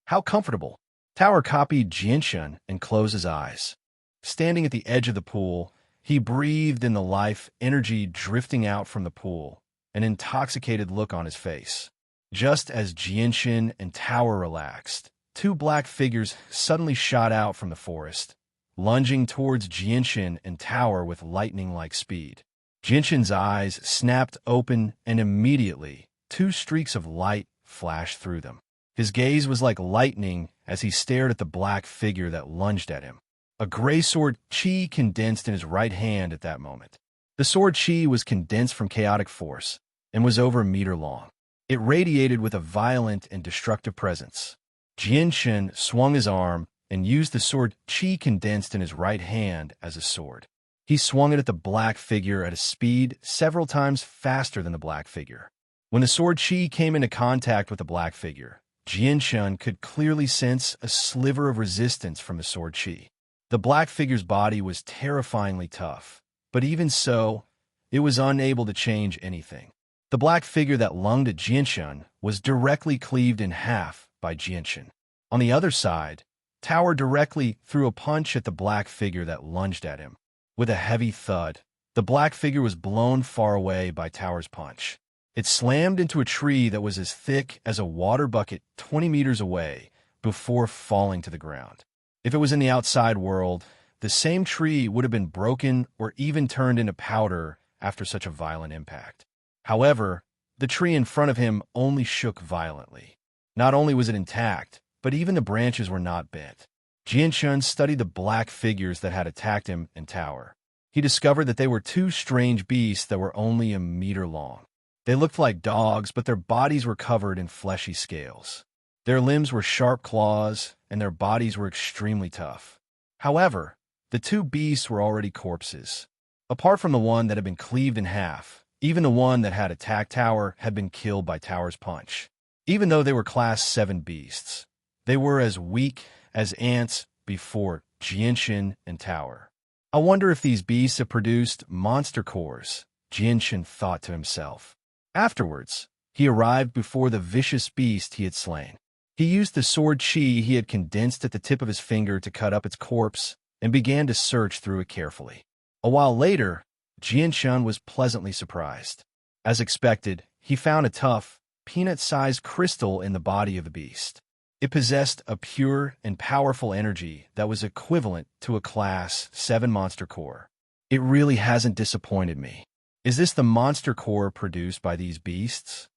How comfortable! Tower copied Jianshun and closed his eyes. Standing at the edge of the pool, he breathed in the life energy drifting out from the pool, an intoxicated look on his face. Just as Jianshun and Tower relaxed, 2 black figures suddenly shot out from the forest, lunging towards Jianshun and Tower with lightning-like speed. Jianshun's eyes snapped open, and immediately 2 streaks of light flashed through them. His gaze was like lightning as he stared at the black figure that lunged at him. A gray sword chi condensed in his right hand at that moment. The sword chi was condensed from chaotic force and was over a meter long. It radiated with a violent and destructive presence. Jianshan swung his arm and used the sword chi condensed in his right hand as a sword. He swung it at the black figure at a speed several times faster than the black figure. When the sword chi came into contact with the black figure, Jianshan could clearly sense a sliver of resistance from the sword chi. The black figure's body was terrifyingly tough, but even so, it was unable to change anything. The black figure that lunged at Jianshan was directly cleaved in half by Jianshan. On the other side, Tower directly threw a punch at the black figure that lunged at him. With a heavy thud, the black figure was blown far away by Tower's punch. It slammed into a tree that was as thick as a water bucket 20 meters away before falling to the ground. If it was in the outside world, the same tree would have been broken or even turned into powder after such a violent impact. However, the tree in front of him only shook violently. Not only was it intact, but even the branches were not bent. Jianshan studied the black figures that had attacked him and Tower. He discovered that they were two strange beasts that were only a meter long. They looked like dogs, but their bodies were covered in fleshy scales. Their limbs were sharp claws, and their bodies were extremely tough. However, the two beasts were already corpses. Apart from the one that had been cleaved in half, even the one that had attacked Tower had been killed by Tower's punch. Even though they were Class 7 beasts, they were as weak as ants before Jianshan and Tower. I wonder if these beasts have produced monster cores, Jianshan thought to himself. Afterwards, he arrived before the vicious beast he had slain. He used the sword chi he had condensed at the tip of his finger to cut up its corpse and began to search through it carefully. A while later, Jianshan was pleasantly surprised. As expected, he found a tough, peanut-sized crystal in the body of the beast. It possessed a pure and powerful energy that was equivalent to a Class 7 monster core. It really hasn't disappointed me. Is this the monster core produced by these beasts?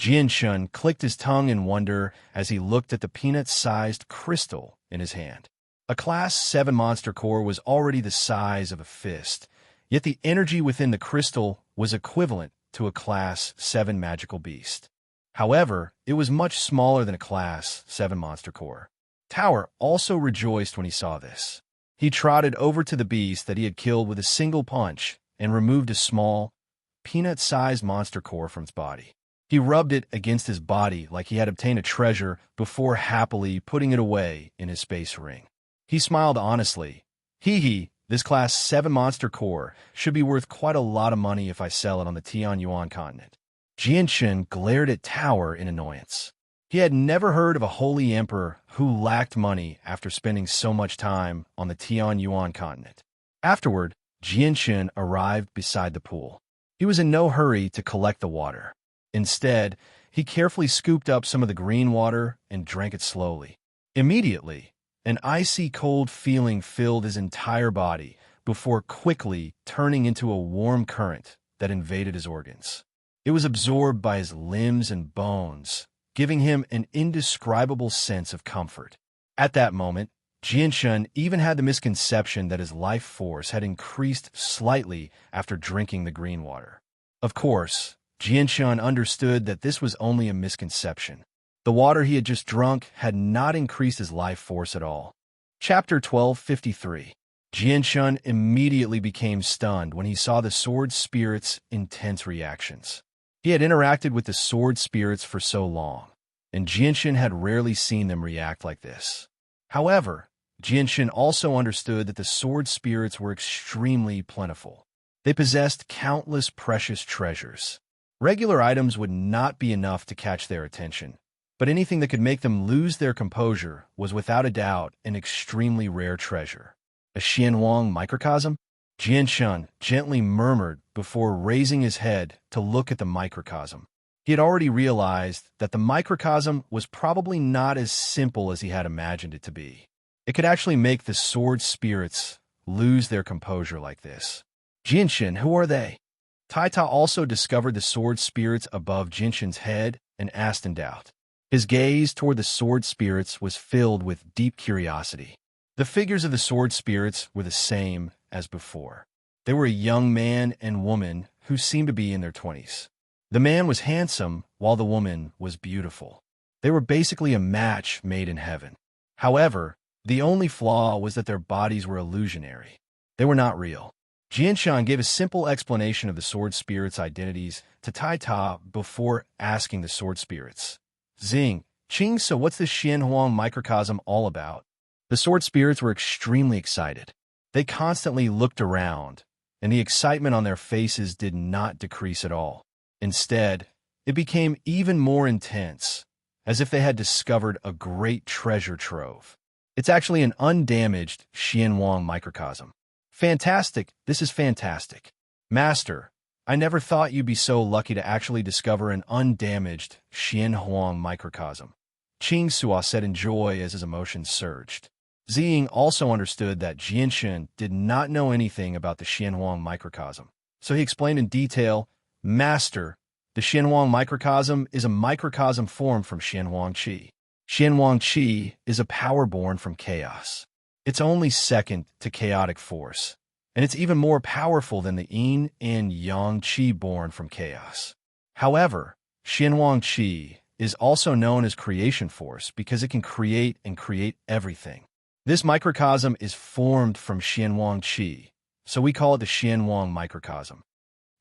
Jianshan clicked his tongue in wonder as he looked at the peanut-sized crystal in his hand. A Class 7 monster core was already the size of a fist, yet the energy within the crystal was equivalent to a Class 7 magical beast. However, it was much smaller than a Class 7 monster core. Tower also rejoiced when he saw this. He trotted over to the beast that he had killed with a single punch and removed a small, peanut-sized monster core from its body. He rubbed it against his body like he had obtained a treasure before happily putting it away in his space ring. He smiled honestly. Hee, this Class 7 monster core should be worth quite a lot of money if I sell it on the Tianyuan continent. Jianshan glared at Tower in annoyance. He had never heard of a holy emperor who lacked money after spending so much time on the Tianyuan continent. Afterward, Jianshan arrived beside the pool. He was in no hurry to collect the water. Instead, he carefully scooped up some of the green water and drank it slowly. Immediately, an icy cold feeling filled his entire body before quickly turning into a warm current that invaded his organs. It was absorbed by his limbs and bones, giving him an indescribable sense of comfort. At that moment, Jianshan even had the misconception that his life force had increased slightly after drinking the green water. Of course, Jianshan understood that this was only a misconception. The water he had just drunk had not increased his life force at all. Chapter 1253. Jianshan immediately became stunned when he saw the sword spirit's intense reactions. He had interacted with the sword spirits for so long, and Jianshan had rarely seen them react like this. However, Jianshan also understood that the sword spirits were extremely plentiful. They possessed countless precious treasures. Regular items would not be enough to catch their attention, but anything that could make them lose their composure was without a doubt an extremely rare treasure. A Xianhuang microcosm? Jianshan gently murmured before raising his head to look at the microcosm. He had already realized that the microcosm was probably not as simple as he had imagined it to be. It could actually make the sword spirits lose their composure like this. Jianshan, who are they? Taita also discovered the sword spirits above Jianshan's head and asked in doubt. His gaze toward the sword spirits was filled with deep curiosity. The figures of the sword spirits were the same as before. They were a young man and woman who seemed to be in their 20s. The man was handsome, while the woman was beautiful. They were basically a match made in heaven. However, the only flaw was that their bodies were illusionary. They were not real. Jianshan gave a simple explanation of the sword spirits' identities to Tai Ta before asking the sword spirits, Xing, Qing, so what's this Xianhuang microcosm all about? The sword spirits were extremely excited. They constantly looked around, and the excitement on their faces did not decrease at all. Instead, it became even more intense, as if they had discovered a great treasure trove. It's actually an undamaged Xianhuang microcosm. Fantastic, this is fantastic. Master, I never thought you'd be so lucky to actually discover an undamaged Xianhuang microcosm. Qing Sua said in joy as his emotions surged. Xing also understood that Jianshan did not know anything about the Xianhuang microcosm, so he explained in detail, Master, the Xianhuang microcosm is a microcosm formed from Xianhuang Qi. Xianhuang Qi is a power born from chaos. It's only second to chaotic force, and it's even more powerful than the yin and yang Qi born from chaos. However, Xianhuang Qi is also known as creation force because it can create and create everything. This microcosm is formed from Xianhuang Qi, so we call it the Xianhuang microcosm.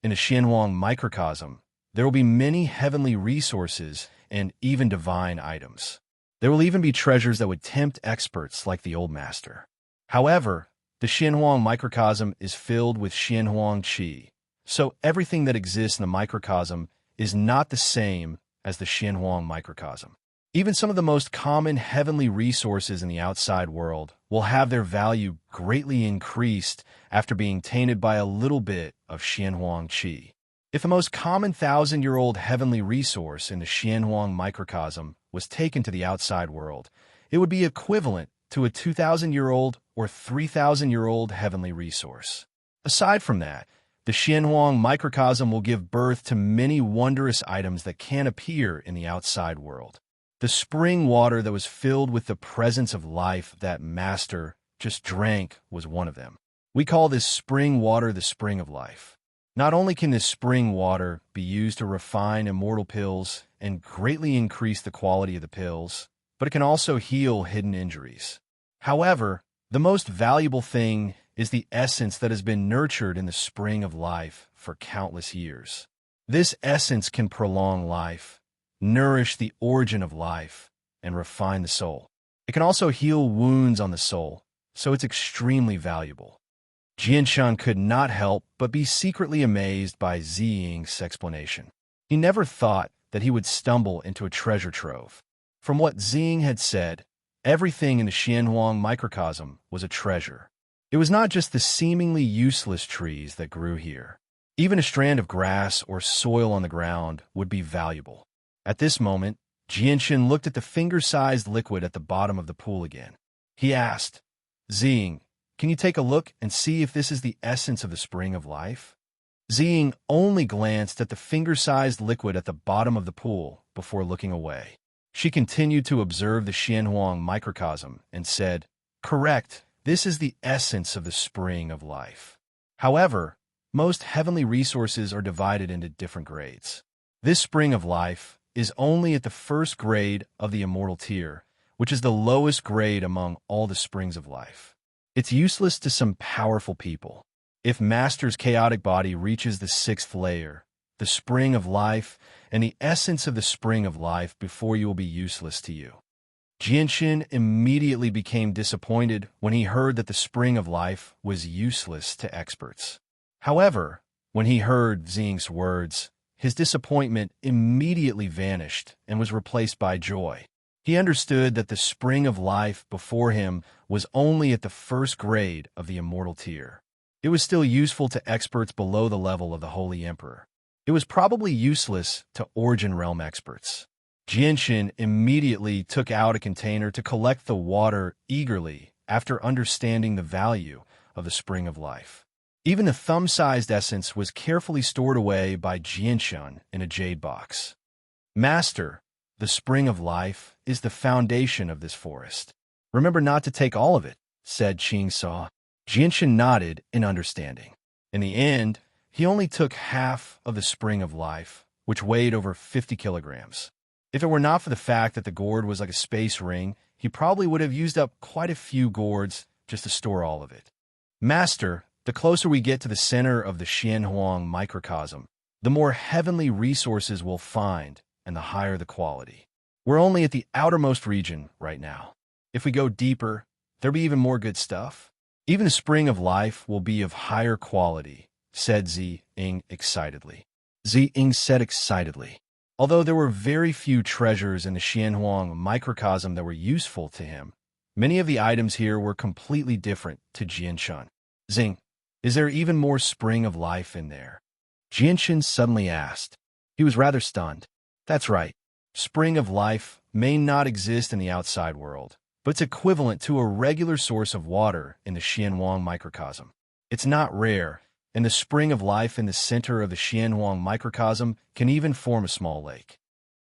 In a Xianhuang microcosm, there will be many heavenly resources and even divine items. There will even be treasures that would tempt experts like the old master. However, the Xianhuang microcosm is filled with Xianhuang Qi, so everything that exists in the microcosm is not the same as the Xianhuang microcosm. Even some of the most common heavenly resources in the outside world will have their value greatly increased after being tainted by a little bit of Xianhuang Qi. If the most common 1,000-year-old heavenly resource in the Xianhuang microcosm was taken to the outside world, it would be equivalent to a 2,000-year-old or 3,000-year-old heavenly resource. Aside from that, the Xianhuang microcosm will give birth to many wondrous items that can appear in the outside world. The spring water that was filled with the presence of life that Master just drank was one of them. We call this spring water the spring of life. Not only can this spring water be used to refine immortal pills and greatly increase the quality of the pills, but it can also heal hidden injuries. However, the most valuable thing is the essence that has been nurtured in the spring of life for countless years. This essence can prolong life, nourish the origin of life, and refine the soul. It can also heal wounds on the soul, so it's extremely valuable. Jianshan could not help but be secretly amazed by Ziying's explanation. He never thought that he would stumble into a treasure trove. From what Xing had said, everything in the Xianhuang microcosm was a treasure. It was not just the seemingly useless trees that grew here. Even a strand of grass or soil on the ground would be valuable. At this moment, Jianshan looked at the finger-sized liquid at the bottom of the pool again. He asked, Xing, can you take a look and see if this is the essence of the spring of life? Xing only glanced at the finger-sized liquid at the bottom of the pool before looking away. She continued to observe the Xianhuang microcosm and said, Correct, this is the essence of the spring of life. However, most heavenly resources are divided into different grades. This spring of life is only at the first grade of the immortal tier, which is the lowest grade among all the springs of life. It's useless to some powerful people. If Master's chaotic body reaches the 6th layer, the spring of life, and the essence of the spring of life before you will be useless to you. Jianshan immediately became disappointed when he heard that the spring of life was useless to experts. However, when he heard Xing's words, his disappointment immediately vanished and was replaced by joy. He understood that the spring of life before him was only at the first grade of the immortal tier. It was still useful to experts below the level of the Holy Emperor. It was probably useless to Origin Realm experts. Jianshan immediately took out a container to collect the water eagerly after understanding the value of the spring of life. Even the thumb-sized essence was carefully stored away by Jianshan in a jade box. Master, the spring of life is the foundation of this forest. Remember not to take all of it, said Qing Saw. Jianshan nodded in understanding. In the end, he only took half of the Spring of Life, which weighed over 50 kilograms. If it were not for the fact that the gourd was like a space ring, he probably would have used up quite a few gourds just to store all of it. Master, the closer we get to the center of the Xianhuang microcosm, the more heavenly resources we'll find and the higher the quality. We're only at the outermost region right now. If we go deeper, there'll be even more good stuff. Even the Spring of Life will be of higher quality, said Zi Ying excitedly. Zi Ying said excitedly. Although there were very few treasures in the Xianhuang microcosm that were useful to him, many of the items here were completely different to Jianshan. Zing, is there even more Spring of Life in there? Jianshan suddenly asked. He was rather stunned. That's right. Spring of Life may not exist in the outside world, but it's equivalent to a regular source of water in the Xianhuang microcosm. It's not rare, and the Spring of Life in the center of the Xianhuang microcosm can even form a small lake.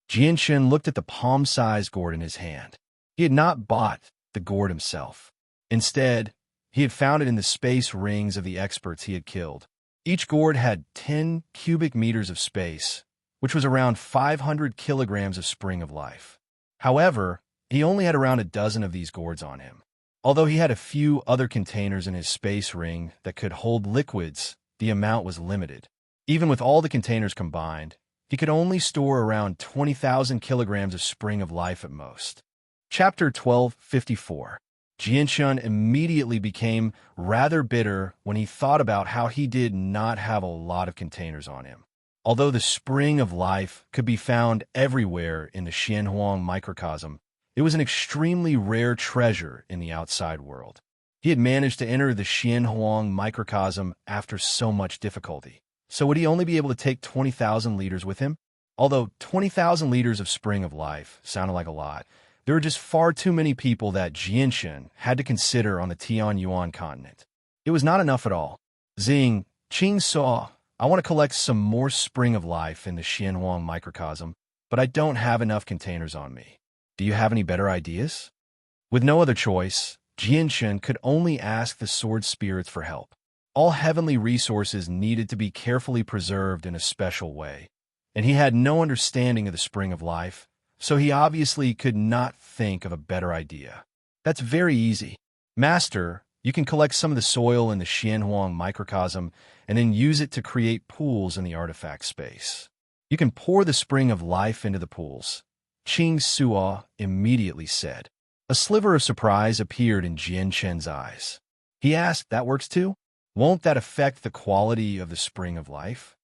Jianshan looked at the palm-sized gourd in his hand. He had not bought the gourd himself. Instead, he had found it in the space rings of the experts he had killed. Each gourd had 10 cubic meters of space, which was around 500 kilograms of Spring of Life. However, he only had around a dozen of these gourds on him. Although he had a few other containers in his space ring that could hold liquids, the amount was limited. Even with all the containers combined, he could only store around 20,000 kilograms of Spring of Life at most. Chapter 1254. Jianshan immediately became rather bitter when he thought about how he did not have a lot of containers on him. Although the Spring of Life could be found everywhere in the Xianhuang microcosm, it was an extremely rare treasure in the outside world. He had managed to enter the Xianhuang microcosm after so much difficulty. So would he only be able to take 20,000 liters with him? Although 20,000 liters of Spring of Life sounded like a lot, there were just far too many people that Jianshan had to consider on the Tianyuan continent. It was not enough at all. Zing, Qing Saw, I want to collect some more Spring of Life in the Xianhuang microcosm, but I don't have enough containers on me. Do you have any better ideas? With no other choice, Jianshan could only ask the sword spirits for help. All heavenly resources needed to be carefully preserved in a special way, and he had no understanding of the Spring of Life, so he obviously could not think of a better idea. That's very easy. Master, you can collect some of the soil in the Xianhuang microcosm and then use it to create pools in the artifact space. You can pour the Spring of Life into the pools. Qing Suo immediately said. A sliver of surprise appeared in Jianshan's eyes. He asked, that works too? Won't that affect the quality of the Spring of Life?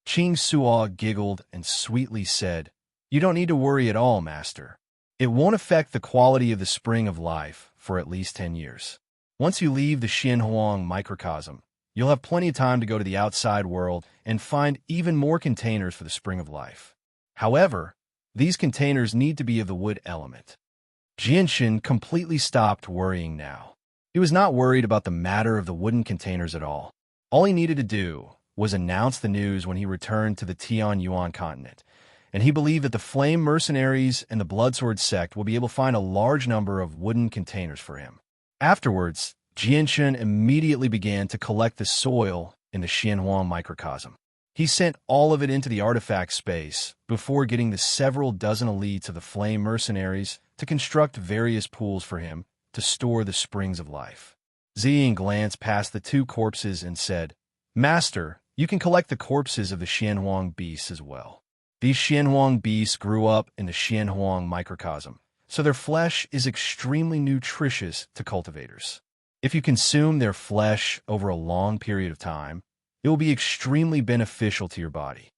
Qing Suo giggled and sweetly said, you don't need to worry at all, Master. It won't affect the quality of the Spring of Life for at least 10 years. Once you leave the Xianhuang microcosm, you'll have plenty of time to go to the outside world and find even more containers for the Spring of Life. However, these containers need to be of the wood element. Jianshan completely stopped worrying now. He was not worried about the matter of the wooden containers at all. All he needed to do was announce the news when he returned to the Tianyuan continent, and he believed that the Flame Mercenaries and the Bloodsword sect will be able to find a large number of wooden containers for him. Afterwards, Jianshan immediately began to collect the soil in the Xianhuang microcosm. He sent all of it into the artifact space before getting the several dozen elites of the Flame Mercenaries to construct various pools for him to store the Springs of Life. Ziying glanced past the two corpses and said, Master, you can collect the corpses of the Xianhuang beasts as well. These Xianhuang beasts grew up in the Xianhuang microcosm, so their flesh is extremely nutritious to cultivators. If you consume their flesh over a long period of time, it will be extremely beneficial to your body.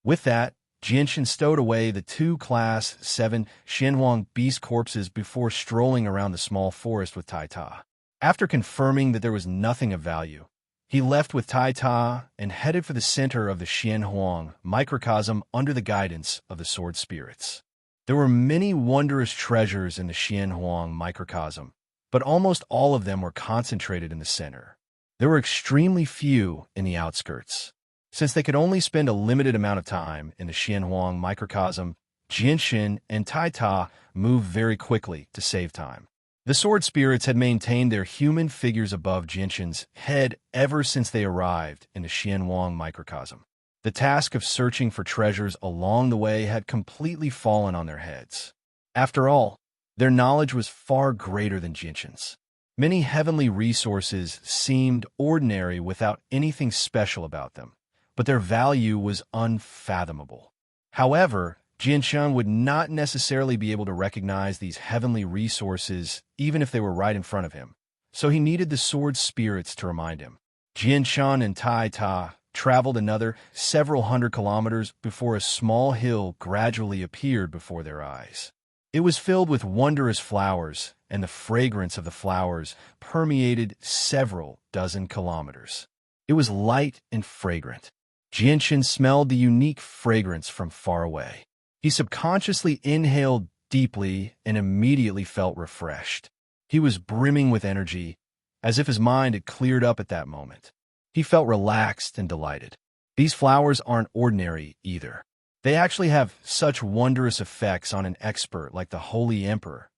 With that, Jianshan stowed away the two Class 7 Xianhuang beast corpses before strolling around the small forest with Tai Ta. After confirming that there was nothing of value, he left with Tai Ta and headed for the center of the Xianhuang microcosm under the guidance of the sword spirits. There were many wondrous treasures in the Xianhuang microcosm, but almost all of them were concentrated in the center. There were extremely few in the outskirts. Since they could only spend a limited amount of time in the Xianhuang microcosm, Jianshan and Tai Ta moved very quickly to save time. The sword spirits had maintained their human figures above Jinshan's head ever since they arrived in the Xianhuang microcosm. The task of searching for treasures along the way had completely fallen on their heads. After all, their knowledge was far greater than Jinshan's. Many heavenly resources seemed ordinary without anything special about them, but their value was unfathomable. However, Jinshan would not necessarily be able to recognize these heavenly resources even if they were right in front of him, so he needed the sword spirits to remind him. Jinshan and Tai Ta traveled another several hundred kilometers before a small hill gradually appeared before their eyes. It was filled with wondrous flowers, and the fragrance of the flowers permeated several dozen kilometers. It was light and fragrant. Jinshan smelled the unique fragrance from far away. He subconsciously inhaled deeply and immediately felt refreshed. He was brimming with energy, as if his mind had cleared up at that moment. He felt relaxed and delighted. These flowers aren't ordinary either. They actually have such wondrous effects on an expert like the Holy Emperor.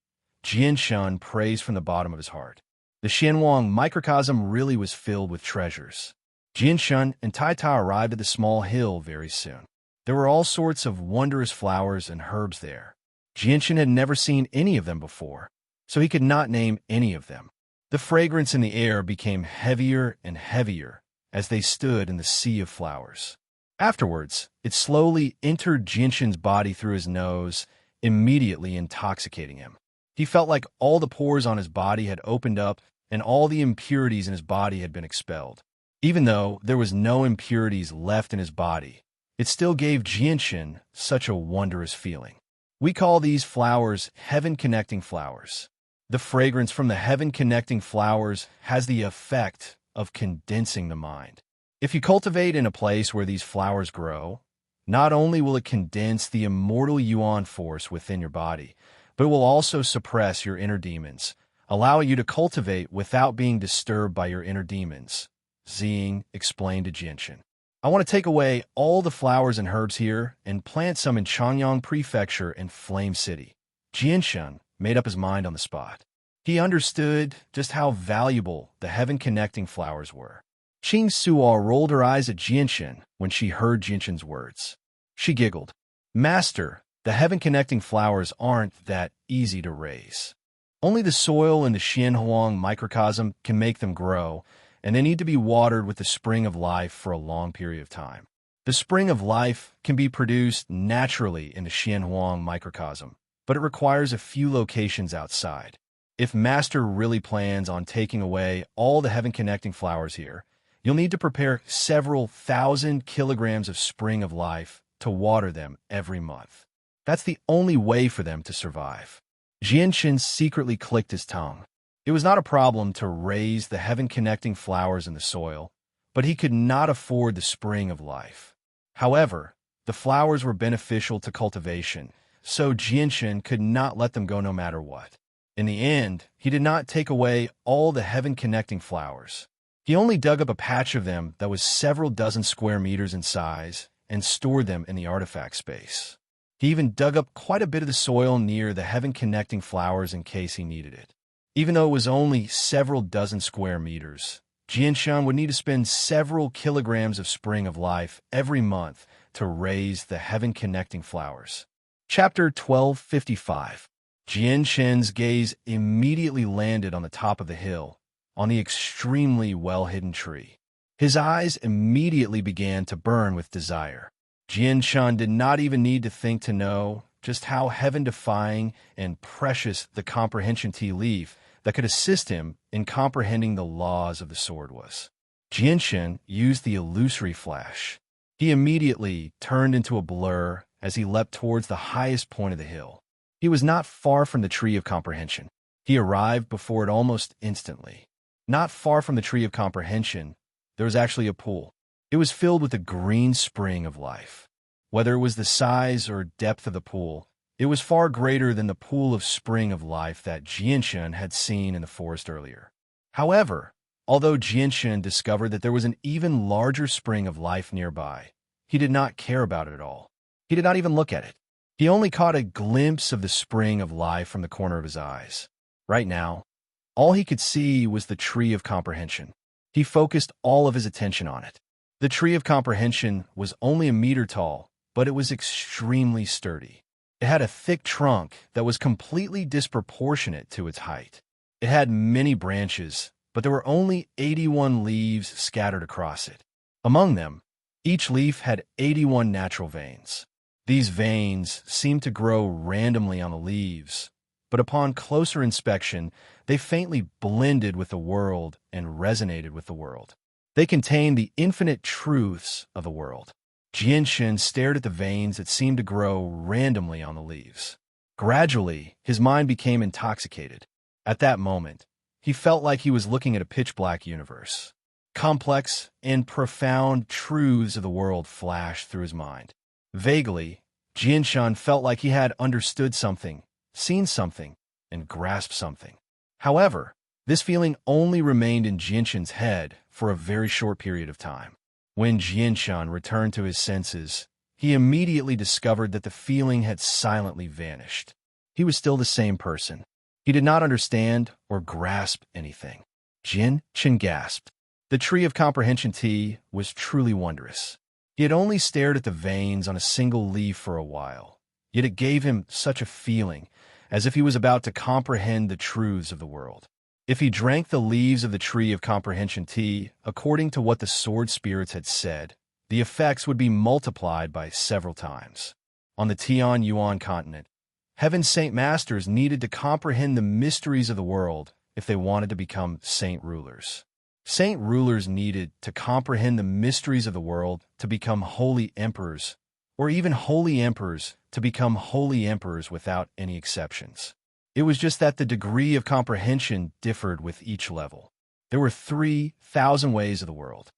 Jinshan praised from the bottom of his heart. The Xianhuang microcosm really was filled with treasures. Jinshan and Tai Ta arrived at the small hill very soon. There were all sorts of wondrous flowers and herbs there. Jinshan had never seen any of them before, so he could not name any of them. The fragrance in the air became heavier and heavier as they stood in the sea of flowers. Afterwards, it slowly entered Jinshan's body through his nose, immediately intoxicating him. He felt like all the pores on his body had opened up and all the impurities in his body had been expelled. Even though there was no impurities left in his body, it still gave Jinshan such a wondrous feeling. We call these flowers heaven-connecting flowers. The fragrance from the heaven-connecting flowers has the effect of condensing the mind. If you cultivate in a place where these flowers grow, not only will it condense the immortal yuan force within your body, but it will also suppress your inner demons, allowing you to cultivate without being disturbed by your inner demons, Ziying explained to Jinshan. I want to take away all the flowers and herbs here and plant some in Changyang Prefecture and Flame City. Jinshan made up his mind on the spot. He understood just how valuable the heaven-connecting flowers were. Qing Suo rolled her eyes at Jinshan when she heard Jinshan's words. She giggled. Master, the heaven-connecting flowers aren't that easy to raise. Only the soil in the Xianhuang microcosm can make them grow, and they need to be watered with the spring of life for a long period of time. The spring of life can be produced naturally in the Xianhuang microcosm, but it requires a few locations outside. If Master really plans on taking away all the heaven-connecting flowers here, you'll need to prepare several thousand kilograms of spring of life to water them every month. That's the only way for them to survive. Jinshan secretly clicked his tongue. It was not a problem to raise the heaven-connecting flowers in the soil, but he could not afford the spring of life. However, the flowers were beneficial to cultivation, so Jinshan could not let them go no matter what. In the end, he did not take away all the heaven-connecting flowers. He only dug up a patch of them that was several dozen square meters in size and stored them in the artifact space. He even dug up quite a bit of the soil near the heaven-connecting flowers in case he needed it. Even though it was only several dozen square meters, Jinshan would need to spend several kilograms of spring of life every month to raise the heaven-connecting flowers. Chapter 1255. Jinshan's gaze immediately landed on the top of the hill, on the extremely well-hidden tree. His eyes immediately began to burn with desire. Jinshan did not even need to think to know just how heaven-defying and precious the comprehension tea leaf that could assist him in comprehending the laws of the sword was. Jinshan used the illusory flash. He immediately turned into a blur as he leapt towards the highest point of the hill. He was not far from the tree of comprehension. He arrived before it almost instantly. Not far from the tree of comprehension, there was actually a pool. It was filled with a green spring of life. Whether it was the size or depth of the pool, it was far greater than the pool of spring of life that Jinshan had seen in the forest earlier. However, although Jinshan discovered that there was an even larger spring of life nearby, he did not care about it at all. He did not even look at it. He only caught a glimpse of the spring of life from the corner of his eyes. Right now, all he could see was the Tree of Comprehension. He focused all of his attention on it. The Tree of Comprehension was only a meter tall, but it was extremely sturdy. It had a thick trunk that was completely disproportionate to its height. It had many branches, but there were only 81 leaves scattered across it. Among them, each leaf had 81 natural veins. These veins seemed to grow randomly on the leaves, but upon closer inspection, they faintly blended with the world and resonated with the world. They contained the infinite truths of the world. Jianshan stared at the veins that seemed to grow randomly on the leaves. Gradually, his mind became intoxicated. At that moment, he felt like he was looking at a pitch-black universe. Complex and profound truths of the world flashed through his mind. Vaguely, Jianshan felt like he had understood something, seen something, and grasped something. However, this feeling only remained in Jianshan's head for a very short period of time. When Jianshan returned to his senses, he immediately discovered that the feeling had silently vanished. He was still the same person. He did not understand or grasp anything. Jianshan gasped. The Tree of Comprehension tea was truly wondrous. He had only stared at the veins on a single leaf for a while, yet it gave him such a feeling, as if he was about to comprehend the truths of the world. If he drank the leaves of the Tree of Comprehension tea, according to what the sword spirits had said, the effects would be multiplied by several times. On the Tian-Yuan continent, Heaven's Saint Masters needed to comprehend the mysteries of the world if they wanted to become saint rulers. Saint rulers needed to comprehend the mysteries of the world to become holy emperors, or even holy emperors to become holy emperors without any exceptions. It was just that the degree of comprehension differed with each level. There were 3,000 ways of the world.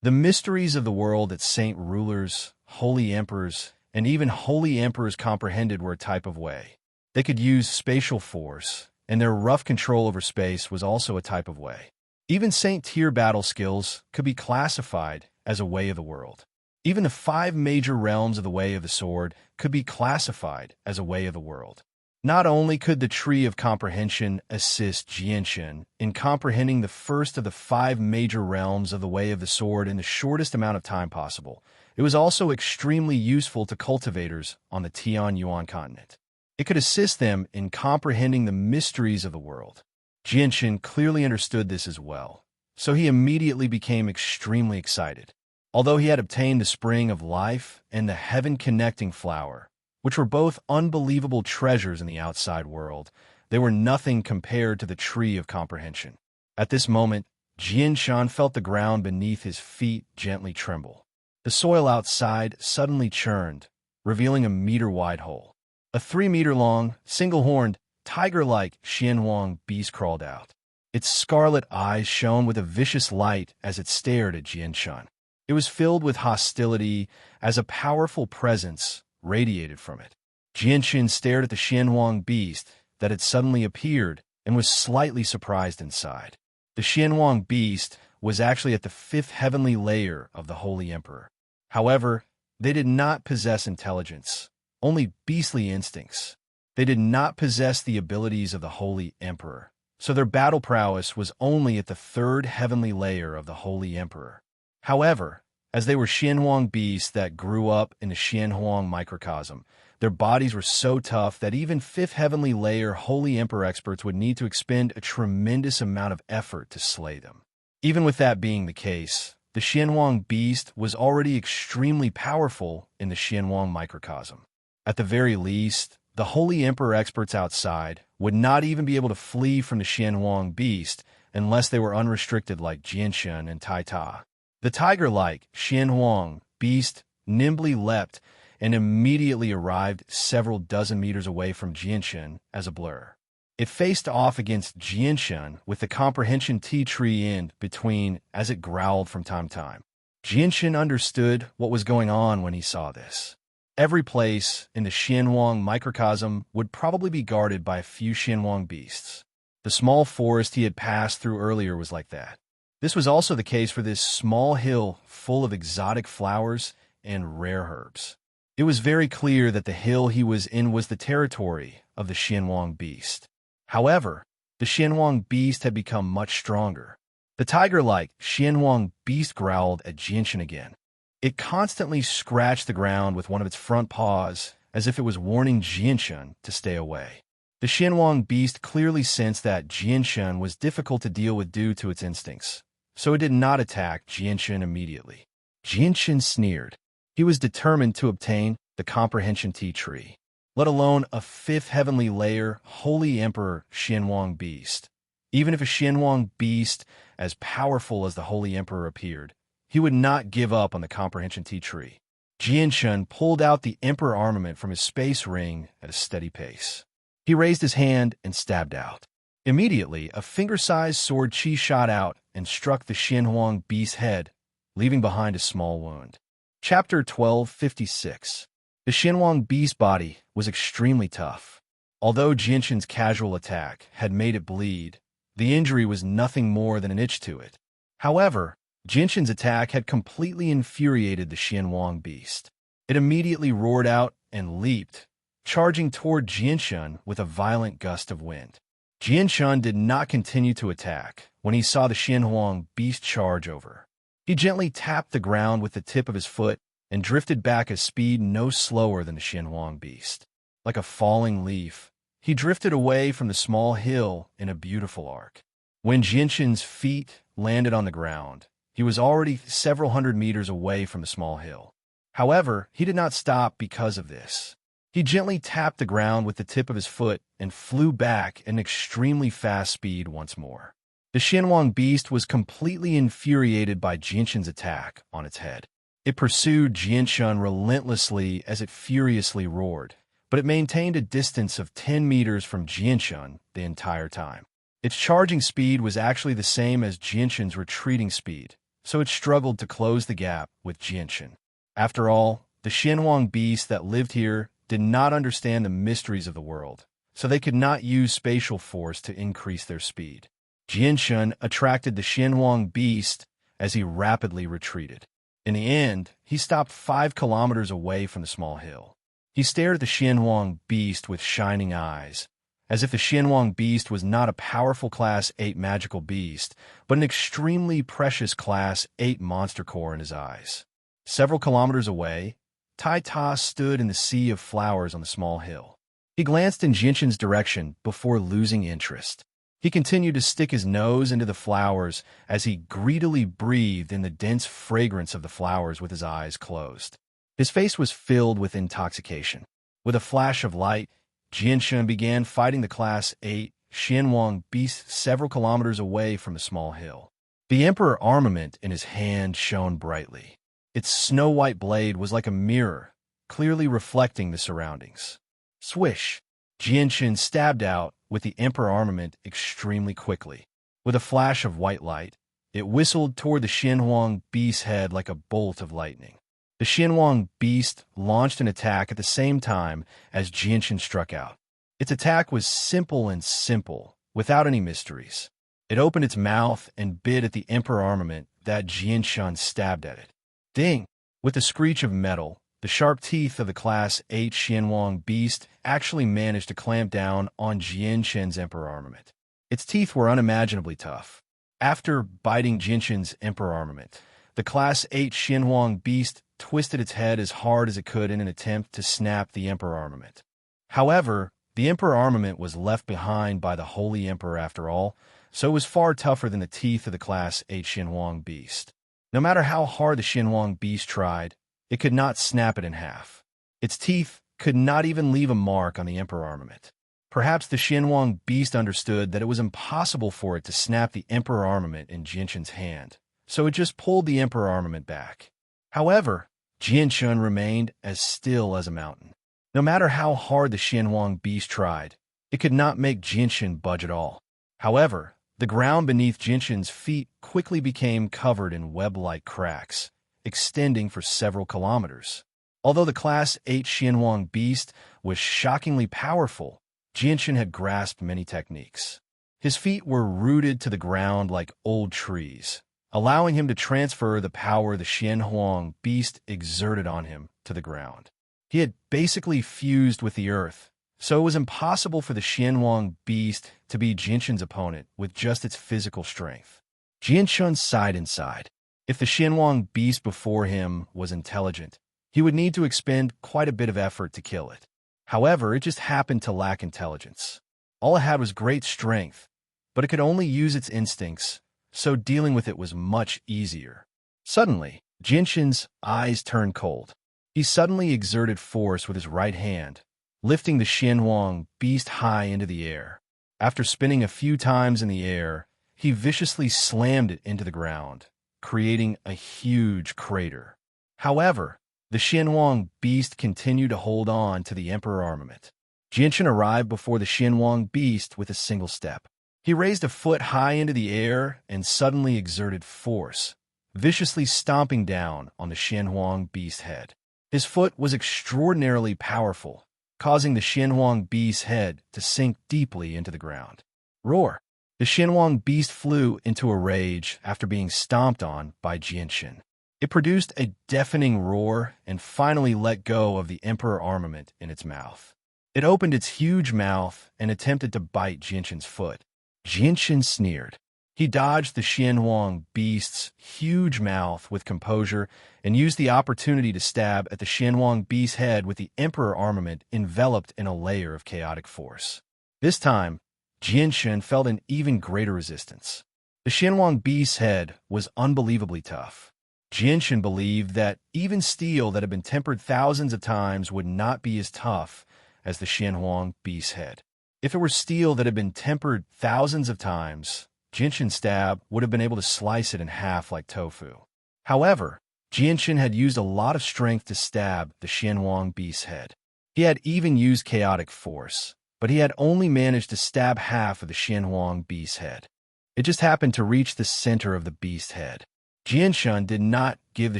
The mysteries of the world that saint rulers, holy emperors, and even holy emperors comprehended were a type of way. They could use spatial force, and their rough control over space was also a type of way. Even saint-tier battle skills could be classified as a way of the world. Even the 5 major realms of the way of the sword could be classified as a way of the world. Not only could the Tree of Comprehension assist Jianshan in comprehending the first of the 5 major realms of the way of the sword in the shortest amount of time possible, it was also extremely useful to cultivators on the Tian-Yuan continent. It could assist them in comprehending the mysteries of the world. Jianshan clearly understood this as well, so he immediately became extremely excited. Although he had obtained the Spring of Life and the Heaven-Connecting Flower, which were both unbelievable treasures in the outside world, they were nothing compared to the Tree of Comprehension. At this moment, Jianshan felt the ground beneath his feet gently tremble. The soil outside suddenly churned, revealing a meter-wide hole. A 3-meter-long, single-horned, tiger-like Xianhuang beast crawled out. Its scarlet eyes shone with a vicious light as it stared at Jianshan. It was filled with hostility as a powerful presence radiated from it. Jianshan stared at the Xianhuang beast that had suddenly appeared and was slightly surprised inside. The Xianhuang beast was actually at the 5th heavenly layer of the Holy Emperor. However, they did not possess intelligence, only beastly instincts. They did not possess the abilities of the Holy Emperor, so their battle prowess was only at the 3rd heavenly layer of the Holy Emperor. However, as they were Xianhuang beasts that grew up in the Xianhuang microcosm, their bodies were so tough that even 5th heavenly layer Holy Emperor experts would need to expend a tremendous amount of effort to slay them. Even with that being the case, the Xianhuang beast was already extremely powerful in the Xianhuang microcosm. At the very least, the Holy Emperor experts outside would not even be able to flee from the Xianhuang beast unless they were unrestricted like Jianshan and Taita. The tiger-like Xianhuang beast nimbly leapt and immediately arrived several dozen meters away from Jianshan as a blur. It faced off against Jianshan with the comprehension tea tree in between as it growled from time to time. Jianshan understood what was going on when he saw this. Every place in the Xianhuang microcosm would probably be guarded by a few Xianhuang beasts. The small forest he had passed through earlier was like that. This was also the case for this small hill full of exotic flowers and rare herbs. It was very clear that the hill he was in was the territory of the Xianhuang beast. However, the Xianhuang beast had become much stronger. The tiger-like Xianhuang beast growled at Jianshan again. It constantly scratched the ground with one of its front paws, as if it was warning Jianshan to stay away. The Xianhuang beast clearly sensed that Jianshan was difficult to deal with due to its instincts, so it did not attack Jianshan immediately. Jianshan sneered. He was determined to obtain the Comprehension Tea Tree, let alone a fifth heavenly layer Holy Emperor Xianhuang beast. Even if a Xianhuang beast as powerful as the Holy Emperor appeared, he would not give up on the Comprehension Tea Tree. Jianshan pulled out the Emperor armament from his space ring at a steady pace. He raised his hand and stabbed out. Immediately, a finger-sized sword chi shot out and struck the Xianhuang beast's head, leaving behind a small wound. Chapter 1256. The Xianhuang beast body was extremely tough. Although Jianshan's casual attack had made it bleed, the injury was nothing more than an itch to it. However, Jianshan's attack had completely infuriated the Xianhuang beast. It immediately roared out and leaped, charging toward Jianshan with a violent gust of wind. Jianshan did not continue to attack when he saw the Xianhuang beast charge over. He gently tapped the ground with the tip of his foot and drifted back at speed no slower than the Xianhuang beast. Like a falling leaf, he drifted away from the small hill in a beautiful arc. When Jianshan's feet landed on the ground, he was already several hundred meters away from the small hill. However, he did not stop because of this. He gently tapped the ground with the tip of his foot and flew back at an extremely fast speed once more. The Xianhuang beast was completely infuriated by Jianshan's attack on its head. It pursued Jianshan relentlessly as it furiously roared, but it maintained a distance of 10 meters from Jianshan the entire time. Its charging speed was actually the same as Jianshan's retreating speed, so it struggled to close the gap with Jianshan. After all, the Xianhuang beasts that lived here did not understand the mysteries of the world, so they could not use spatial force to increase their speed. Jianshan attracted the Xianhuang beast as he rapidly retreated. In the end, he stopped 5 kilometers away from the small hill. He stared at the Xianhuang beast with shining eyes, as if the Xianhuang beast was not a powerful Class 8 magical beast, but an extremely precious Class 8 monster core in his eyes. Several kilometers away, Tai Ta stood in the sea of flowers on the small hill. He glanced in Jianshan's direction before losing interest. He continued to stick his nose into the flowers as he greedily breathed in the dense fragrance of the flowers with his eyes closed. His face was filled with intoxication. With a flash of light, Jianshan began fighting the Class 8 Xianhuang beast several kilometers away from the small hill. The Emperor armament in his hand shone brightly. Its snow-white blade was like a mirror, clearly reflecting the surroundings. Swish! Jianshan stabbed out with the Emperor armament extremely quickly. With a flash of white light, it whistled toward the Xianhuang beast's head like a bolt of lightning. The Xianhuang beast launched an attack at the same time as Jianshan struck out. Its attack was simple, without any mysteries. It opened its mouth and bit at the Emperor armament that Jianshan stabbed at it. Ding! With the screech of metal, the sharp teeth of the Class 8 Xianhuang beast actually managed to clamp down on Jianshan's Emperor armament. Its teeth were unimaginably tough. After biting Jianshan's Emperor armament, the Class 8 Xianhuang beast twisted its head as hard as it could in an attempt to snap the Emperor armament. However, the Emperor armament was left behind by the Holy Emperor after all, so it was far tougher than the teeth of the Class 8 Xianhuang beast. No matter how hard the Xianhuang beast tried, it could not snap it in half. Its teeth could not even leave a mark on the Emperor armament. Perhaps the Xianhuang beast understood that it was impossible for it to snap the Emperor armament in Jianshan's hand, so it just pulled the Emperor armament back. However, Jianshan remained as still as a mountain. No matter how hard the Xianhuang beast tried, it could not make Jianshan budge at all. However, the ground beneath Jianshan's feet quickly became covered in web-like cracks, extending for several kilometers. Although the Class 8 Xianhuang beast was shockingly powerful, Jianshan had grasped many techniques. His feet were rooted to the ground like old trees, allowing him to transfer the power the Xianhuang beast exerted on him to the ground. He had basically fused with the earth, so it was impossible for the Xianhuang beast to be Jinshan's opponent with just its physical strength. Jinshan sighed inside. If the Xianhuang beast before him was intelligent, he would need to expend quite a bit of effort to kill it. However, it just happened to lack intelligence. All it had was great strength, but it could only use its instincts, so dealing with it was much easier. Suddenly, Jinshan's eyes turned cold. He suddenly exerted force with his right hand, lifting the Xianhuang beast high into the air. After spinning a few times in the air, he viciously slammed it into the ground, creating a huge crater. However, the Xianhuang beast continued to hold on to the Emperor armament. Jinshan arrived before the Xianhuang beast with a single step. He raised a foot high into the air and suddenly exerted force, viciously stomping down on the Xianhuang beast's head. His foot was extraordinarily powerful, causing the Xianhuang beast's head to sink deeply into the ground. Roar! The Xianhuang beast flew into a rage after being stomped on by Jinshan. It produced a deafening roar and finally let go of the Emperor armament in its mouth. It opened its huge mouth and attempted to bite Jinshan's foot. Jinshan sneered. He dodged the Xianhuang beast's huge mouth with composure and used the opportunity to stab at the Xianhuang beast's head with the Emperor armament enveloped in a layer of chaotic force. This time, Jinshan felt an even greater resistance. The Xianhuang beast's head was unbelievably tough. Jinshan believed that even steel that had been tempered thousands of times would not be as tough as the Xianhuang beast's head. If it were steel that had been tempered thousands of times, Jinshan's stab would have been able to slice it in half like tofu. However, Jinshan had used a lot of strength to stab the Xianhuang beast's head. He had even used chaotic force, but he had only managed to stab half of the Xianhuang beast's head. It just happened to reach the center of the beast's head. Jinshan did not give the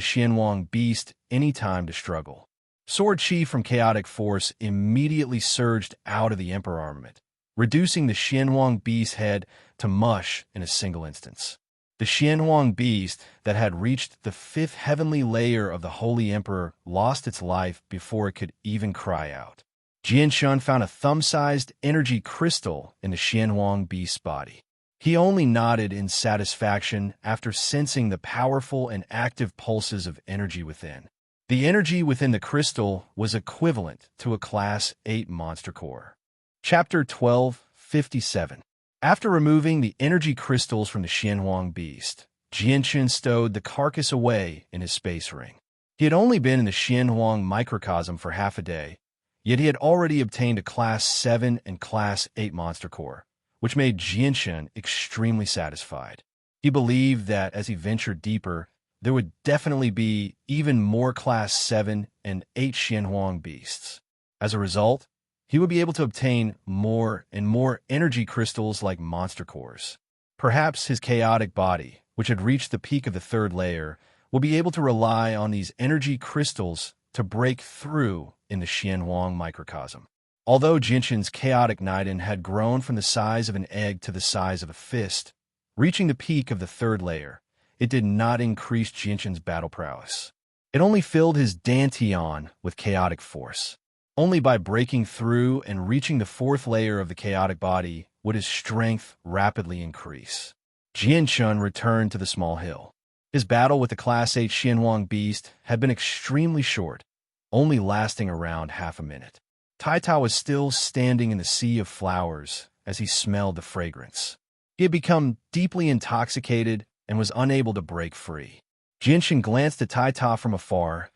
Xianhuang beast any time to struggle. Sword chi from chaotic force immediately surged out of the Emperor armament, reducing the Xianhuang beast's head to mush in a single instance. The Xianhuang beast that had reached the 5th heavenly layer of the Holy Emperor lost its life before it could even cry out. Jinshan found a thumb-sized energy crystal in the Xianhuang beast's body. He only nodded in satisfaction after sensing the powerful and active pulses of energy within. The energy within the crystal was equivalent to a Class 8 monster core. Chapter 12:57. After removing the energy crystals from the Xianhuang beast, Jinshan stowed the carcass away in his space ring. He had only been in the Xianhuang microcosm for half a day, yet he had already obtained a Class 7 and Class 8 monster core, which made Jinshan extremely satisfied. He believed that as he ventured deeper, there would definitely be even more Class 7 and 8 Xianhuang beasts. As a result, he would be able to obtain more and more energy crystals like monster cores. Perhaps his chaotic body, which had reached the peak of the 3rd layer, will be able to rely on these energy crystals to break through in the Xianhuang microcosm. Although Jinshan's chaotic Niden had grown from the size of an egg to the size of a fist, reaching the peak of the 3rd layer, it did not increase Jinshan's battle prowess. It only filled his dantian with chaotic force. Only by breaking through and reaching the 4th layer of the chaotic body would his strength rapidly increase. Jinshan returned to the small hill. His battle with the Class 8 Xianhuang beast had been extremely short, only lasting around half a minute. Taita was still standing in the sea of flowers as he smelled the fragrance. He had become deeply intoxicated and was unable to break free. Jinshan glanced at Taita from afar,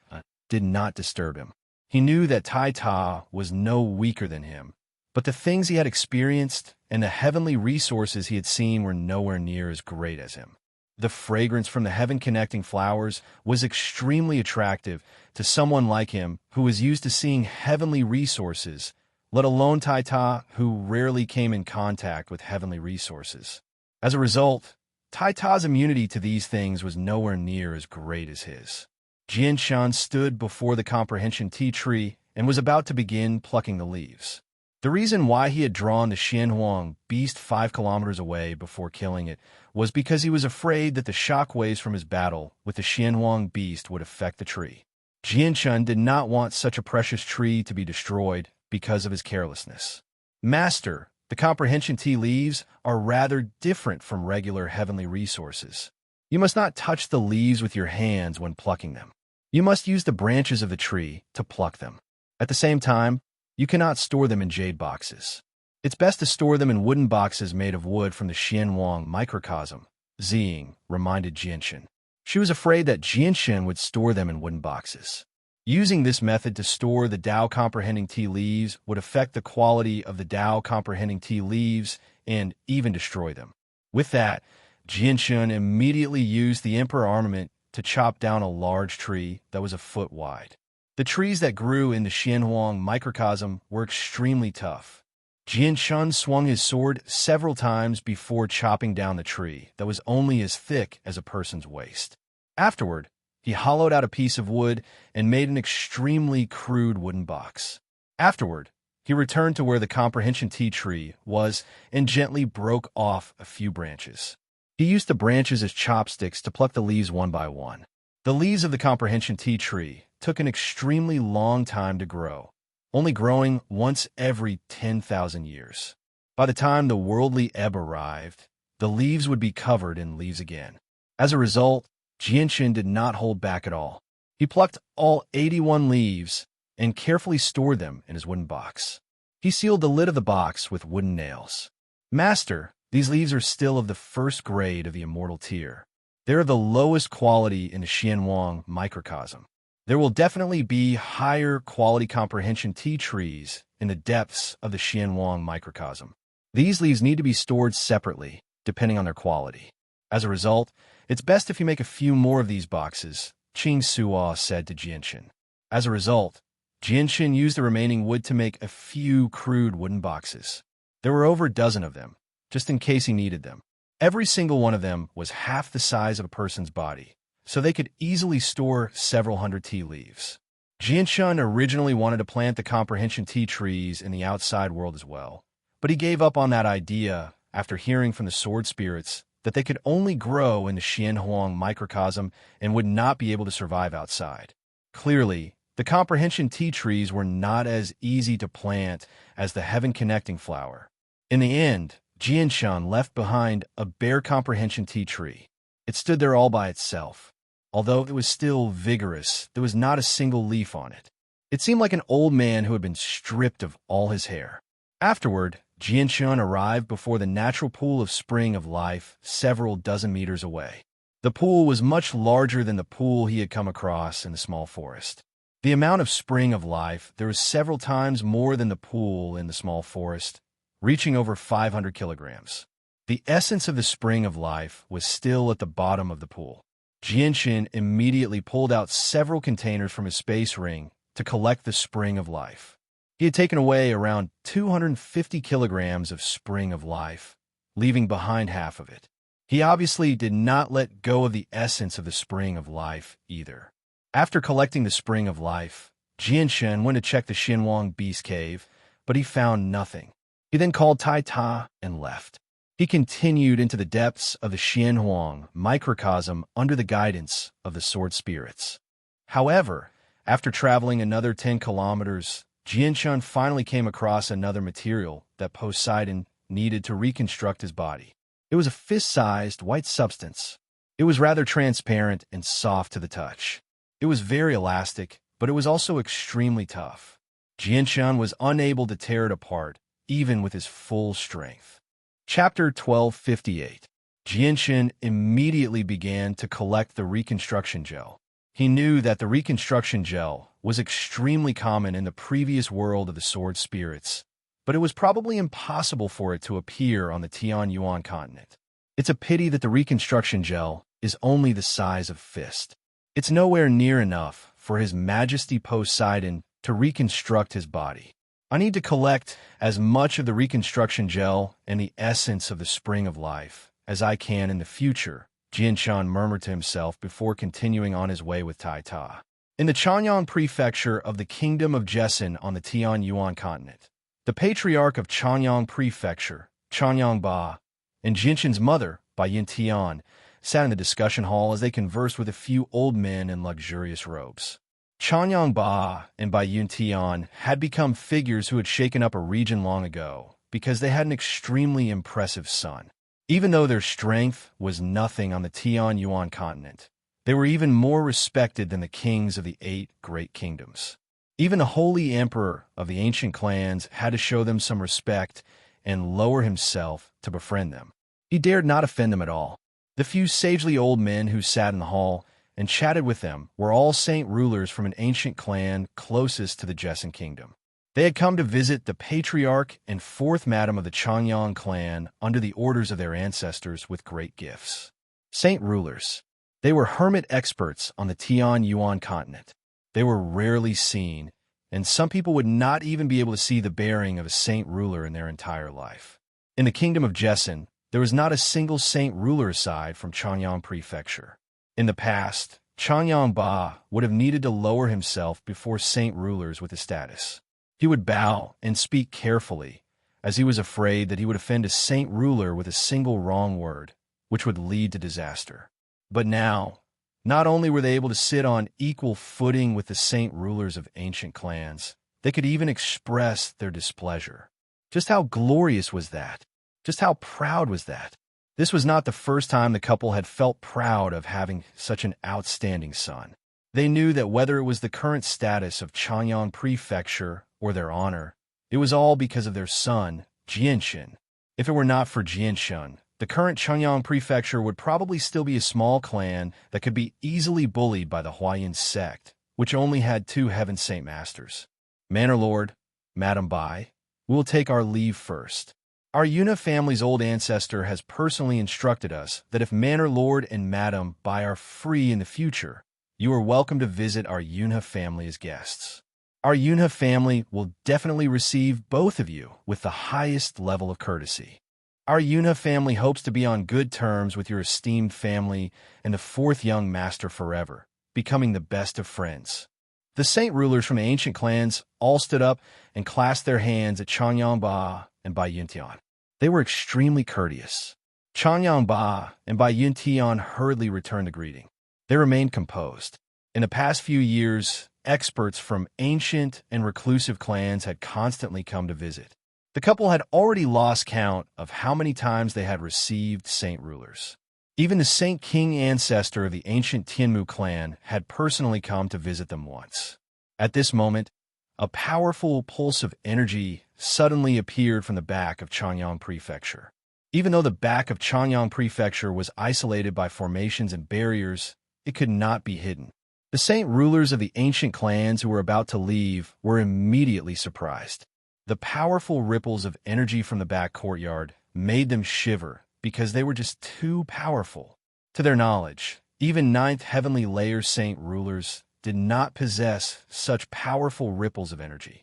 did not disturb him. He knew that Taita was no weaker than him, but the things he had experienced and the heavenly resources he had seen were nowhere near as great as him. The fragrance from the heaven-connecting flowers was extremely attractive to someone like him who was used to seeing heavenly resources, let alone Taita, who rarely came in contact with heavenly resources. As a result, Taita's immunity to these things was nowhere near as great as his. Jinshan stood before the comprehension tea tree and was about to begin plucking the leaves. The reason why he had drawn the Xianhuang beast 5 kilometers away before killing it was because he was afraid that the shockwaves from his battle with the Xianhuang beast would affect the tree. Jinshan did not want such a precious tree to be destroyed, because of his carelessness. Master, the comprehension tea leaves are rather different from regular heavenly resources. You must not touch the leaves with your hands when plucking them. You must use the branches of the tree to pluck them. At the same time, you cannot store them in jade boxes. It's best to store them in wooden boxes made of wood from the Xianhuang microcosm, Ziying reminded Jianshan. She was afraid that Jianshan would store them in wooden boxes. Using this method to store the Tao comprehending tea leaves would affect the quality of the Tao comprehending tea leaves and even destroy them. With that, Jianshan immediately used the emperor armament to chop down a large tree that was a foot wide. The trees that grew in the Xianhuang microcosm were extremely tough. Jianshan swung his sword several times before chopping down the tree that was only as thick as a person's waist. Afterward, he hollowed out a piece of wood and made an extremely crude wooden box. Afterward, he returned to where the comprehension tea tree was and gently broke off a few branches. He used the branches as chopsticks to pluck the leaves one by one. The leaves of the comprehension tea tree took an extremely long time to grow, only growing once every 10,000 years. By the time the worldly ebb arrived, the leaves would be covered in leaves again. As a result, Jianshan did not hold back at all. He plucked all 81 leaves and carefully stored them in his wooden box. He sealed the lid of the box with wooden nails. Master, these leaves are still of the first grade of the immortal tier. They're of the lowest quality in the Xianhuang microcosm. There will definitely be higher quality comprehension tea trees in the depths of the Xianhuang microcosm. These leaves need to be stored separately, depending on their quality. As a result, it's best if you make a few more of these boxes, Qing Suo said to Jianshan. As a result, Jianshan used the remaining wood to make a few crude wooden boxes. There were over a dozen of them, just in case he needed them. Every single one of them was half the size of a person's body, so they could easily store several hundred tea leaves. Jianshan originally wanted to plant the comprehension tea trees in the outside world as well, but he gave up on that idea after hearing from the sword spirits that they could only grow in the Xianhuang microcosm and would not be able to survive outside. Clearly, the comprehension tea trees were not as easy to plant as the heaven-connecting flower. In the end, Jianshan left behind a bare comprehension tea tree. It stood there all by itself. Although it was still vigorous, there was not a single leaf on it. It seemed like an old man who had been stripped of all his hair. Afterward, Jianshan arrived before the natural pool of spring of life several dozen meters away. The pool was much larger than the pool he had come across in the small forest. The amount of spring of life there was several times more than the pool in the small forest, reaching over 500 kilograms. The essence of the spring of life was still at the bottom of the pool. Jianshan immediately pulled out several containers from his space ring to collect the spring of life. He had taken away around 250 kilograms of spring of life, leaving behind half of it. He obviously did not let go of the essence of the spring of life either. After collecting the spring of life, Jianshan went to check the Xinhuang beast cave, but he found nothing. He then called Tai Ta and left. He continued into the depths of the Xianhuang microcosm under the guidance of the sword spirits. However, after traveling another 10 kilometers, Jianshan finally came across another material that Poseidon needed to reconstruct his body. It was a fist-sized white substance. It was rather transparent and soft to the touch. It was very elastic, but it was also extremely tough. Jianshan was unable to tear it apart, even with his full strength. Chapter 1258. Jianshan immediately began to collect the reconstruction gel. He knew that the reconstruction gel was extremely common in the previous world of the sword spirits, but it was probably impossible for it to appear on the Tianyuan continent. It's a pity that the reconstruction gel is only the size of fist. It's nowhere near enough for His Majesty Poseidon to reconstruct his body. I need to collect as much of the reconstruction gel and the essence of the spring of life as I can in the future, Jianshan murmured to himself before continuing on his way with Tai Ta. In the Chanyang prefecture of the Kingdom of Jessen on the Tianyuan continent, the patriarch of Chanyang prefecture, Chanyang Ba, and Jianshan's mother, Ba Yin Tian, sat in the discussion hall as they conversed with a few old men in luxurious robes. Chanyang Ba and Bayun Tian had become figures who had shaken up a region long ago because they had an extremely impressive son. Even though their strength was nothing on the Tian Yuan continent, they were even more respected than the kings of the 8 great kingdoms. Even the holy emperor of the ancient clans had to show them some respect and lower himself to befriend them. He dared not offend them at all. The few sagely old men who sat in the hall and chatted with them were all saint rulers from an ancient clan closest to the Jessen kingdom. They had come to visit the patriarch and 4th madam of the Changyang clan under the orders of their ancestors with great gifts. Saint rulers. They were hermit experts on the Tian Yuan continent. They were rarely seen, and some people would not even be able to see the bearing of a saint ruler in their entire life. In the kingdom of Jessen, there was not a single saint ruler aside from Changyang Prefecture. In the past, Chanyang Ba would have needed to lower himself before saint rulers with his status. He would bow and speak carefully, as he was afraid that he would offend a saint ruler with a single wrong word, which would lead to disaster. But now, not only were they able to sit on equal footing with the saint rulers of ancient clans, they could even express their displeasure. Just how glorious was that? Just how proud was that? This was not the first time the couple had felt proud of having such an outstanding son. They knew that whether it was the current status of Changyang Prefecture or their honor, it was all because of their son, Jianshan. If it were not for Jianshan, the current Changyang Prefecture would probably still be a small clan that could be easily bullied by the Huayan sect, which only had 2 Heaven Saint Masters. Manor Lord, Madam Bai, we will take our leave first. Our Yuna family's old ancestor has personally instructed us that if Manor Lord and Madam Bai are free in the future, you are welcome to visit our Yunha family as guests. Our Yunha family will definitely receive both of you with the highest level of courtesy. Our Yunha family hopes to be on good terms with your esteemed family and the 4th young master forever, becoming the best of friends. The saint rulers from the ancient clans all stood up and clasped their hands at Chanyang Ba and Bai Yuntian. They were extremely courteous. Chanyang Ba and Bai Yuntian hurriedly returned the greeting. They remained composed. In the past few years, experts from ancient and reclusive clans had constantly come to visit. The couple had already lost count of how many times they had received saint rulers. Even the Saint King ancestor of the ancient Tianmu clan had personally come to visit them once. At this moment, a powerful pulse of energy suddenly appeared from the back of Changyang Prefecture. Even though the back of Changyang Prefecture was isolated by formations and barriers, it could not be hidden. The saint rulers of the ancient clans who were about to leave were immediately surprised. The powerful ripples of energy from the back courtyard made them shiver because they were just too powerful. To their knowledge, even 9th heavenly layer saint rulers did not possess such powerful ripples of energy.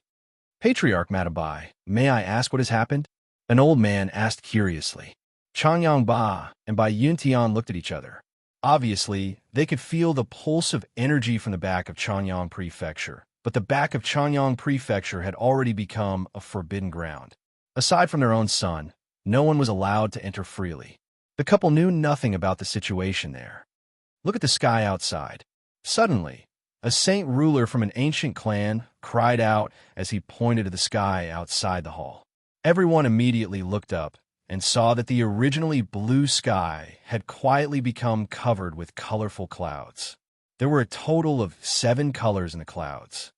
Patriarch Matabai, may I ask what has happened? An old man asked curiously. Changyang Ba and Bai Yuntian looked at each other. Obviously, they could feel the pulse of energy from the back of Changyang Prefecture, but the back of Changyang Prefecture had already become a forbidden ground. Aside from their own son, no one was allowed to enter freely. The couple knew nothing about the situation there. Look at the sky outside. Suddenly, a saint ruler from an ancient clan cried out as he pointed to the sky outside the hall. Everyone immediately looked up and saw that the originally blue sky had quietly become covered with colorful clouds. There were a total of 7 colors in the clouds.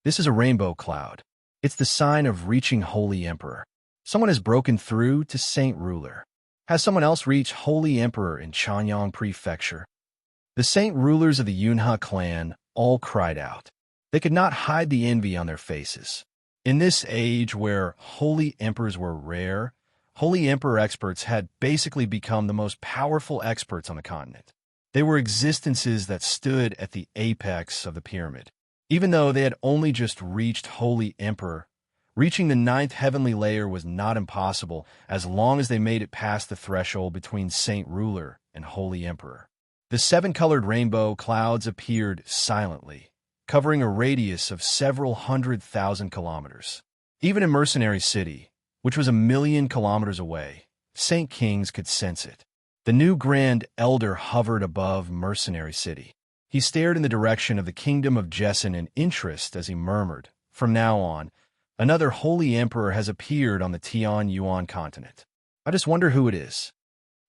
This is a rainbow cloud. It's the sign of reaching Holy Emperor. Someone has broken through to Saint Ruler. Has someone else reached Holy Emperor in Chanyang Prefecture? The saint rulers of the Yunha clan all cried out. They could not hide the envy on their faces. In this age where holy emperors were rare, Holy Emperor experts had basically become the most powerful experts on the continent. They were existences that stood at the apex of the pyramid. Even though they had only just reached Holy Emperor, reaching the 9th heavenly layer was not impossible as long as they made it past the threshold between Saint Ruler and Holy Emperor. The 7-colored rainbow clouds appeared silently, covering a radius of several 100,000 kilometers. Even in Mercenary City, which was 1,000,000 kilometers away, Saint Kings could sense it. The new Grand Elder hovered above Mercenary City. He stared in the direction of the kingdom of Jessen in interest as he murmured, "From now on, another holy emperor has appeared on the Tian-Yuan continent. I just wonder who it is."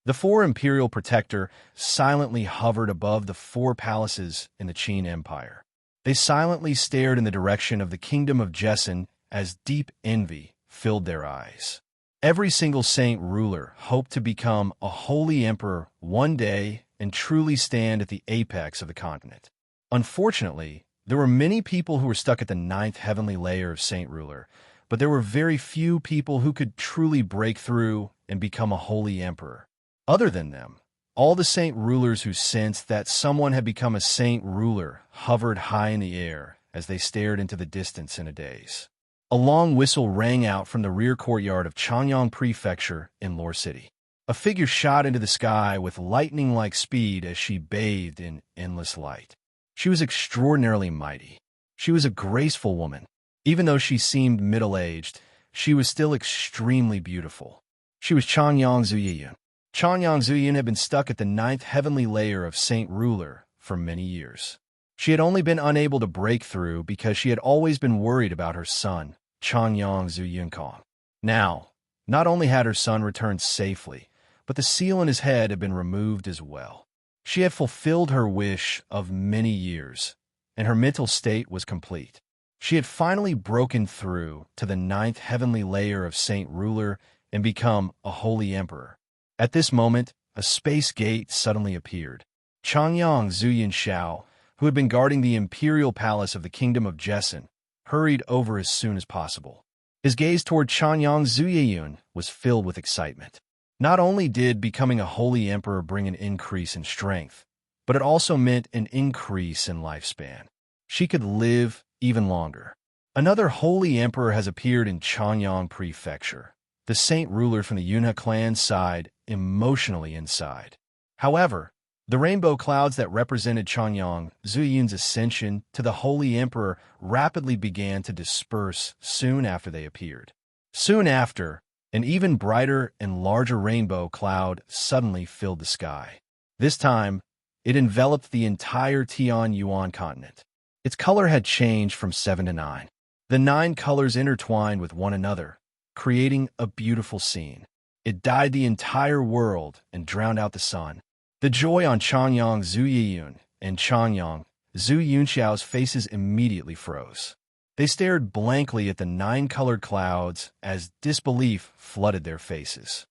The four imperial protector silently hovered above the four palaces in the Qin Empire. They silently stared in the direction of the kingdom of Jessen as deep envy filled their eyes. Every single saint ruler hoped to become a holy emperor one day and truly stand at the apex of the continent. Unfortunately, there were many people who were stuck at the ninth heavenly layer of saint ruler, but there were very few people who could truly break through and become a holy emperor. Other than them, all the saint rulers who sensed that someone had become a saint ruler hovered high in the air as they stared into the distance in a daze. A long whistle rang out from the rear courtyard of Chanyang Prefecture in Lore City. A figure shot into the sky with lightning-like speed as she bathed in endless light. She was extraordinarily mighty. She was a graceful woman. Even though she seemed middle-aged, she was still extremely beautiful. She was Chanyang Zuyiyun. Chanyang Zuyiyun had been stuck at the ninth heavenly layer of Saint Ruler for many years. She had only been unable to break through because she had always been worried about her son, Chanyang Zuyunkong. Now, not only had her son returned safely, but the seal in his head had been removed as well. She had fulfilled her wish of many years, and her mental state was complete. She had finally broken through to the ninth heavenly layer of Saint Ruler and become a holy emperor. At this moment, a space gate suddenly appeared. Chanyang Zuyun Xiao, who had been guarding the imperial palace of the kingdom of Jessen, hurried over as soon as possible. His gaze toward Chanyang Zuyiyun was filled with excitement. Not only did becoming a holy emperor bring an increase in strength, but it also meant an increase in lifespan. She could live even longer. Another holy emperor has appeared in Chanyang Prefecture. The saint ruler from the Yunhe clan sighed emotionally inside. However, the rainbow clouds that represented Chanyang Zuyun's ascension to the holy emperor rapidly began to disperse soon after they appeared. Soon after, an even brighter and larger rainbow cloud suddenly filled the sky. This time, it enveloped the entire Tian-Yuan continent. Its color had changed from 7 to 9. The 9 colors intertwined with one another, creating a beautiful scene. It dyed the entire world and drowned out the sun. The joy on Chanyang Zuyiyun and Chanyang Zuyun Xiao's faces immediately froze. They stared blankly at the 9 colored clouds as disbelief flooded their faces.